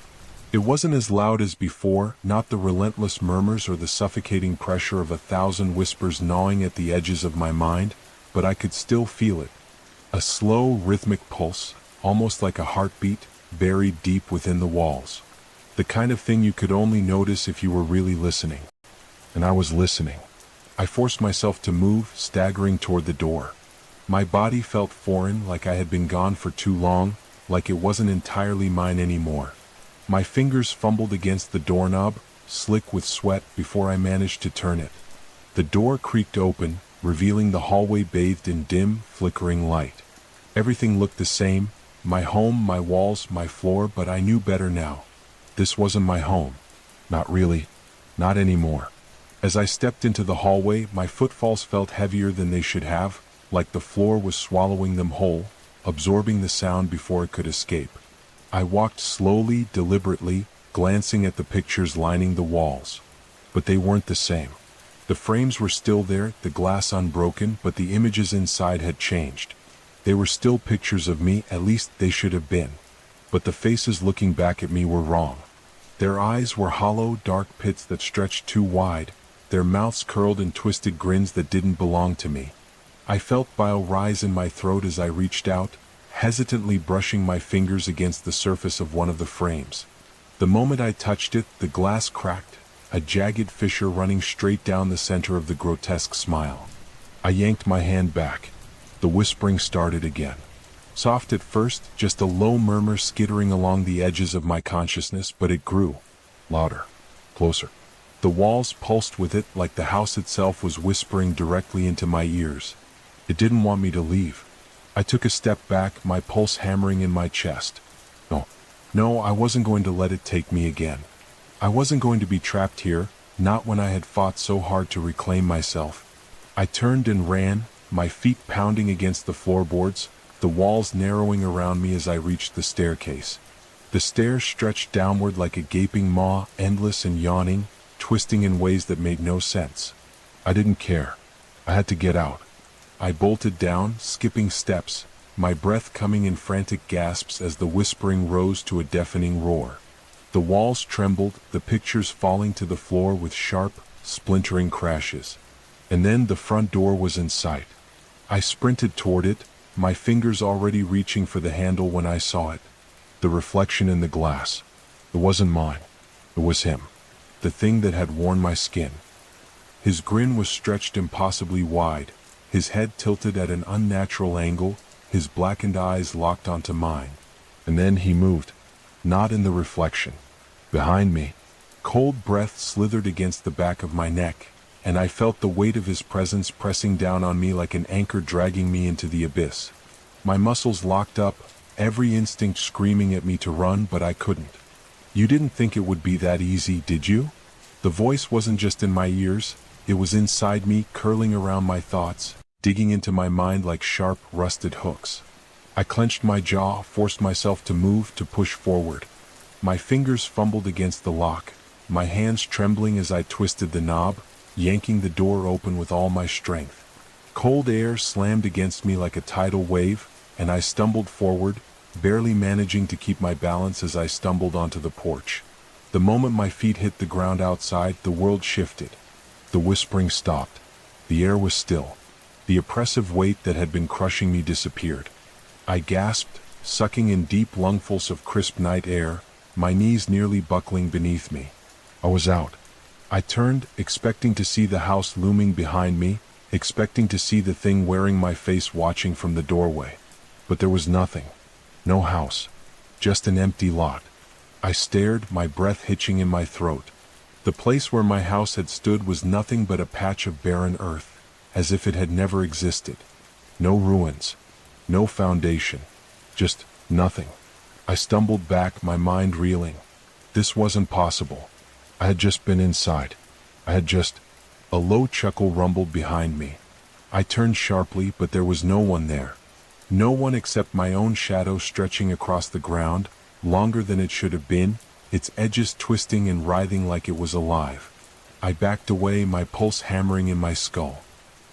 It wasn't as loud as before, not the relentless murmurs or the suffocating pressure of 1,000 whispers gnawing at the edges of my mind, but I could still feel it. A slow, rhythmic pulse, almost like a heartbeat, buried deep within the walls. The kind of thing you could only notice if you were really listening. And I was listening. I forced myself to move, staggering toward the door. My body felt foreign, like I had been gone for too long, like it wasn't entirely mine anymore. My fingers fumbled against the doorknob, slick with sweat, before I managed to turn it. The door creaked open, revealing the hallway bathed in dim, flickering light. Everything looked the same, my home, my walls, my floor, but I knew better now. This wasn't my home. Not really. Not anymore. As I stepped into the hallway, my footfalls felt heavier than they should have, like the floor was swallowing them whole, absorbing the sound before it could escape. I walked slowly, deliberately, glancing at the pictures lining the walls. But they weren't the same. The frames were still there, the glass unbroken, but the images inside had changed. They were still pictures of me, at least they should have been. But the faces looking back at me were wrong. Their eyes were hollow, dark pits that stretched too wide, their mouths curled in twisted grins that didn't belong to me. I felt bile rise in my throat as I reached out, hesitantly brushing my fingers against the surface of one of the frames. The moment I touched it, the glass cracked, a jagged fissure running straight down the center of the grotesque smile. I yanked my hand back. The whispering started again. Soft at first, just a low murmur skittering along the edges of my consciousness, but it grew. Louder. Closer. The walls pulsed with it, like the house itself was whispering directly into my ears. It didn't want me to leave. I took a step back, my pulse hammering in my chest. No, I wasn't going to let it take me again. I wasn't going to be trapped here, not when I had fought so hard to reclaim myself. I turned and ran, my feet pounding against the floorboards, the walls narrowing around me as I reached the staircase. The stairs stretched downward like a gaping maw, endless and yawning, twisting in ways that made no sense. I didn't care. I had to get out. I bolted down, skipping steps, my breath coming in frantic gasps as the whispering rose to a deafening roar. The walls trembled, the pictures falling to the floor with sharp, splintering crashes. And then the front door was in sight. I sprinted toward it, my fingers already reaching for the handle when I saw it. The reflection in the glass. It wasn't mine. It was him. The thing that had worn my skin. His grin was stretched impossibly wide, his head tilted at an unnatural angle, his blackened eyes locked onto mine. And then he moved. Not in the reflection. Behind me. Cold breath slithered against the back of my neck, and I felt the weight of his presence pressing down on me like an anchor dragging me into the abyss. My muscles locked up, every instinct screaming at me to run, but I couldn't. You didn't think it would be that easy, did you? The voice wasn't just in my ears, it was inside me, curling around my thoughts, digging into my mind like sharp, rusted hooks. I clenched my jaw, forced myself to move, to push forward. My fingers fumbled against the lock, my hands trembling as I twisted the knob, yanking the door open with all my strength. Cold air slammed against me like a tidal wave, and I stumbled forward, barely managing to keep my balance as I stumbled onto the porch. The moment my feet hit the ground outside, the world shifted. The whispering stopped. The air was still. The oppressive weight that had been crushing me disappeared. I gasped, sucking in deep lungfuls of crisp night air, my knees nearly buckling beneath me. I was out. I turned, expecting to see the house looming behind me, expecting to see the thing wearing my face watching from the doorway. But there was nothing. No house. Just an empty lot. I stared, my breath hitching in my throat. The place where my house had stood was nothing but a patch of barren earth, as if it had never existed. No ruins. No foundation. Just nothing. I stumbled back, my mind reeling. This wasn't possible. I had just been inside. A low chuckle rumbled behind me. I turned sharply, but there was no one there. No one except my own shadow stretching across the ground, longer than it should have been, its edges twisting and writhing like it was alive. I backed away, my pulse hammering in my skull.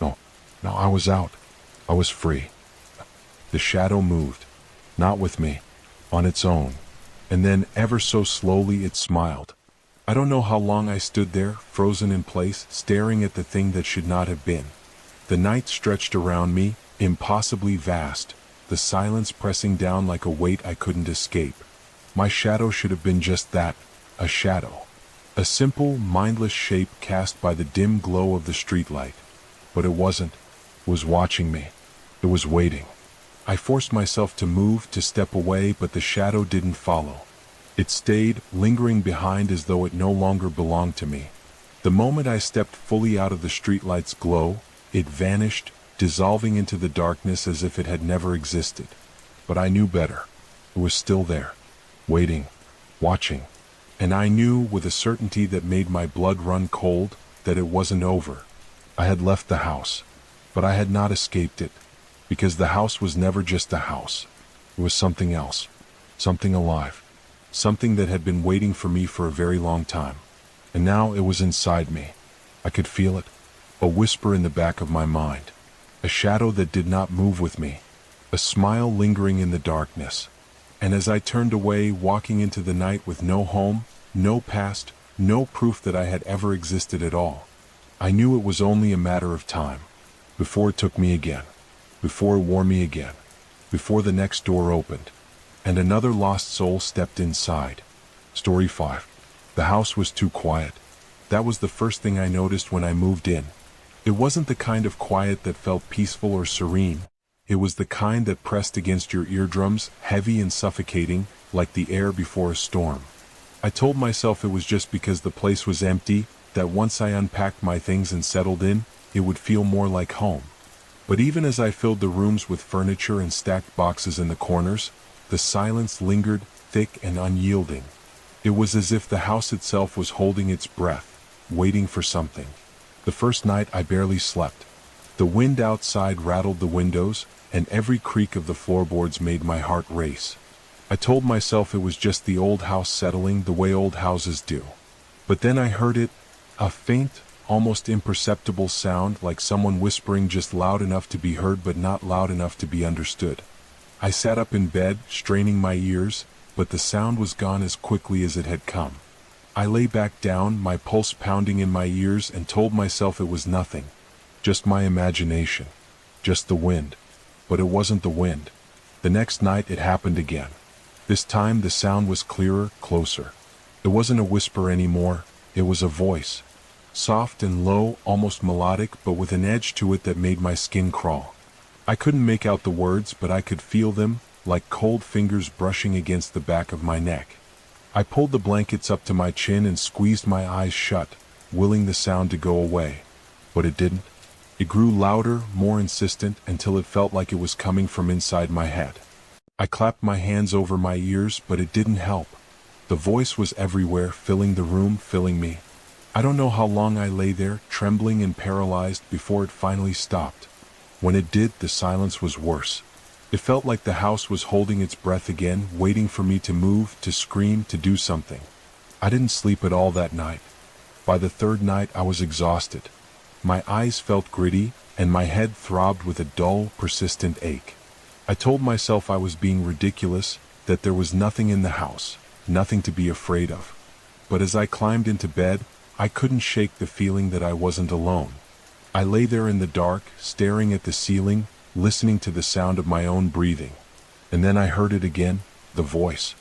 No, I was out. I was free. The shadow moved. Not with me. On its own. And then, ever so slowly, it smiled. I don't know how long I stood there, frozen in place, staring at the thing that should not have been. The night stretched around me, impossibly vast, the silence pressing down like a weight I couldn't escape. My shadow should have been just that, a shadow. A simple, mindless shape cast by the dim glow of the streetlight. But it wasn't. It was watching me. It was waiting. I forced myself to move, to step away, but the shadow didn't follow. It stayed, lingering behind as though it no longer belonged to me. The moment I stepped fully out of the streetlight's glow, it vanished, dissolving into the darkness as if it had never existed. But I knew better. It was still there, waiting, watching. And I knew, with a certainty that made my blood run cold, that it wasn't over. I had left the house, but I had not escaped it, because the house was never just a house. It was something else, something alive, something that had been waiting for me for a very long time. And now it was inside me. I could feel it, a whisper in the back of my mind, a shadow that did not move with me, a smile lingering in the darkness. And as I turned away, walking into the night with no home, no past, no proof that I had ever existed at all, I knew it was only a matter of time, before it took me again, before it wore me again, before the next door opened, and another lost soul stepped inside. Story 5. The house was too quiet. That was the first thing I noticed when I moved in. It wasn't the kind of quiet that felt peaceful or serene. It was the kind that pressed against your eardrums, heavy and suffocating, like the air before a storm. I told myself it was just because the place was empty, that once I unpacked my things and settled in, it would feel more like home. But even as I filled the rooms with furniture and stacked boxes in the corners, the silence lingered, thick and unyielding. It was as if the house itself was holding its breath, waiting for something. The first night I barely slept. The wind outside rattled the windows, and every creak of the floorboards made my heart race. I told myself it was just the old house settling the way old houses do. But then I heard it, a faint, almost imperceptible sound like someone whispering just loud enough to be heard but not loud enough to be understood. I sat up in bed, straining my ears, but the sound was gone as quickly as it had come. I lay back down, my pulse pounding in my ears, and told myself it was nothing. Just my imagination. Just the wind. But it wasn't the wind. The next night it happened again. This time the sound was clearer, closer. It wasn't a whisper anymore, it was a voice. Soft and low, almost melodic, but with an edge to it that made my skin crawl. I couldn't make out the words, but I could feel them, like cold fingers brushing against the back of my neck. I pulled the blankets up to my chin and squeezed my eyes shut, willing the sound to go away. But it didn't. It grew louder, more insistent, until it felt like it was coming from inside my head. I clapped my hands over my ears, but it didn't help. The voice was everywhere, filling the room, filling me. I don't know how long I lay there, trembling and paralyzed, before it finally stopped. When it did, the silence was worse. It felt like the house was holding its breath again, waiting for me to move, to scream, to do something. I didn't sleep at all that night. By the third night, I was exhausted. My eyes felt gritty, and my head throbbed with a dull, persistent ache. I told myself I was being ridiculous, that there was nothing in the house, nothing to be afraid of. But as I climbed into bed, I couldn't shake the feeling that I wasn't alone. I lay there in the dark, staring at the ceiling, listening to the sound of my own breathing. And then I heard it again, the voice.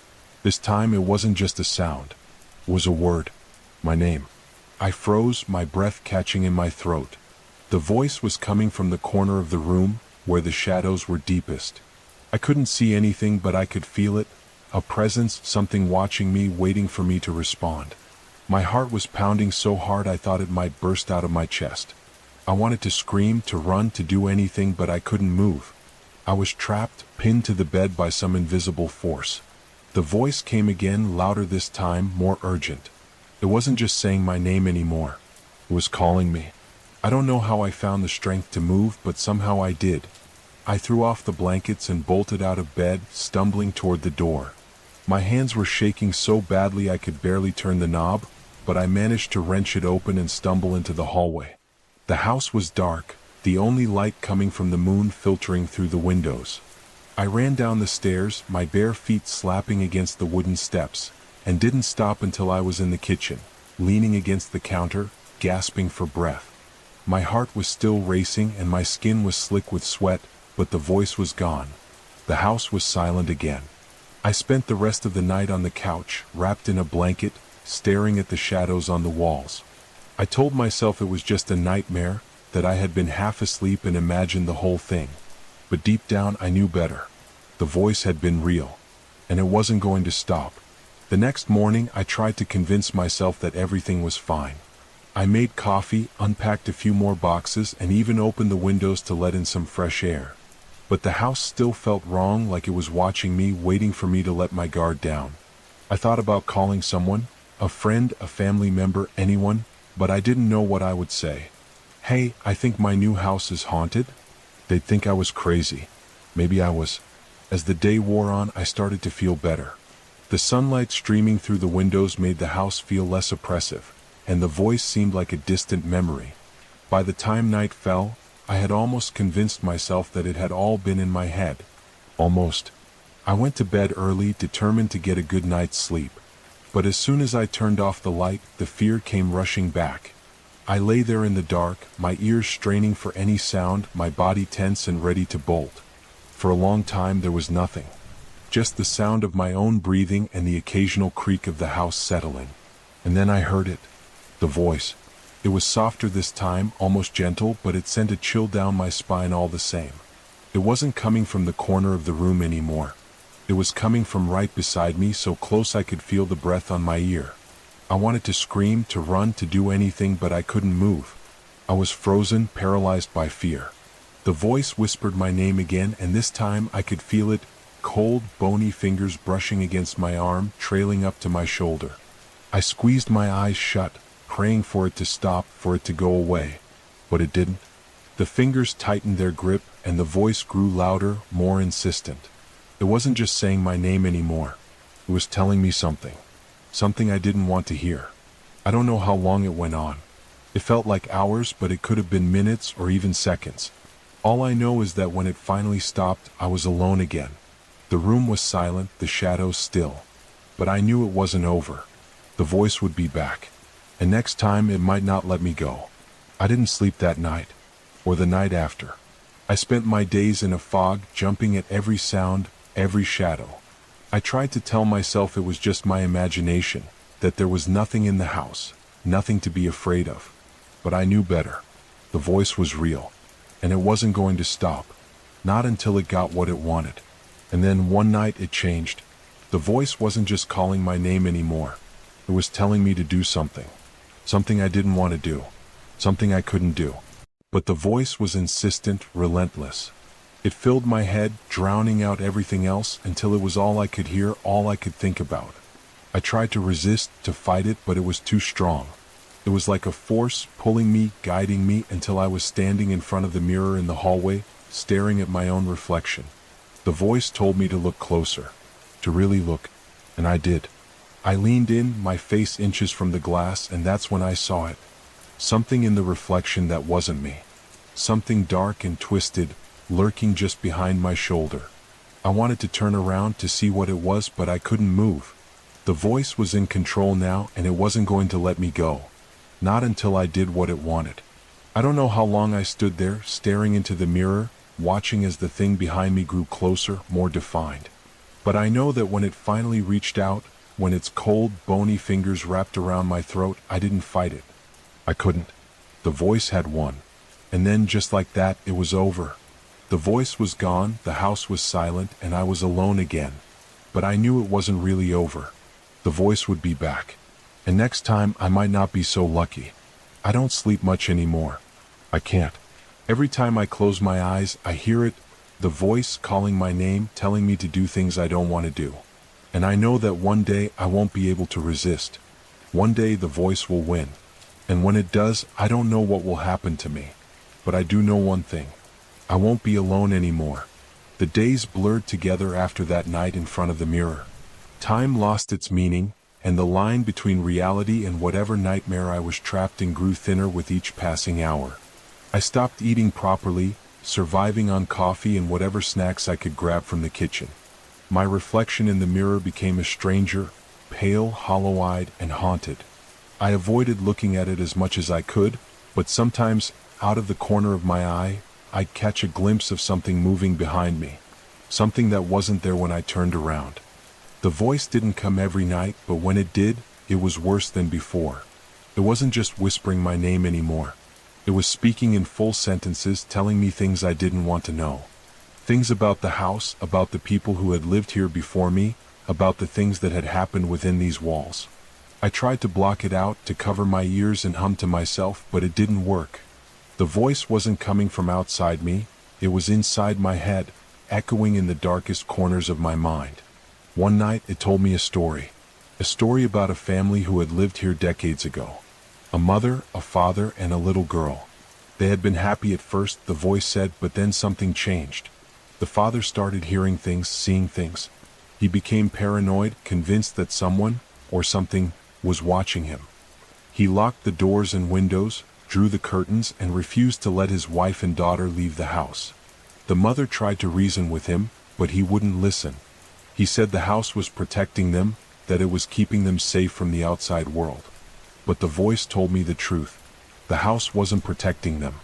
This time it wasn't just a sound. It was a word. My name. I froze, my breath catching in my throat. The voice was coming from the corner of the room, where the shadows were deepest. I couldn't see anything, but I could feel it, a presence, something watching me, waiting for me to respond. My heart was pounding so hard I thought it might burst out of my chest. I wanted to scream, to run, to do anything, but I couldn't move. I was trapped, pinned to the bed by some invisible force. The voice came again, louder this time, more urgent. It wasn't just saying my name anymore. It was calling me. I don't know how I found the strength to move, but somehow I did. I threw off the blankets and bolted out of bed, stumbling toward the door. My hands were shaking so badly I could barely turn the knob, but I managed to wrench it open and stumble into the hallway. The house was dark, the only light coming from the moon filtering through the windows. I ran down the stairs, my bare feet slapping against the wooden steps, and didn't stop until I was in the kitchen, leaning against the counter, gasping for breath. My heart was still racing and my skin was slick with sweat, but the voice was gone. The house was silent again. I spent the rest of the night on the couch, wrapped in a blanket, staring at the shadows on the walls. I told myself it was just a nightmare, that I had been half asleep and imagined the whole thing. But deep down I knew better. The voice had been real, and it wasn't going to stop. The next morning I tried to convince myself that everything was fine. I made coffee, unpacked a few more boxes, and even opened the windows to let in some fresh air. But the house still felt wrong, like it was watching me, waiting for me to let my guard down. I thought about calling someone, a friend, a family member, anyone, but I didn't know what I would say. Hey, I think my new house is haunted? They'd think I was crazy. Maybe I was. As the day wore on, I started to feel better. The sunlight streaming through the windows made the house feel less oppressive, and the voice seemed like a distant memory. By the time night fell, I had almost convinced myself that it had all been in my head. Almost. I went to bed early, determined to get a good night's sleep. But as soon as I turned off the light, the fear came rushing back. I lay there in the dark, my ears straining for any sound, my body tense and ready to bolt. For a long time there was nothing. Just the sound of my own breathing and the occasional creak of the house settling. And then I heard it. The voice. It was softer this time, almost gentle, but it sent a chill down my spine all the same. It wasn't coming from the corner of the room anymore. It was coming from right beside me, so close I could feel the breath on my ear. I wanted to scream, to run, to do anything, but I couldn't move. I was frozen, paralyzed by fear. The voice whispered my name again, and this time I could feel it, cold, bony fingers brushing against my arm, trailing up to my shoulder. I squeezed my eyes shut, praying for it to stop, for it to go away. But it didn't. The fingers tightened their grip, and the voice grew louder, more insistent. It It wasn't just saying my name anymore. It was telling me something. Something I didn't want to hear. I don't know how long it went on. It felt like hours, but it could have been minutes or even seconds. All I know is that when it finally stopped, I was alone again. The room was silent, the shadows still. But I knew it wasn't over. The voice would be back. And next time it might not let me go. I didn't sleep that night. Or the night after. I spent my days in a fog, jumping at every sound, every shadow. I tried to tell myself it was just my imagination, that there was nothing in the house, nothing to be afraid of. But I knew better. The voice was real. And it wasn't going to stop. Not until it got what it wanted. And then one night it changed. The voice wasn't just calling my name anymore. It was telling me to do something. Something I didn't want to do. Something I couldn't do. But the voice was insistent, relentless. It filled my head, drowning out everything else until it was all I could hear, all I could think about. I tried to resist, to fight it, but it was too strong. It was like a force pulling me, guiding me until I was standing in front of the mirror in the hallway, staring at my own reflection. The voice told me to look closer, to really look, and I did. I leaned in, my face inches from the glass, and that's when I saw it. Something in the reflection that wasn't me. Something dark and twisted, lurking just behind my shoulder. I wanted to turn around to see what it was, but I couldn't move. The voice was in control now, and it wasn't going to let me go. Not until I did what it wanted. I don't know how long I stood there, staring into the mirror, watching as the thing behind me grew closer, more defined. But I know that when it finally reached out, when its cold, bony fingers wrapped around my throat, I didn't fight it. I couldn't. The voice had won. And then, just like that, it was over. The voice was gone, the house was silent, and I was alone again. But I knew it wasn't really over. The voice would be back. And next time, I might not be so lucky. I don't sleep much anymore. I can't. Every time I close my eyes, I hear it, the voice calling my name, telling me to do things I don't want to do. And I know that one day I won't be able to resist. One day the voice will win. And when it does, I don't know what will happen to me. But I do know one thing. I won't be alone anymore. The days blurred together after that night in front of the mirror. Time lost its meaning, and the line between reality and whatever nightmare I was trapped in grew thinner with each passing hour. I stopped eating properly, surviving on coffee and whatever snacks I could grab from the kitchen. My reflection in the mirror became a stranger, pale, hollow-eyed, and haunted. I avoided looking at it as much as I could, but sometimes, out of the corner of my eye, I'd catch a glimpse of something moving behind me. Something that wasn't there when I turned around. The voice didn't come every night, but when it did, it was worse than before. It wasn't just whispering my name anymore. It was speaking in full sentences, telling me things I didn't want to know. Things about the house, about the people who had lived here before me, about the things that had happened within these walls. I tried to block it out, to cover my ears and hum to myself, but it didn't work. The voice wasn't coming from outside me, it was inside my head, echoing in the darkest corners of my mind. One night it told me a story about a family who had lived here decades ago. A mother, a father, and a little girl. They had been happy at first, the voice said, but then something changed. The father started hearing things, seeing things. He became paranoid, convinced that someone, or something, was watching him. He locked the doors and windows, drew the curtains, and refused to let his wife and daughter leave the house. The mother tried to reason with him, but he wouldn't listen. He said the house was protecting them, that it was keeping them safe from the outside world. But the voice told me the truth. The house wasn't protecting them.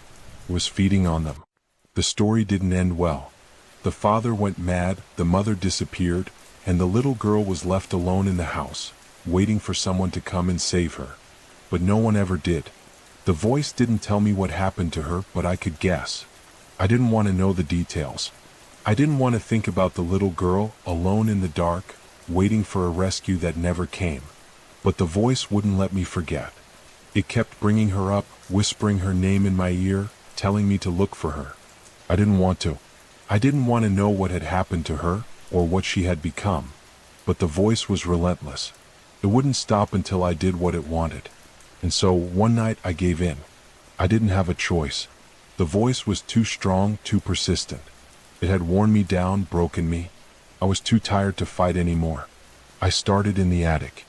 It was feeding on them. The story didn't end well. The father went mad, the mother disappeared, and the little girl was left alone in the house, waiting for someone to come and save her. But no one ever did. The voice didn't tell me what happened to her, but I could guess. I didn't want to know the details. I didn't want to think about the little girl, alone in the dark, waiting for a rescue that never came. But the voice wouldn't let me forget. It kept bringing her up, whispering her name in my ear, telling me to look for her. I didn't want to. I didn't want to know what had happened to her, or what she had become. But the voice was relentless. It wouldn't stop until I did what it wanted. And so, one night I gave in. I didn't have a choice. The voice was too strong, too persistent. It had worn me down, broken me. I was too tired to fight anymore. I started in the attic.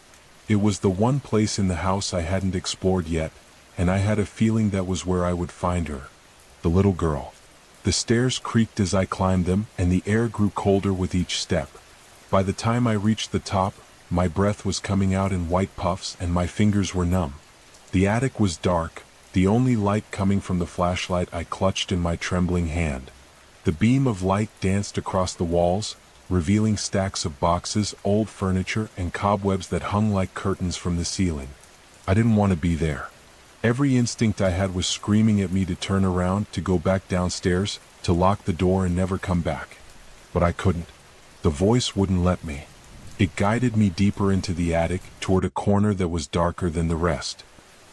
It was the one place in the house I hadn't explored yet, and I had a feeling that was where I would find her. The little girl. The stairs creaked as I climbed them, and the air grew colder with each step. By the time I reached the top, my breath was coming out in white puffs and my fingers were numb. The attic was dark, the only light coming from the flashlight I clutched in my trembling hand. The beam of light danced across the walls, revealing stacks of boxes, old furniture, and cobwebs that hung like curtains from the ceiling. I didn't want to be there. Every instinct I had was screaming at me to turn around, to go back downstairs, to lock the door and never come back. But I couldn't. The voice wouldn't let me. It guided me deeper into the attic, toward a corner that was darker than the rest.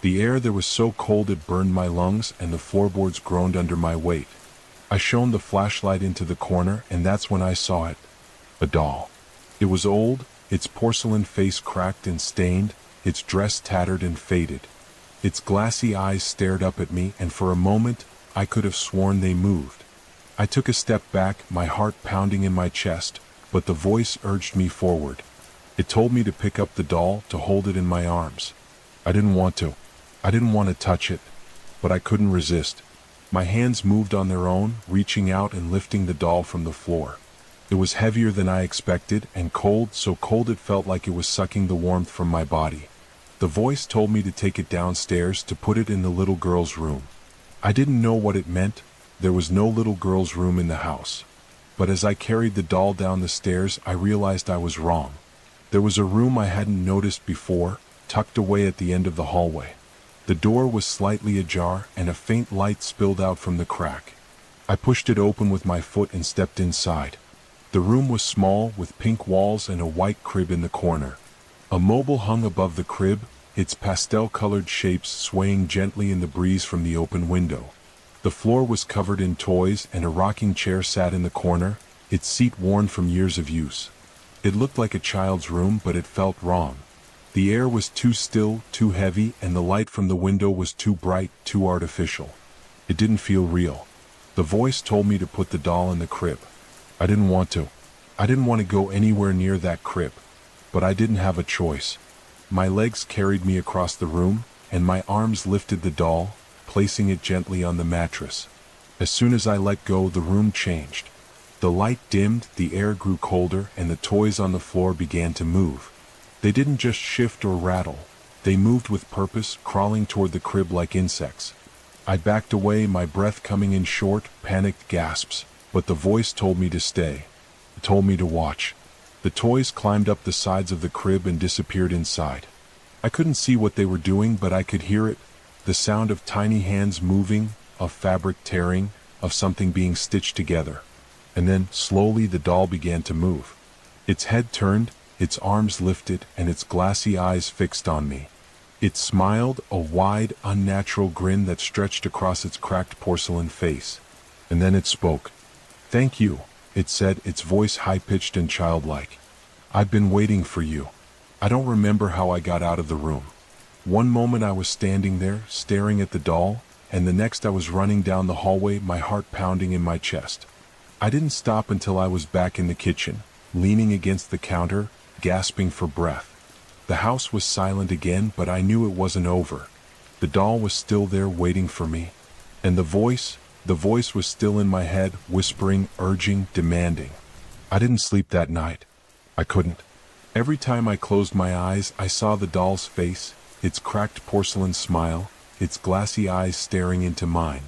The air there was so cold it burned my lungs, and the floorboards groaned under my weight. I shone the flashlight into the corner, and that's when I saw it. A doll. It was old, its porcelain face cracked and stained, its dress tattered and faded. Its glassy eyes stared up at me, and for a moment, I could have sworn they moved. I took a step back, my heart pounding in my chest, but the voice urged me forward. It told me to pick up the doll, to hold it in my arms. I didn't want to. I didn't want to touch it, but I couldn't resist. My hands moved on their own, reaching out and lifting the doll from the floor. It was heavier than I expected, and cold, so cold it felt like it was sucking the warmth from my body. The voice told me to take it downstairs, to put it in the little girl's room. I didn't know what it meant. There was no little girl's room in the house. But as I carried the doll down the stairs, I realized I was wrong. There was a room I hadn't noticed before, tucked away at the end of the hallway. The door was slightly ajar, and a faint light spilled out from the crack. I pushed it open with my foot and stepped inside. The room was small, with pink walls and a white crib in the corner. A mobile hung above the crib, its pastel-colored shapes swaying gently in the breeze from the open window. The floor was covered in toys, and a rocking chair sat in the corner, its seat worn from years of use. It looked like a child's room, but it felt wrong. The air was too still, too heavy, and the light from the window was too bright, too artificial. It didn't feel real. The voice told me to put the doll in the crib. I didn't want to. I didn't want to go anywhere near that crib. But I didn't have a choice. My legs carried me across the room, and my arms lifted the doll, placing it gently on the mattress. As soon as I let go, the room changed. The light dimmed, the air grew colder, and the toys on the floor began to move. They didn't just shift or rattle. They moved with purpose, crawling toward the crib like insects. I backed away, my breath coming in short, panicked gasps, but the voice told me to stay. It told me to watch. The toys climbed up the sides of the crib and disappeared inside. I couldn't see what they were doing, but I could hear it, the sound of tiny hands moving, of fabric tearing, of something being stitched together. And then, slowly, the doll began to move. Its head turned, its arms lifted, and its glassy eyes fixed on me. It smiled, a wide, unnatural grin that stretched across its cracked porcelain face. And then it spoke. "Thank you," it said, its voice high-pitched and childlike. "I've been waiting for you." I don't remember how I got out of the room. One moment I was standing there, staring at the doll, and the next I was running down the hallway, my heart pounding in my chest. I didn't stop until I was back in the kitchen, leaning against the counter, gasping for breath. The house was silent again, but I knew it wasn't over. The doll was still there waiting for me. And the voice was still in my head, whispering, urging, demanding. I didn't sleep that night. I couldn't. Every time I closed my eyes, I saw the doll's face, its cracked porcelain smile, its glassy eyes staring into mine.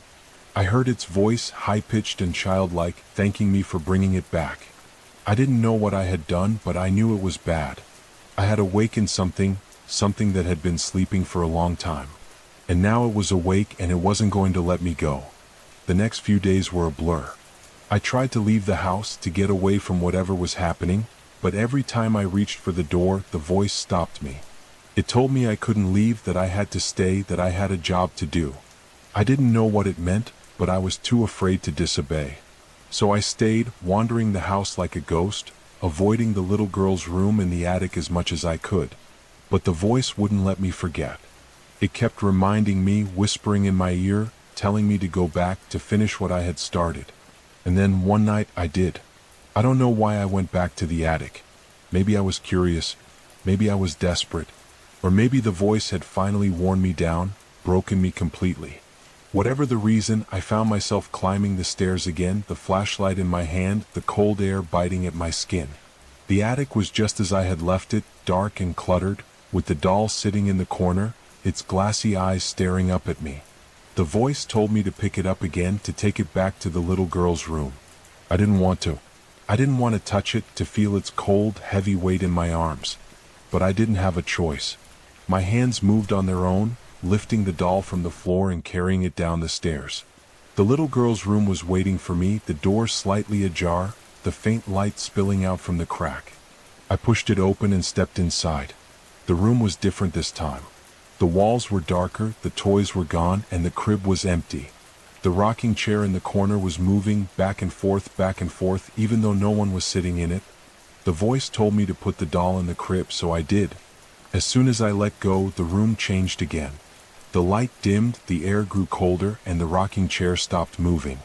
I heard its voice, high-pitched and childlike, thanking me for bringing it back. I didn't know what I had done, but I knew it was bad. I had awakened something that had been sleeping for a long time. And now it was awake, and it wasn't going to let me go. The next few days were a blur. I tried to leave the house, to get away from whatever was happening, but every time I reached for the door, the voice stopped me. It told me I couldn't leave, that I had to stay, that I had a job to do. I didn't know what it meant, but I was too afraid to disobey. So I stayed, wandering the house like a ghost, avoiding the little girl's room in the attic as much as I could. But the voice wouldn't let me forget. It kept reminding me, whispering in my ear, telling me to go back, to finish what I had started. And then one night I did. I don't know why I went back to the attic. Maybe I was curious, maybe I was desperate, or maybe the voice had finally worn me down, broken me completely. Whatever the reason, I found myself climbing the stairs again, the flashlight in my hand, the cold air biting at my skin. The attic was just as I had left it, dark and cluttered, with the doll sitting in the corner, its glassy eyes staring up at me. The voice told me to pick it up again, to take it back to the little girl's room. I didn't want to. I didn't want to touch it, to feel its cold, heavy weight in my arms. But I didn't have a choice. My hands moved on their own, lifting the doll from the floor and carrying it down the stairs. The little girl's room was waiting for me, the door slightly ajar, the faint light spilling out from the crack. I pushed it open and stepped inside. The room was different this time. The walls were darker, the toys were gone, and the crib was empty. The rocking chair in the corner was moving back and forth, even though no one was sitting in it. The voice told me to put the doll in the crib, so I did. As soon as I let go, the room changed again. The light dimmed, the air grew colder, and the rocking chair stopped moving.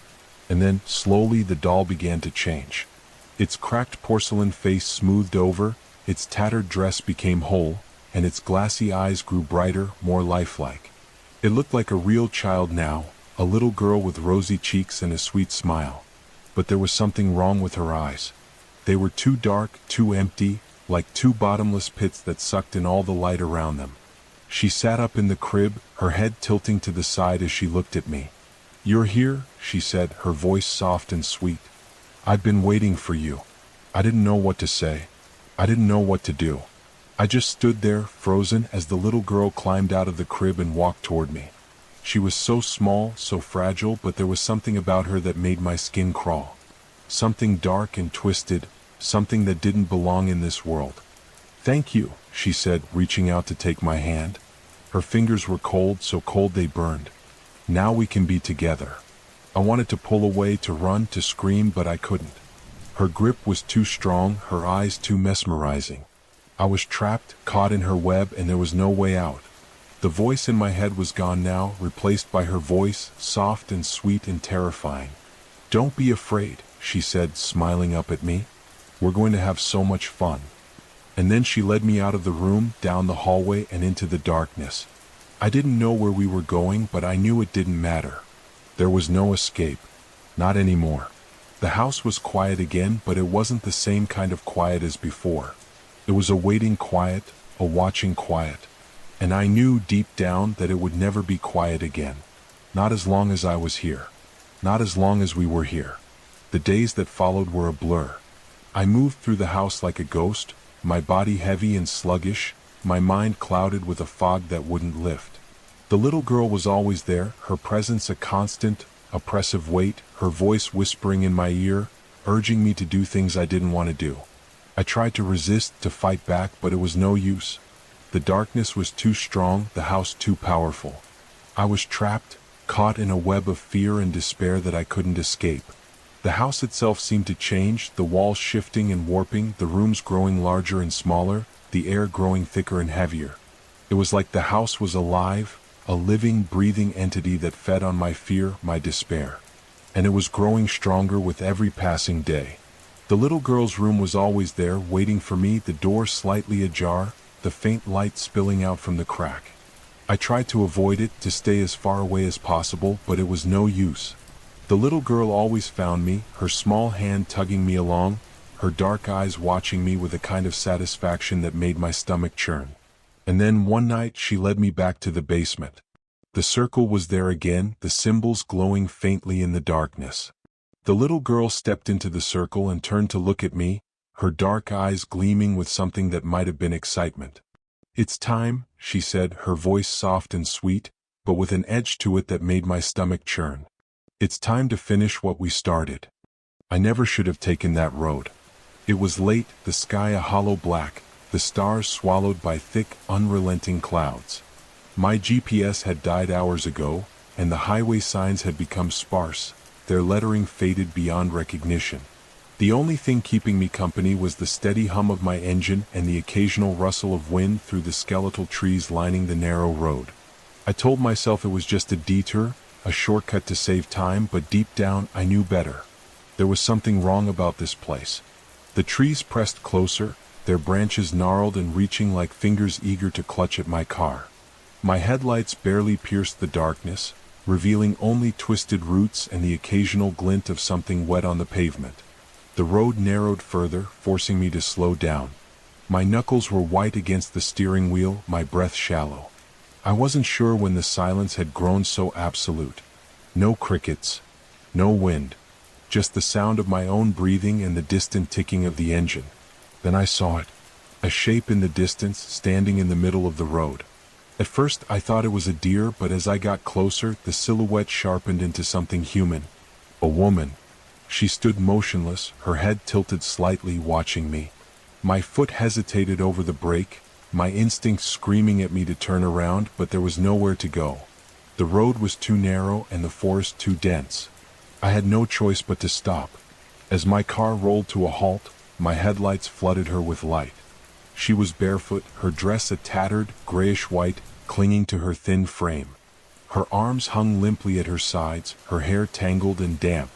And then, slowly, the doll began to change. Its cracked porcelain face smoothed over, its tattered dress became whole, and its glassy eyes grew brighter, more lifelike. It looked like a real child now, a little girl with rosy cheeks and a sweet smile. But there was something wrong with her eyes. They were too dark, too empty, like two bottomless pits that sucked in all the light around them. She sat up in the crib, her head tilting to the side as she looked at me. "You're here," she said, her voice soft and sweet. "I've been waiting for you." I didn't know what to say. I didn't know what to do. I just stood there, frozen, as the little girl climbed out of the crib and walked toward me. She was so small, so fragile, but there was something about her that made my skin crawl. Something dark and twisted, something that didn't belong in this world. "Thank you," she said, reaching out to take my hand. Her fingers were cold, so cold they burned. "Now we can be together." I wanted to pull away, to run, to scream, but I couldn't. Her grip was too strong, her eyes too mesmerizing. I was trapped, caught in her web, and there was no way out. The voice in my head was gone now, replaced by her voice, soft and sweet and terrifying. "Don't be afraid," she said, smiling up at me. "We're going to have so much fun." And then she led me out of the room, down the hallway, and into the darkness. I didn't know where we were going, but I knew it didn't matter. There was no escape. Not anymore. The house was quiet again, but it wasn't the same kind of quiet as before. It was a waiting quiet, a watching quiet. And I knew deep down that it would never be quiet again. Not as long as I was here. Not as long as we were here. The days that followed were a blur. I moved through the house like a ghost, my body heavy and sluggish, my mind clouded with a fog that wouldn't lift. The little girl was always there, her presence a constant, oppressive weight, her voice whispering in my ear, urging me to do things I didn't want to do. I tried to resist, to fight back, but it was no use. The darkness was too strong, the house too powerful. I was trapped, caught in a web of fear and despair that I couldn't escape. The house itself seemed to change, the walls shifting and warping, the rooms growing larger and smaller, the air growing thicker and heavier. It was like the house was alive, a living, breathing entity that fed on my fear, my despair. And it was growing stronger with every passing day. The little girl's room was always there, waiting for me, the door slightly ajar, the faint light spilling out from the crack. I tried to avoid it, to stay as far away as possible, but it was no use. The little girl always found me, her small hand tugging me along, her dark eyes watching me with a kind of satisfaction that made my stomach churn. And then one night she led me back to the basement. The circle was there again, the symbols glowing faintly in the darkness. The little girl stepped into the circle and turned to look at me, her dark eyes gleaming with something that might have been excitement. "It's time," she said, her voice soft and sweet, but with an edge to it that made my stomach churn. "It's time to finish what we started." I never should have taken that road. It was late, the sky a hollow black, the stars swallowed by thick, unrelenting clouds. My GPS had died hours ago, and the highway signs had become sparse, their lettering faded beyond recognition. The only thing keeping me company was the steady hum of my engine and the occasional rustle of wind through the skeletal trees lining the narrow road. I told myself it was just a detour, a shortcut to save time, but deep down I knew better. There was something wrong about this place. The trees pressed closer, their branches gnarled and reaching like fingers eager to clutch at my car. My headlights barely pierced the darkness, revealing only twisted roots and the occasional glint of something wet on the pavement. The road narrowed further, forcing me to slow down. My knuckles were white against the steering wheel, my breath shallow. I wasn't sure when the silence had grown so absolute. No crickets, no wind, just the sound of my own breathing and the distant ticking of the engine. Then I saw it, a shape in the distance, standing in the middle of the road. At first I thought it was a deer, but as I got closer, the silhouette sharpened into something human. A woman. She stood motionless, her head tilted slightly, watching me. My foot hesitated over the brake, my instinct screaming at me to turn around, but there was nowhere to go. The road was too narrow and the forest too dense. I had no choice but to stop. As my car rolled to a halt, my headlights flooded her with light. She was barefoot, her dress a tattered, grayish-white, clinging to her thin frame. Her arms hung limply at her sides, her hair tangled and damp.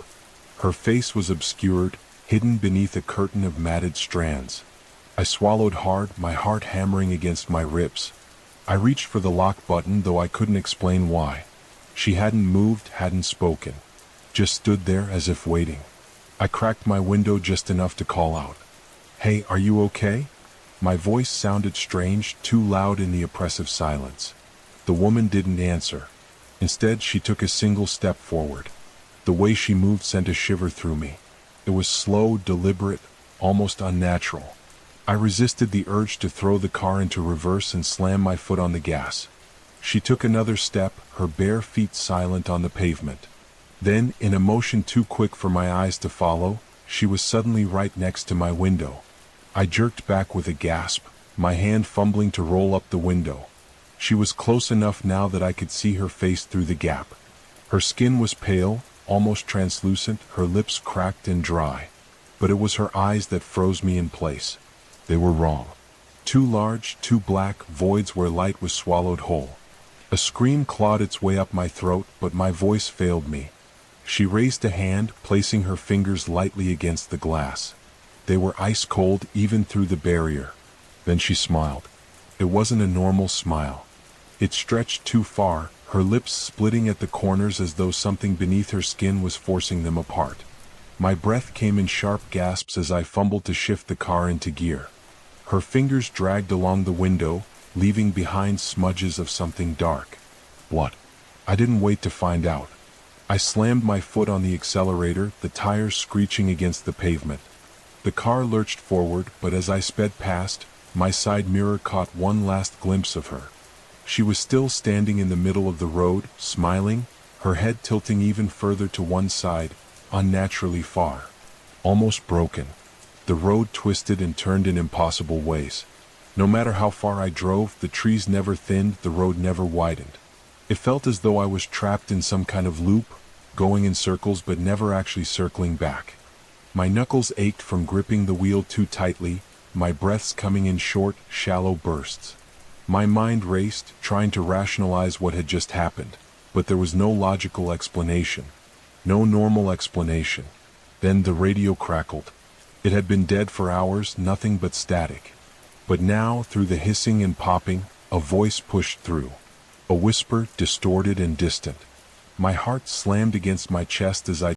Her face was obscured, hidden beneath a curtain of matted strands. I swallowed hard, my heart hammering against my ribs. I reached for the lock button, though I couldn't explain why. She hadn't moved, hadn't spoken. Just stood there as if waiting. I cracked my window just enough to call out, "Hey, are you okay?" My voice sounded strange, too loud in the oppressive silence. The woman didn't answer. Instead, she took a single step forward. The way she moved sent a shiver through me. It was slow, deliberate, almost unnatural. I resisted the urge to throw the car into reverse and slam my foot on the gas. She took another step, her bare feet silent on the pavement. Then, in a motion too quick for my eyes to follow, she was suddenly right next to my window. I jerked back with a gasp, my hand fumbling to roll up the window. She was close enough now that I could see her face through the gap. Her skin was pale, almost translucent, her lips cracked and dry. But it was her eyes that froze me in place. They were wrong. Too large, too black, voids where light was swallowed whole. A scream clawed its way up my throat, but my voice failed me. She raised a hand, placing her fingers lightly against the glass. They were ice cold even through the barrier. Then she smiled. It wasn't a normal smile. It stretched too far, her lips splitting at the corners as though something beneath her skin was forcing them apart. My breath came in sharp gasps as I fumbled to shift the car into gear. Her fingers dragged along the window, leaving behind smudges of something dark. What? I didn't wait to find out. I slammed my foot on the accelerator, the tires screeching against the pavement. The car lurched forward, but as I sped past, my side mirror caught one last glimpse of her. She was still standing in the middle of the road, smiling, her head tilting even further to one side, unnaturally far. Almost broken. The road twisted and turned in impossible ways. No matter how far I drove, the trees never thinned, the road never widened. It felt as though I was trapped in some kind of loop, going in circles but never actually circling back. My knuckles ached from gripping the wheel too tightly, my breaths coming in short, shallow bursts. My mind raced, trying to rationalize what had just happened, but there was no logical explanation. No normal explanation. Then the radio crackled. It had been dead for hours, nothing but static. But now, through the hissing and popping, a voice pushed through. A whisper, distorted and distant. My heart slammed against my chest as I